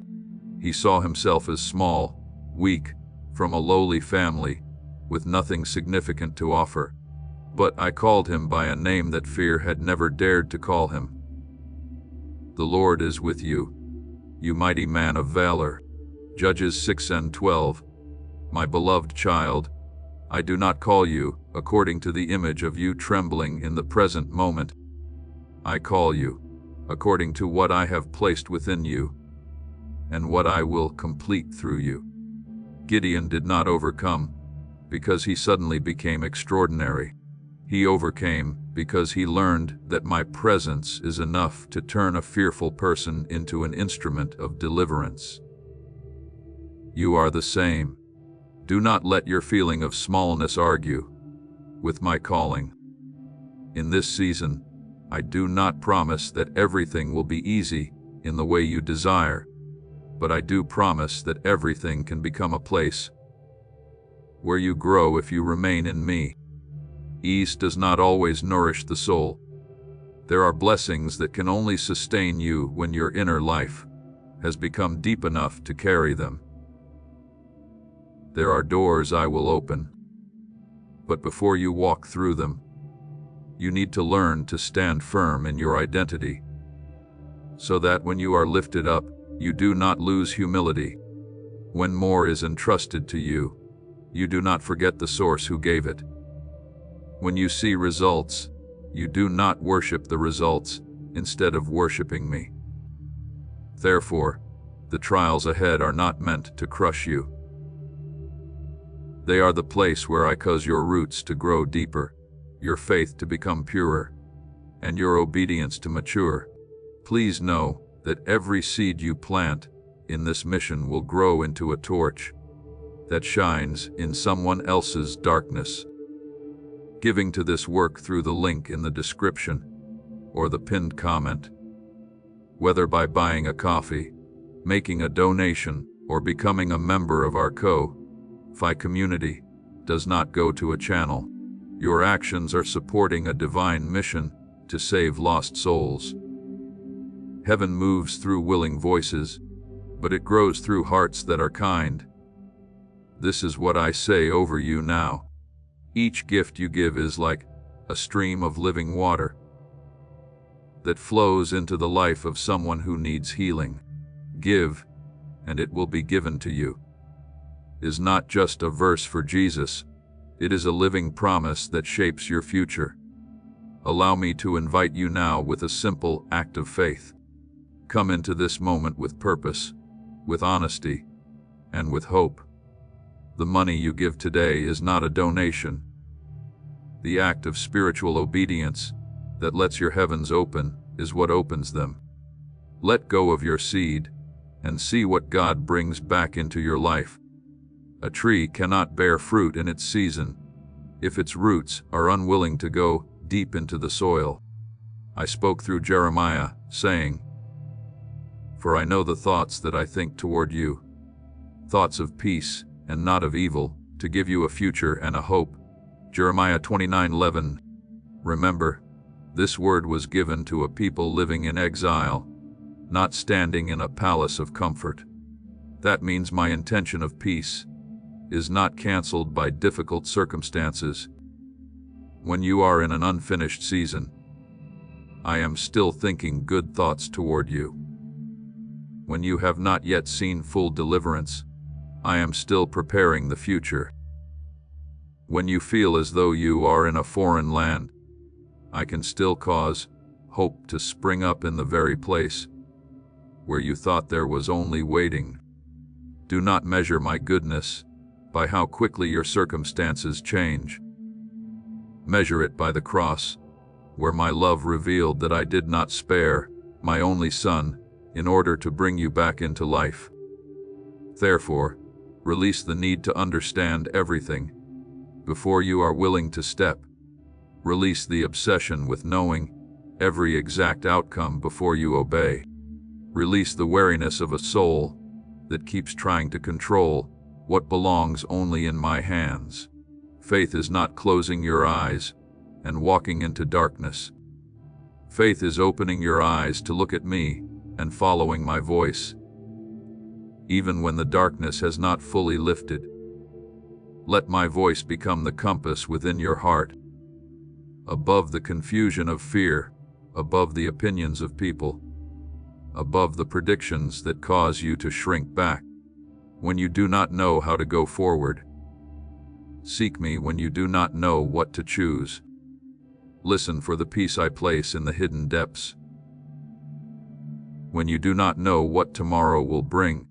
He saw himself as small, weak, from a lowly family, with nothing significant to offer. But I called him by a name that fear had never dared to call him. The Lord is with you, you mighty man of valor. Judges 6:12. My beloved child, I do not call you according to the image of you trembling in the present moment. I call you according to what I have placed within you, and what I will complete through you. Gideon did not overcome because he suddenly became extraordinary. He overcame because he learned that my presence is enough to turn a fearful person into an instrument of deliverance. You are the same. Do not let your feeling of smallness argue with my calling. In this season, I do not promise that everything will be easy in the way you desire, but I do promise that everything can become a place where you grow if you remain in me. Ease does not always nourish the soul. There are blessings that can only sustain you when your inner life has become deep enough to carry them. There are doors I will open, but before you walk through them, you need to learn to stand firm in your identity, so that when you are lifted up, you do not lose humility. When more is entrusted to you, you do not forget the source who gave it. When you see results, you do not worship the results instead of worshiping me. Therefore, the trials ahead are not meant to crush you. They are the place where I cause your roots to grow deeper, your faith to become purer, and your obedience to mature. Please know that every seed you plant in this mission will grow into a torch that shines in someone else's darkness. Giving to this work through the link in the description or the pinned comment, whether by buying a coffee, making a donation, or becoming a member of our Ko-Fi community, does not go to a channel. Your actions are supporting a divine mission to save lost souls. Heaven moves through willing voices, but it grows through hearts that are kind. This is what I say over you now. Each gift you give is like a stream of living water that flows into the life of someone who needs healing. Give, and it will be given to you is not just a verse for Jesus. It is a living promise that shapes your future. Allow me to invite you now with a simple act of faith. Come into this moment with purpose, with honesty, and with hope. The money you give today is not a donation. The act of spiritual obedience that lets your heavens open is what opens them. Let go of your seed and see what God brings back into your life. A tree cannot bear fruit in its season if its roots are unwilling to go deep into the soil. I spoke through Jeremiah, saying, "For I know the thoughts that I think toward you, thoughts of peace and not of evil, to give you a future and a hope." Jeremiah 29:11. Remember, this word was given to a people living in exile, not standing in a palace of comfort. That means my intention of peace is not canceled by difficult circumstances. When you are in an unfinished season, I am still thinking good thoughts toward you. When you have not yet seen full deliverance, I am still preparing the future. When you feel as though you are in a foreign land, I can still cause hope to spring up in the very place where you thought there was only waiting. Do not measure my goodness by how quickly your circumstances change. Measure it by the cross, where my love revealed that I did not spare my only Son in order to bring you back into life. Therefore, release the need to understand everything before you are willing to step. Release the obsession with knowing every exact outcome before you obey. Release the wariness of a soul that keeps trying to control what belongs only in my hands. Faith is not closing your eyes and walking into darkness. Faith is opening your eyes to look at me and following my voice, even when the darkness has not fully lifted. Let my voice become the compass within your heart, above the confusion of fear, above the opinions of people, above the predictions that cause you to shrink back. When you do not know how to go forward, seek me when you do not know what to choose. Listen for the peace I place in the hidden depths. When you do not know what tomorrow will bring,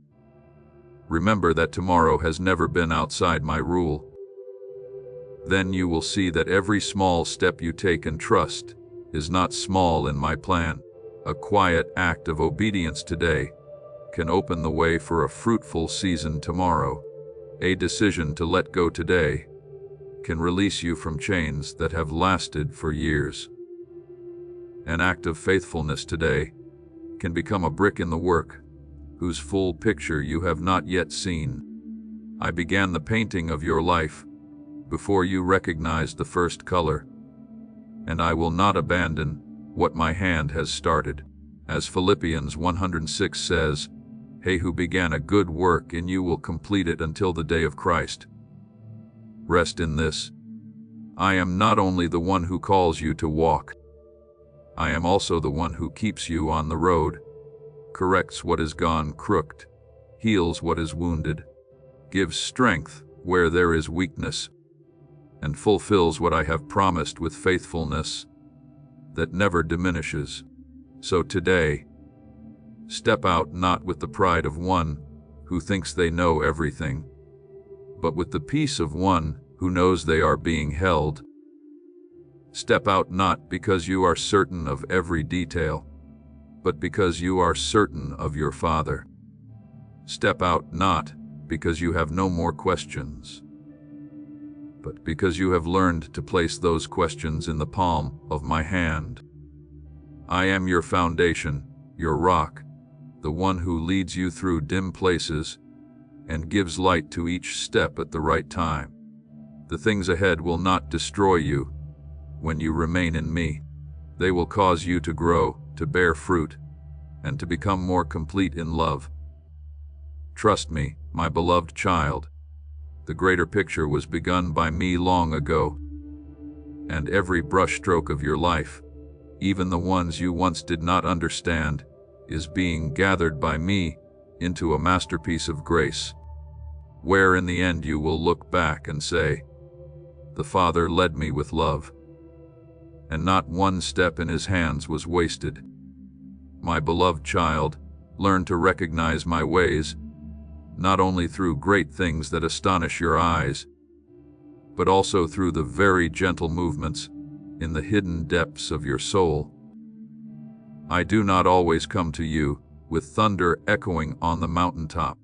remember that tomorrow has never been outside my rule. Then you will see that every small step you take and trust is not small in my plan. A quiet act of obedience today can open the way for a fruitful season tomorrow. A decision to let go today can release you from chains that have lasted for years. An act of faithfulness today can become a brick in the work whose full picture you have not yet seen. I began the painting of your life before you recognized the first color, and I will not abandon what my hand has started. As Philippians 1:6 says, "He who began a good work in you will complete it until the day of Christ." Rest in this. I am not only the one who calls you to walk, I am also the one who keeps you on the road, corrects what is gone crooked, heals what is wounded, gives strength where there is weakness, and fulfills what I have promised with faithfulness that never diminishes. So today, step out not with the pride of one who thinks they know everything, but with the peace of one who knows they are being held. Step out not because you are certain of every detail, but because you are certain of your Father. Step out not because you have no more questions, but because you have learned to place those questions in the palm of my hand. I am your foundation, your rock, the one who leads you through dim places and gives light to each step at the right time. The things ahead will not destroy you when you remain in me. They will cause you to grow, to bear fruit, and to become more complete in love. Trust me, my beloved child. The greater picture was begun by me long ago, and every brushstroke of your life, even the ones you once did not understand, is being gathered by me into a masterpiece of grace, where in the end you will look back and say, "The Father led me with love, and not one step in his hands was wasted." My beloved child, learn to recognize my ways, not only through great things that astonish your eyes, but also through the very gentle movements in the hidden depths of your soul. I do not always come to you with thunder echoing on the mountaintop.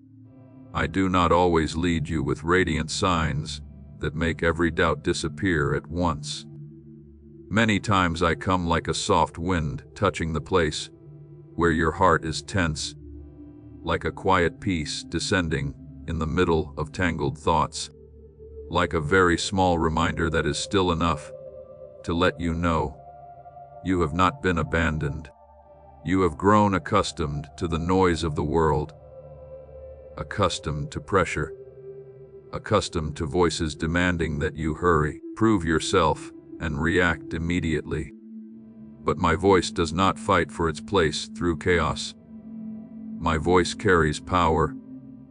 I do not always lead you with radiant signs that make every doubt disappear at once. Many times I come like a soft wind touching the place where your heart is tense, like a quiet peace descending in the middle of tangled thoughts, like a very small reminder that is still enough to let you know you have not been abandoned. You have grown accustomed to the noise of the world, accustomed to pressure, accustomed to voices demanding that you hurry, prove yourself, and react immediately. But my voice does not fight for its place through chaos. My voice carries power,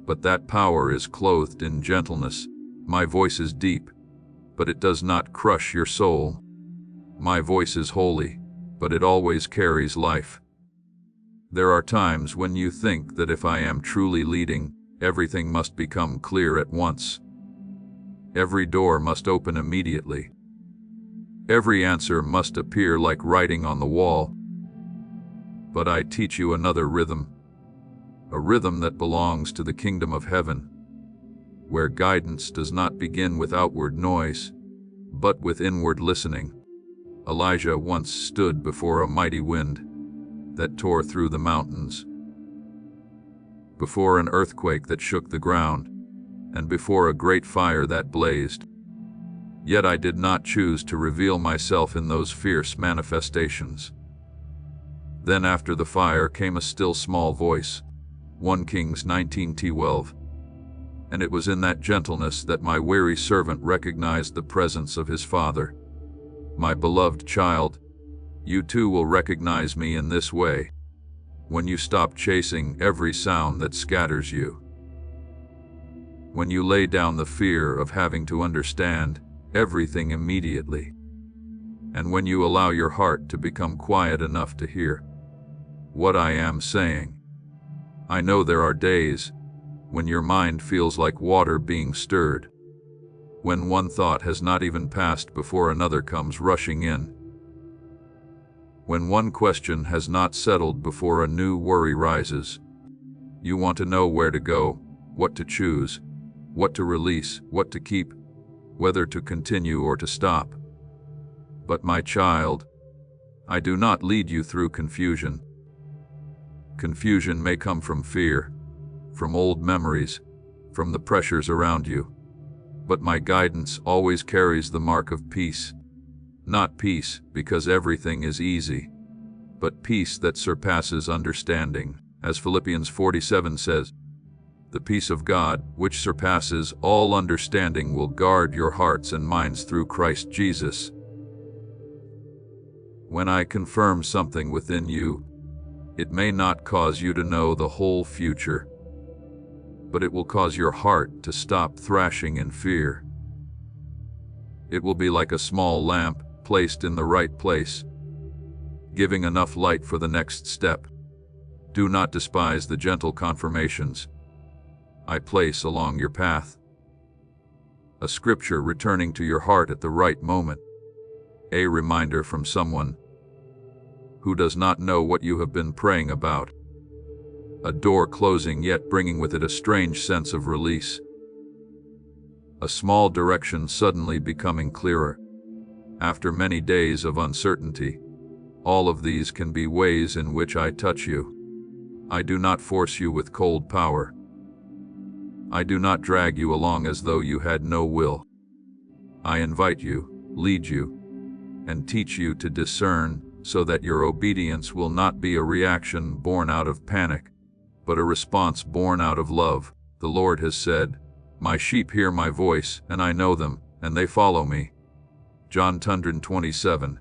but that power is clothed in gentleness. My voice is deep, but it does not crush your soul. My voice is holy, but it always carries life. There are times when you think that if I am truly leading, everything must become clear at once. Every door must open immediately. Every answer must appear like writing on the wall. But I teach you another rhythm, a rhythm that belongs to the kingdom of heaven, where guidance does not begin with outward noise, but with inward listening. Elijah once stood before a mighty wind that tore through the mountains, before an earthquake that shook the ground, and before a great fire that blazed. Yet I did not choose to reveal myself in those fierce manifestations. Then after the fire came a still small voice, 1 Kings 19:12. And it was in that gentleness that my weary servant recognized the presence of his father. My beloved child, you too will recognize me in this way, when you stop chasing every sound that scatters you. When you lay down the fear of having to understand everything immediately, and when you allow your heart to become quiet enough to hear what I am saying. I know there are days when your mind feels like water being stirred, when one thought has not even passed before another comes rushing in, when one question has not settled before a new worry rises. You want to know where to go, what to choose, what to release, what to keep, whether to continue or to stop. But my child, I do not lead you through confusion. Confusion may come from fear, from old memories, from the pressures around you. But my guidance always carries the mark of peace. Not peace because everything is easy, but peace that surpasses understanding. As Philippians 4:7 says, the peace of God, which surpasses all understanding, will guard your hearts and minds through Christ Jesus. When I confirm something within you, it may not cause you to know the whole future, but it will cause your heart to stop thrashing in fear. It will be like a small lamp placed in the right place, giving enough light for the next step. Do not despise the gentle confirmations I place along your path. A scripture returning to your heart at the right moment. A reminder from someone who does not know what you have been praying about. A door closing yet bringing with it a strange sense of release. A small direction suddenly becoming clearer after many days of uncertainty. All of these can be ways in which I touch you. I do not force you with cold power. I do not drag you along as though you had no will. I invite you, lead you, and teach you to discern so that your obedience will not be a reaction born out of panic, but a response born out of love. The Lord has said, "My sheep hear my voice, and I know them, and they follow me." John 10:27.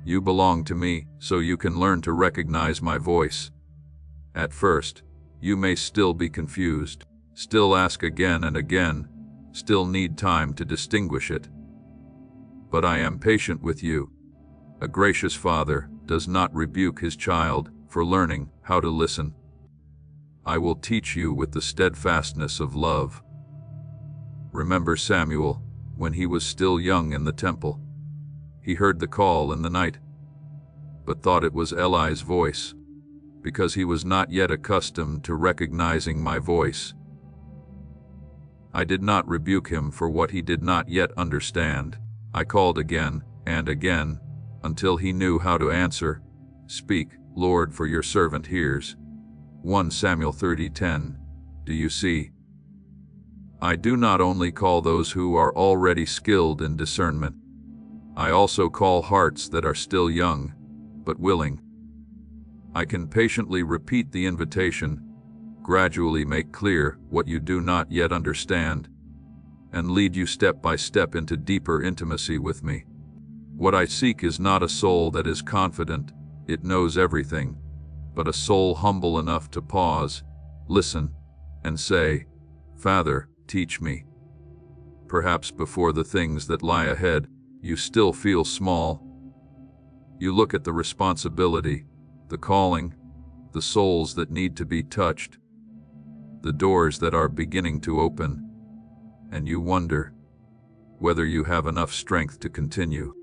You belong to me, so you can learn to recognize my voice. At first, you may still be confused, still ask again and again, still need time to distinguish it. But I am patient with you. A gracious father does not rebuke his child for learning how to listen. I will teach you with the steadfastness of love. Remember Samuel, when he was still young in the temple. He heard the call in the night, but thought it was Eli's voice, because he was not yet accustomed to recognizing my voice. I did not rebuke him for what he did not yet understand. I called again and again, until he knew how to answer, "Speak, Lord, for your servant hears." 1 Samuel 30:10. Do you see? I do not only call those who are already skilled in discernment. I also call hearts that are still young, but willing. I can patiently repeat the invitation, gradually make clear what you do not yet understand, and lead you step by step into deeper intimacy with me. What I seek is not a soul that is confident it knows everything, but a soul humble enough to pause, listen, and say, "Father, teach me." Perhaps before the things that lie ahead, you still feel small. You look at the responsibility, the calling, the souls that need to be touched, the doors that are beginning to open, and you wonder whether you have enough strength to continue.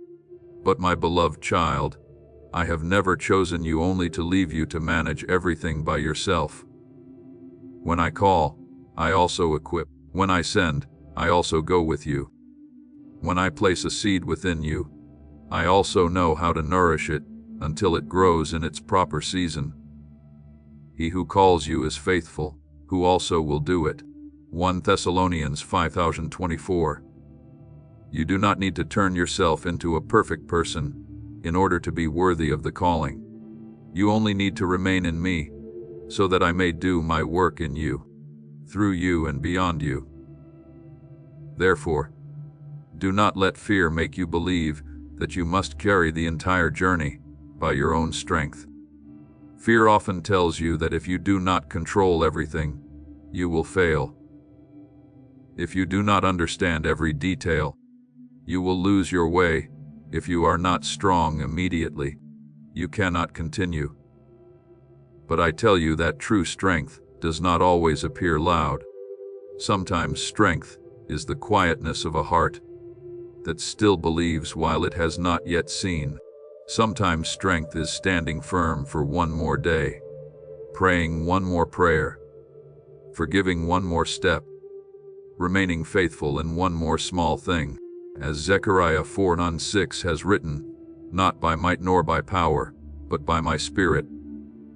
But my beloved child, I have never chosen you only to leave you to manage everything by yourself. When I call, I also equip. When I send, I also go with you. When I place a seed within you, I also know how to nourish it until it grows in its proper season. He who calls you is faithful, who also will do it. 1 Thessalonians 5:24. You do not need to turn yourself into a perfect person in order to be worthy of the calling. You only need to remain in me, so that I may do my work in you, through you and beyond you. Therefore, do not let fear make you believe that you must carry the entire journey by your own strength. Fear often tells you that if you do not control everything, you will fail. If you do not understand every detail, you will lose your way. If you are not strong immediately, you cannot continue. But I tell you that true strength does not always appear loud. Sometimes strength is the quietness of a heart that still believes while it has not yet seen. Sometimes strength is standing firm for one more day, praying one more prayer, forgiving one more step, remaining faithful in one more small thing. As Zechariah 4:6 has written, "Not by might nor by power, but by my Spirit.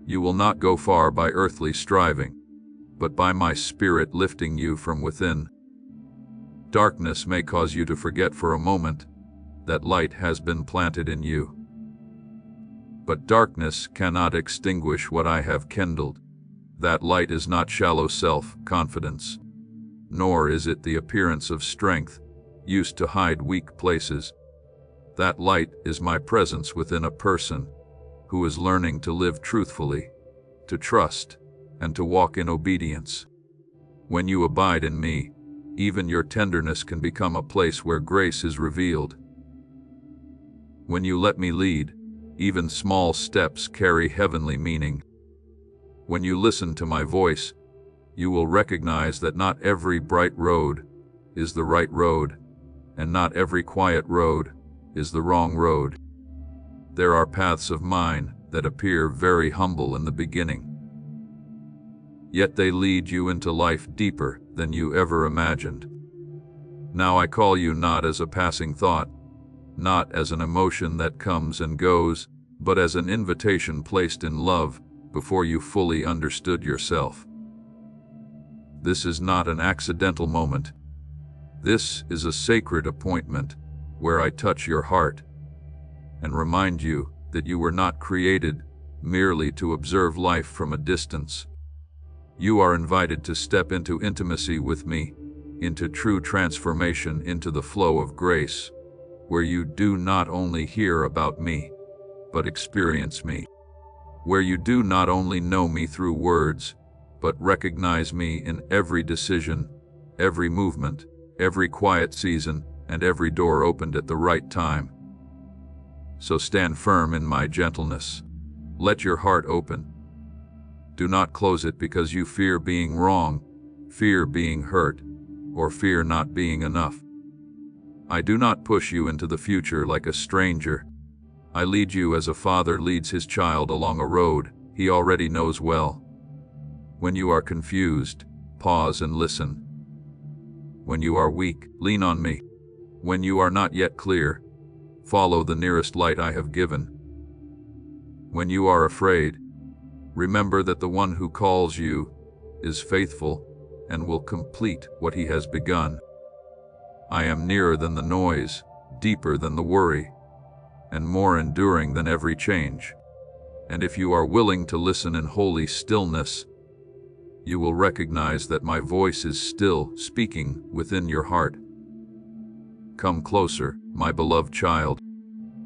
You will not go far by earthly striving, but by my Spirit lifting you from within." Darkness may cause you to forget for a moment that light has been planted in you. But darkness cannot extinguish what I have kindled. That light is not shallow self-confidence, nor is it the appearance of strength used to hide weak places. That light is my presence within a person who is learning to live truthfully, to trust, and to walk in obedience. When you abide in me, even your tenderness can become a place where grace is revealed. When you let me lead, even small steps carry heavenly meaning. When you listen to my voice, you will recognize that not every bright road is the right road, and not every quiet road is the wrong road. There are paths of mine that appear very humble in the beginning, yet they lead you into life deeper than you ever imagined. Now I call you not as a passing thought, not as an emotion that comes and goes, but as an invitation placed in love before you fully understood yourself. This is not an accidental moment. This is a sacred appointment where I touch your heart and remind you that you were not created merely to observe life from a distance. You are invited to step into intimacy with me, into true transformation, into the flow of grace, where you do not only hear about me, but experience me, where you do not only know me through words, but recognize me in every decision, every movement, every quiet season, and every door opened at the right time. So stand firm in my gentleness. Let your heart open. Do not close it because you fear being wrong, fear being hurt, or fear not being enough. I do not push you into the future like a stranger. I lead you as a father leads his child along a road he already knows well. When you are confused, pause and listen. When you are weak, lean on me. When you are not yet clear, follow the nearest light I have given. When you are afraid, remember that the one who calls you is faithful and will complete what he has begun. I am nearer than the noise, deeper than the worry, and more enduring than every change. And if you are willing to listen in holy stillness, you will recognize that my voice is still speaking within your heart. Come closer, my beloved child,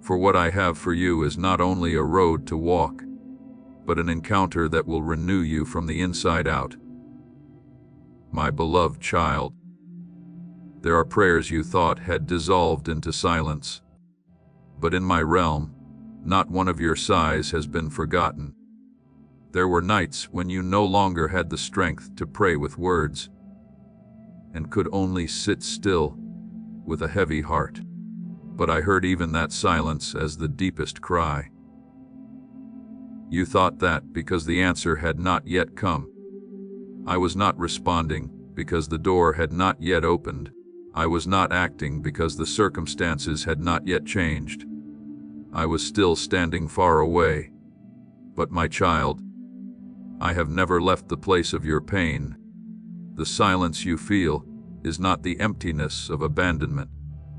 for what I have for you is not only a road to walk, but an encounter that will renew you from the inside out. My beloved child, there are prayers you thought had dissolved into silence, but in my realm, not one of your sighs has been forgotten. There were nights when you no longer had the strength to pray with words, and could only sit still with a heavy heart. But I heard even that silence as the deepest cry. You thought that because the answer had not yet come. I was not responding because the door had not yet opened. I was not acting because the circumstances had not yet changed. I was still standing far away. But my child, I have never left the place of your pain. The silence you feel is not the emptiness of abandonment,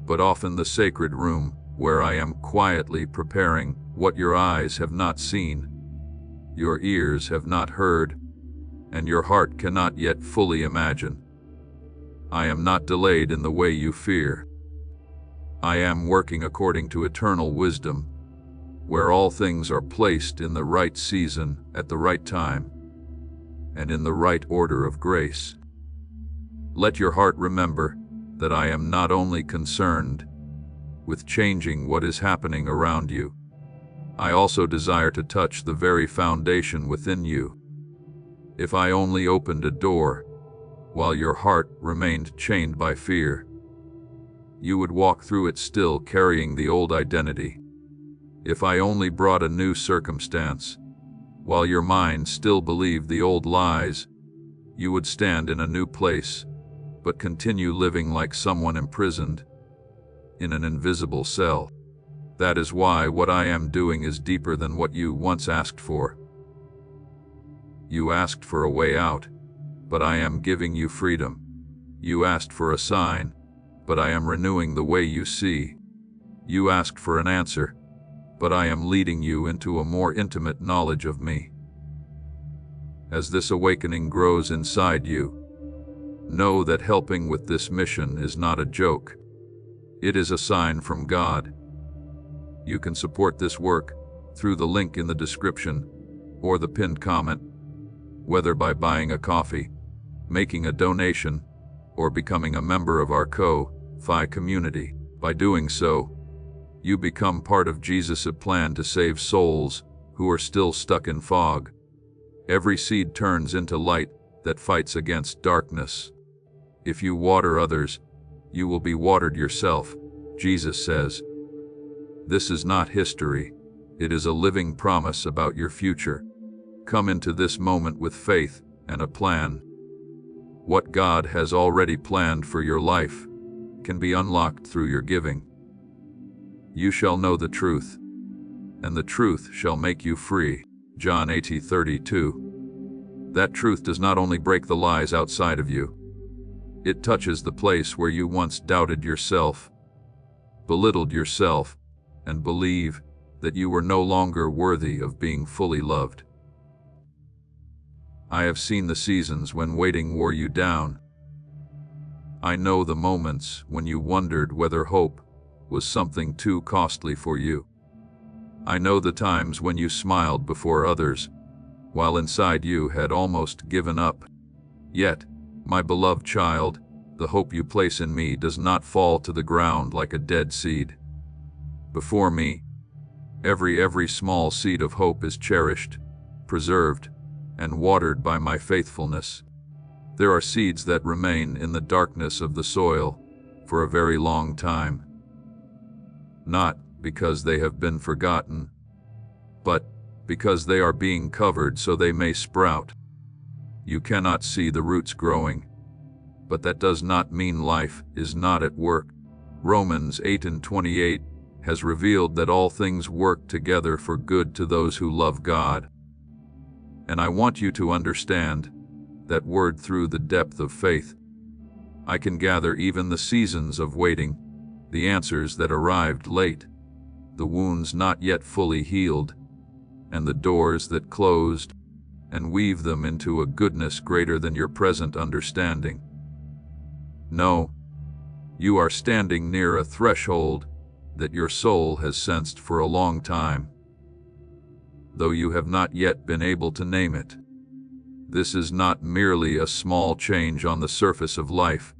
but often the sacred room where I am quietly preparing what your eyes have not seen, your ears have not heard, and your heart cannot yet fully imagine. I am not delayed in the way you fear. I am working according to eternal wisdom, where all things are placed in the right season at the right time, and in the right order of grace. Let your heart remember that I am not only concerned with changing what is happening around you, I also desire to touch the very foundation within you. If I only opened a door while your heart remained chained by fear, you would walk through it still carrying the old identity. If I only brought a new circumstance while your mind still believed the old lies, you would stand in a new place, but continue living like someone imprisoned in an invisible cell. That is why what I am doing is deeper than what you once asked for. You asked for a way out, but I am giving you freedom. You asked for a sign, but I am renewing the way you see. You asked for an answer, but I am leading you into a more intimate knowledge of me. As this awakening grows inside you, know that helping with this mission is not a joke. It is a sign from God. You can support this work through the link in the description or the pinned comment, whether by buying a coffee, making a donation, or becoming a member of our Ko-Fi community. By doing so, you become part of Jesus' plan to save souls who are still stuck in fog. Every seed turns into light that fights against darkness. If you water others, you will be watered yourself, Jesus says. This is not history. It is a living promise about your future. Come into this moment with faith and a plan. What God has already planned for your life can be unlocked through your giving. You shall know the truth, and the truth shall make you free. John 8:32. That truth does not only break the lies outside of you, it touches the place where you once doubted yourself, belittled yourself, and believe that you were no longer worthy of being fully loved. I have seen the seasons when waiting wore you down. I know the moments when you wondered whether hope was something too costly for you. I know the times when you smiled before others, while inside you had almost given up. Yet, my beloved child, the hope you place in me does not fall to the ground like a dead seed. Before me, every small seed of hope is cherished, preserved, and watered by my faithfulness. There are seeds that remain in the darkness of the soil, for a very long time. Not because they have been forgotten, but because they are being covered so they may sprout. You cannot see the roots growing, but that does not mean life is not at work. Romans 8:28 has revealed that all things work together for good to those who love God. And I want you to understand that word through the depth of faith. I can gather even the seasons of waiting, the answers that arrived late, the wounds not yet fully healed, and the doors that closed, and weave them into a goodness greater than your present understanding. No, you are standing near a threshold that your soul has sensed for a long time, though you have not yet been able to name it. This is not merely a small change on the surface of life,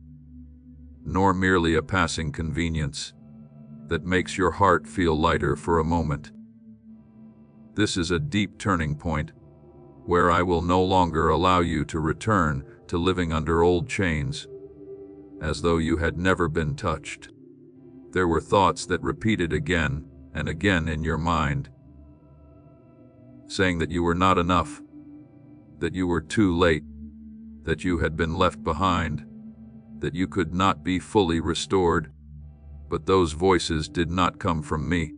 nor merely a passing convenience that makes your heart feel lighter for a moment. This is a deep turning point where I will no longer allow you to return to living under old chains, as though you had never been touched. There were thoughts that repeated again and again in your mind, saying that you were not enough, that you were too late, that you had been left behind, that you could not be fully restored. But those voices did not come from me.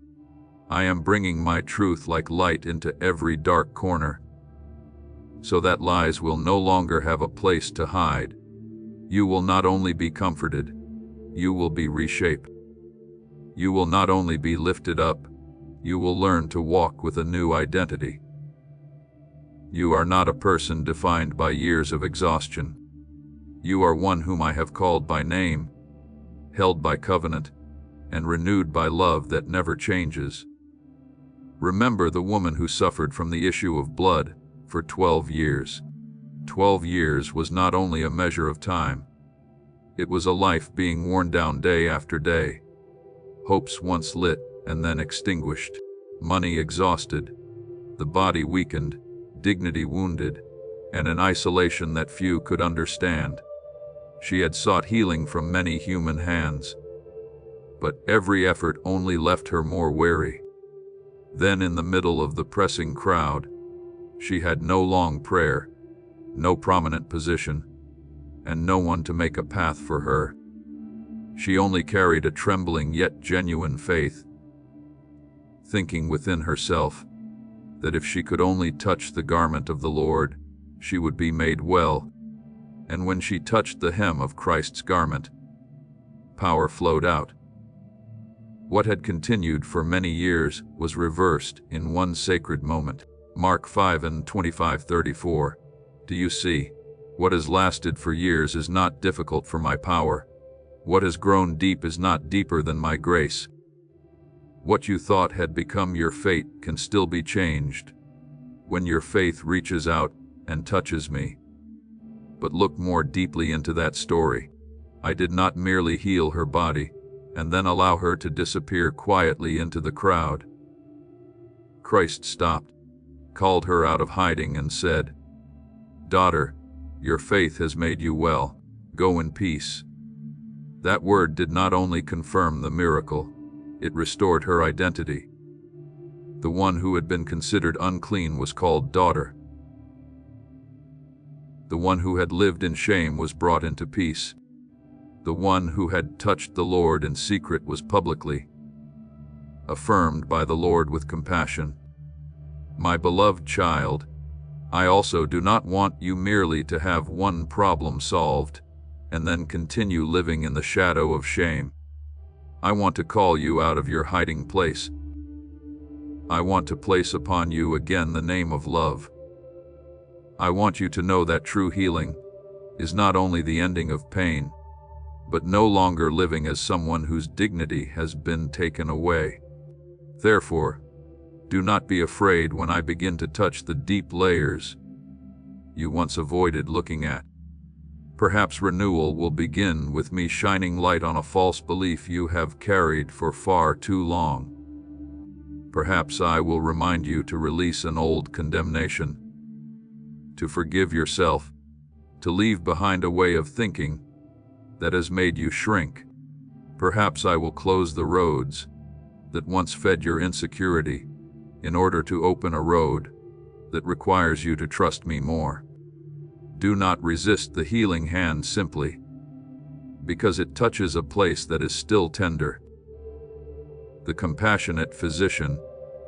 I am bringing my truth like light into every dark corner, so that lies will no longer have a place to hide. You will not only be comforted, you will be reshaped. You will not only be lifted up, you will learn to walk with a new identity. You are not a person defined by years of exhaustion. You are one whom I have called by name, held by covenant, and renewed by love that never changes. Remember the woman who suffered from the issue of blood for 12 years. 12 years was not only a measure of time, it was a life being worn down day after day. Hopes once lit and then extinguished, money exhausted, the body weakened, dignity wounded, and an isolation that few could understand. She had sought healing from many human hands, but every effort only left her more weary. Then in the middle of the pressing crowd, she had no long prayer, no prominent position, and no one to make a path for her. She only carried a trembling yet genuine faith, thinking within herself that if she could only touch the garment of the Lord, she would be made well. And when she touched the hem of Christ's garment, power flowed out. What had continued for many years was reversed in one sacred moment. Mark 5:25-34. Do you see? What has lasted for years is not difficult for my power. What has grown deep is not deeper than my grace. What you thought had become your fate can still be changed when your faith reaches out and touches me. But look more deeply into that story. I did not merely heal her body and then allow her to disappear quietly into the crowd. Christ stopped, called her out of hiding, and said, "Daughter, your faith has made you well. Go in peace." That word did not only confirm the miracle, it restored her identity. The one who had been considered unclean was called daughter. The one who had lived in shame was brought into peace. The one who had touched the Lord in secret was publicly affirmed by the Lord with compassion. My beloved child, I also do not want you merely to have one problem solved and then continue living in the shadow of shame. I want to call you out of your hiding place. I want to place upon you again the name of love. I want you to know that true healing is not only the ending of pain, but no longer living as someone whose dignity has been taken away. Therefore, do not be afraid when I begin to touch the deep layers you once avoided looking at. Perhaps renewal will begin with me shining light on a false belief you have carried for far too long. Perhaps I will remind you to release an old condemnation, to forgive yourself, to leave behind a way of thinking that has made you shrink. Perhaps I will close the roads that once fed your insecurity in order to open a road that requires you to trust me more. Do not resist the healing hand simply because it touches a place that is still tender. The compassionate physician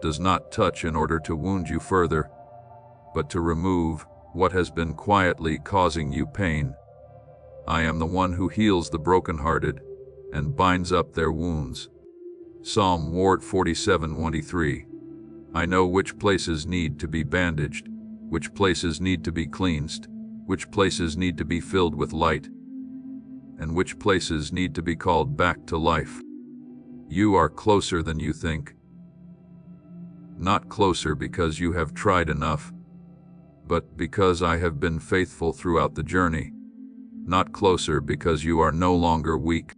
does not touch in order to wound you further, but to remove what has been quietly causing you pain. I am the one who heals the brokenhearted and binds up their wounds. Psalm 47:23. I know which places need to be bandaged, which places need to be cleansed, which places need to be filled with light, and which places need to be called back to life. You are closer than you think. Not closer because you have tried enough, but because I have been faithful throughout the journey. Not closer because you are no longer weak,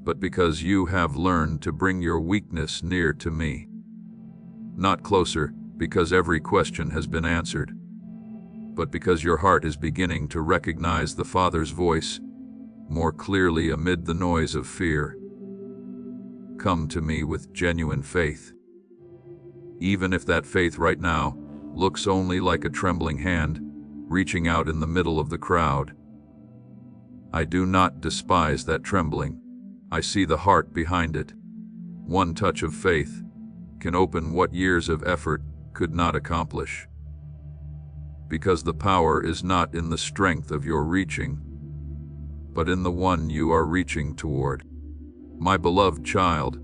but because you have learned to bring your weakness near to me. Not closer because every question has been answered, but because your heart is beginning to recognize the Father's voice more clearly amid the noise of fear. Come to me with genuine faith. Even if that faith right now looks only like a trembling hand reaching out in the middle of the crowd. I do not despise that trembling. I see the heart behind it. One touch of faith can open what years of effort could not accomplish. Because the power is not in the strength of your reaching, but in the one you are reaching toward. My beloved child,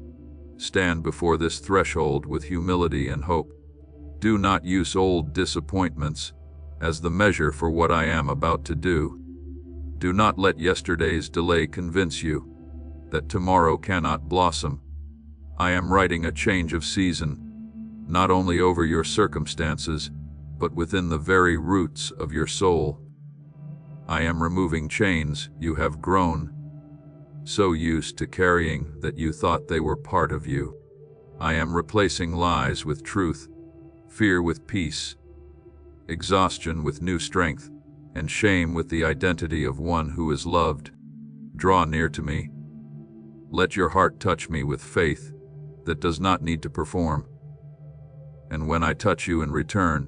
stand before this threshold with humility and hope. Do not use old disappointments as the measure for what I am about to do. Do not let yesterday's delay convince you that tomorrow cannot blossom. I am writing a change of season, not only over your circumstances, but within the very roots of your soul. I am removing chains you have grown so used to carrying that you thought they were part of you. I am replacing lies with truth, fear with peace, exhaustion with new strength, and shame with the identity of one who is loved. Draw near to me. Let your heart touch me with faith that does not need to perform. And when I touch you in return,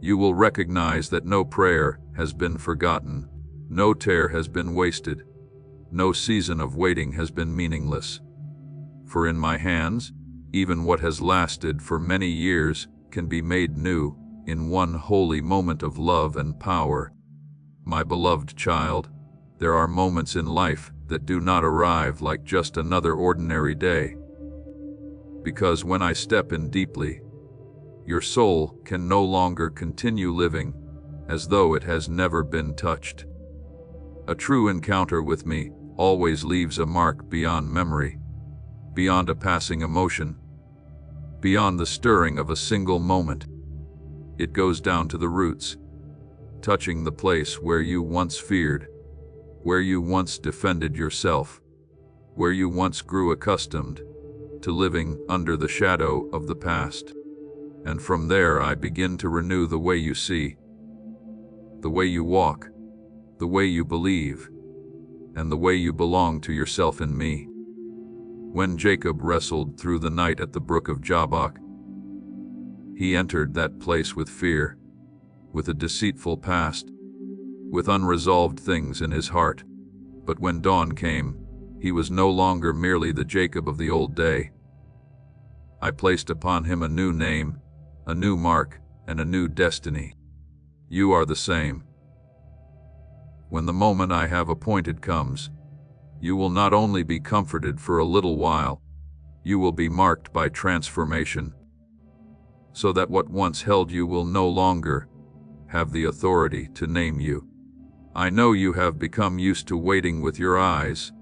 you will recognize that no prayer has been forgotten, no tear has been wasted, no season of waiting has been meaningless. For in my hands, even what has lasted for many years can be made new in one holy moment of love and power. My beloved child, there are moments in life that do not arrive like just another ordinary day. Because when I step in deeply, your soul can no longer continue living as though it has never been touched. A true encounter with me always leaves a mark beyond memory, beyond a passing emotion, beyond the stirring of a single moment. It goes down to the roots, touching the place where you once feared, where you once defended yourself, where you once grew accustomed to living under the shadow of the past. And from there I begin to renew the way you see, the way you walk, the way you believe, and the way you belong to yourself in me. When Jacob wrestled through the night at the brook of Jabbok, he entered that place with fear, with a deceitful past, with unresolved things in his heart. But when dawn came, he was no longer merely the Jacob of the old day. I placed upon him a new name, a new mark, and a new destiny. You are the same. When the moment I have appointed comes, you will not only be comforted for a little while, you will be marked by transformation, so that what once held you will no longer have the authority to name you. I know you have become used to waiting with your eyes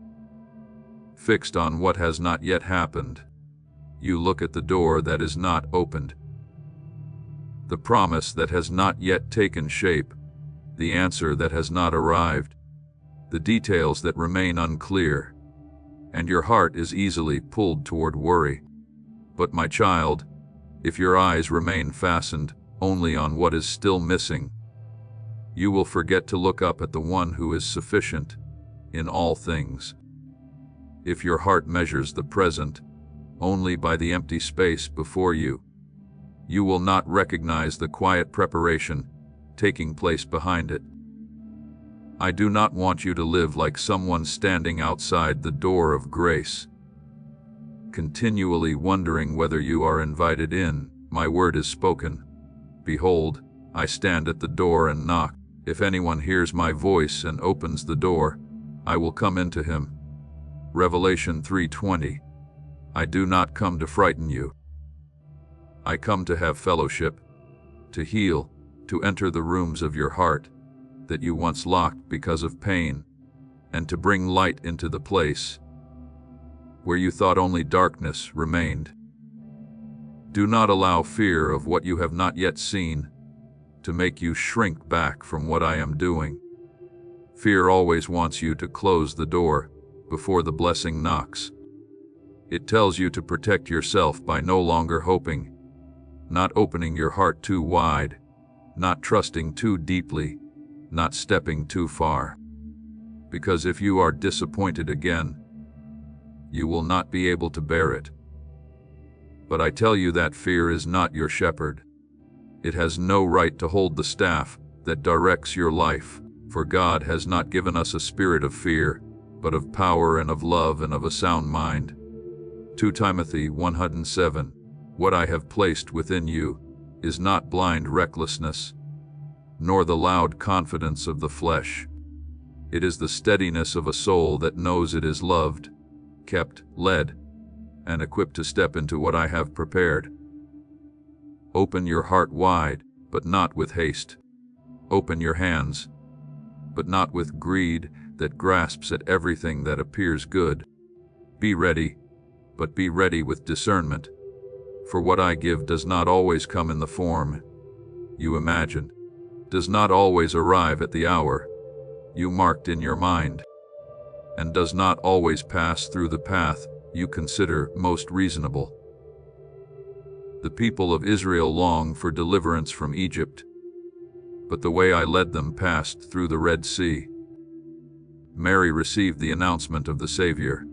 fixed on what has not yet happened. You look at the door that is not opened, the promise that has not yet taken shape, the answer that has not arrived, the details that remain unclear, and your heart is easily pulled toward worry. But my child, if your eyes remain fastened only on what is still missing, you will forget to look up at the one who is sufficient in all things. If your heart measures the present only by the empty space before you, you will not recognize the quiet preparation taking place behind it. I do not want you to live like someone standing outside the door of grace, continually wondering whether you are invited in. My word is spoken. Behold, I stand at the door and knock. If anyone hears my voice and opens the door, I will come into him. Revelation 3:20. I do not come to frighten you. I come to have fellowship, to heal, to enter the rooms of your heart that you once locked because of pain, and to bring light into the place where you thought only darkness remained. Do not allow fear of what you have not yet seen to make you shrink back from what I am doing. Fear always wants you to close the door before the blessing knocks. It tells you to protect yourself by no longer hoping, not opening your heart too wide, not trusting too deeply, not stepping too far. Because if you are disappointed again, you will not be able to bear it. But I tell you that fear is not your shepherd. It has no right to hold the staff that directs your life, for God has not given us a spirit of fear, but of power and of love and of a sound mind. 2 Timothy 1:7. What I have placed within you is not blind recklessness, nor the loud confidence of the flesh. It is the steadiness of a soul that knows it is loved, kept, led, and equipped to step into what I have prepared. Open your heart wide, but not with haste. Open your hands, but not with greed that grasps at everything that appears good. Be ready, but be ready with discernment, for what I give does not always come in the form you imagine, does not always arrive at the hour you marked in your mind, and does not always pass through the path you consider most reasonable. The people of Israel long for deliverance from Egypt, but the way I led them passed through the Red Sea. Mary received the announcement of the Savior,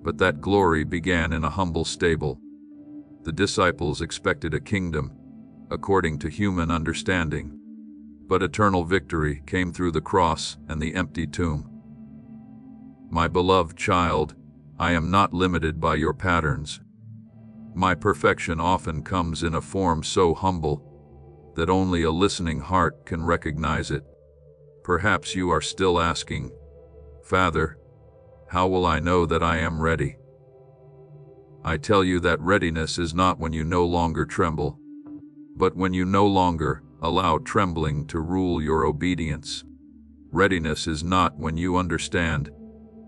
but that glory began in a humble stable. The disciples expected a kingdom, according to human understanding, but eternal victory came through the cross and the empty tomb. My beloved child, I am not limited by your patterns. My perfection often comes in a form so humble that only a listening heart can recognize it. Perhaps you are still asking, Father, how will I know that I am ready? I tell you that readiness is not when you no longer tremble, but when you no longer allow trembling to rule your obedience. Readiness is not when you understand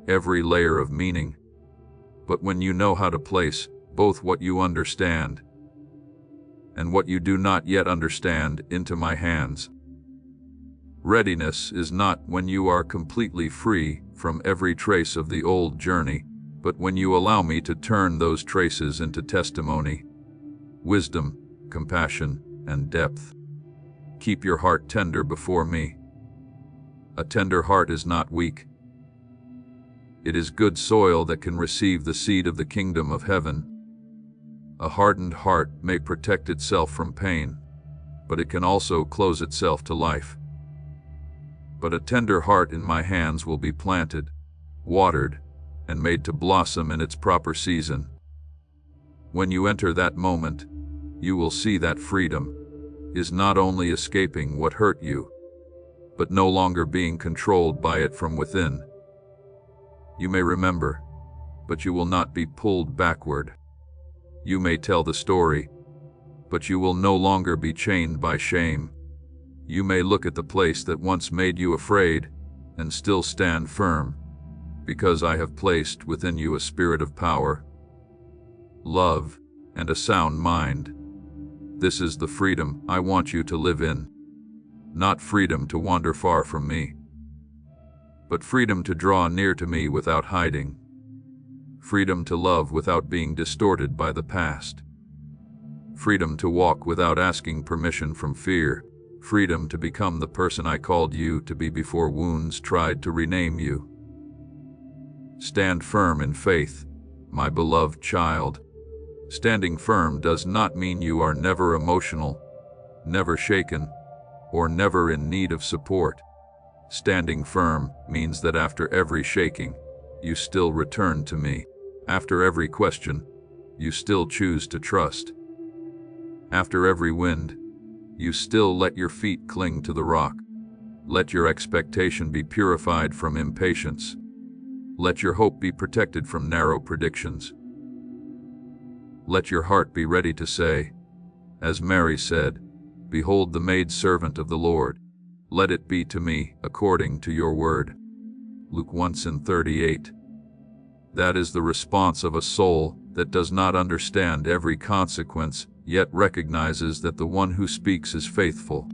every layer of meaning, but when you know how to place both what you understand and what you do not yet understand into my hands. Readiness is not when you are completely free from every trace of the old journey, but when you allow me to turn those traces into testimony, wisdom, compassion, and depth. Keep your heart tender before me. A tender heart is not weak. It is good soil that can receive the seed of the kingdom of heaven. A hardened heart may protect itself from pain, but it can also close itself to life. But a tender heart in my hands will be planted, watered, and made to blossom in its proper season. When you enter that moment, you will see that freedom is not only escaping what hurt you, but no longer being controlled by it from within. You may remember, but you will not be pulled backward. You may tell the story, but you will no longer be chained by shame. You may look at the place that once made you afraid and still stand firm, because I have placed within you a spirit of power, love, and a sound mind. This is the freedom I want you to live in. Not freedom to wander far from me, but freedom to draw near to me without hiding. Freedom to love without being distorted by the past. Freedom to walk without asking permission from fear. Freedom to become the person I called you to be before wounds tried to rename you. Stand firm in faith, my beloved child. Standing firm does not mean you are never emotional, never shaken, or never in need of support. Standing firm means that after every shaking, you still return to me. After every question, you still choose to trust. After every wind, you still let your feet cling to the rock. Let your expectation be purified from impatience. Let your hope be protected from narrow predictions. Let your heart be ready to say, as Mary said, "Behold the maidservant of the Lord. Let it be to me according to your word." Luke 1:38. That is the response of a soul that does not understand every consequence, yet recognizes that the one who speaks is faithful.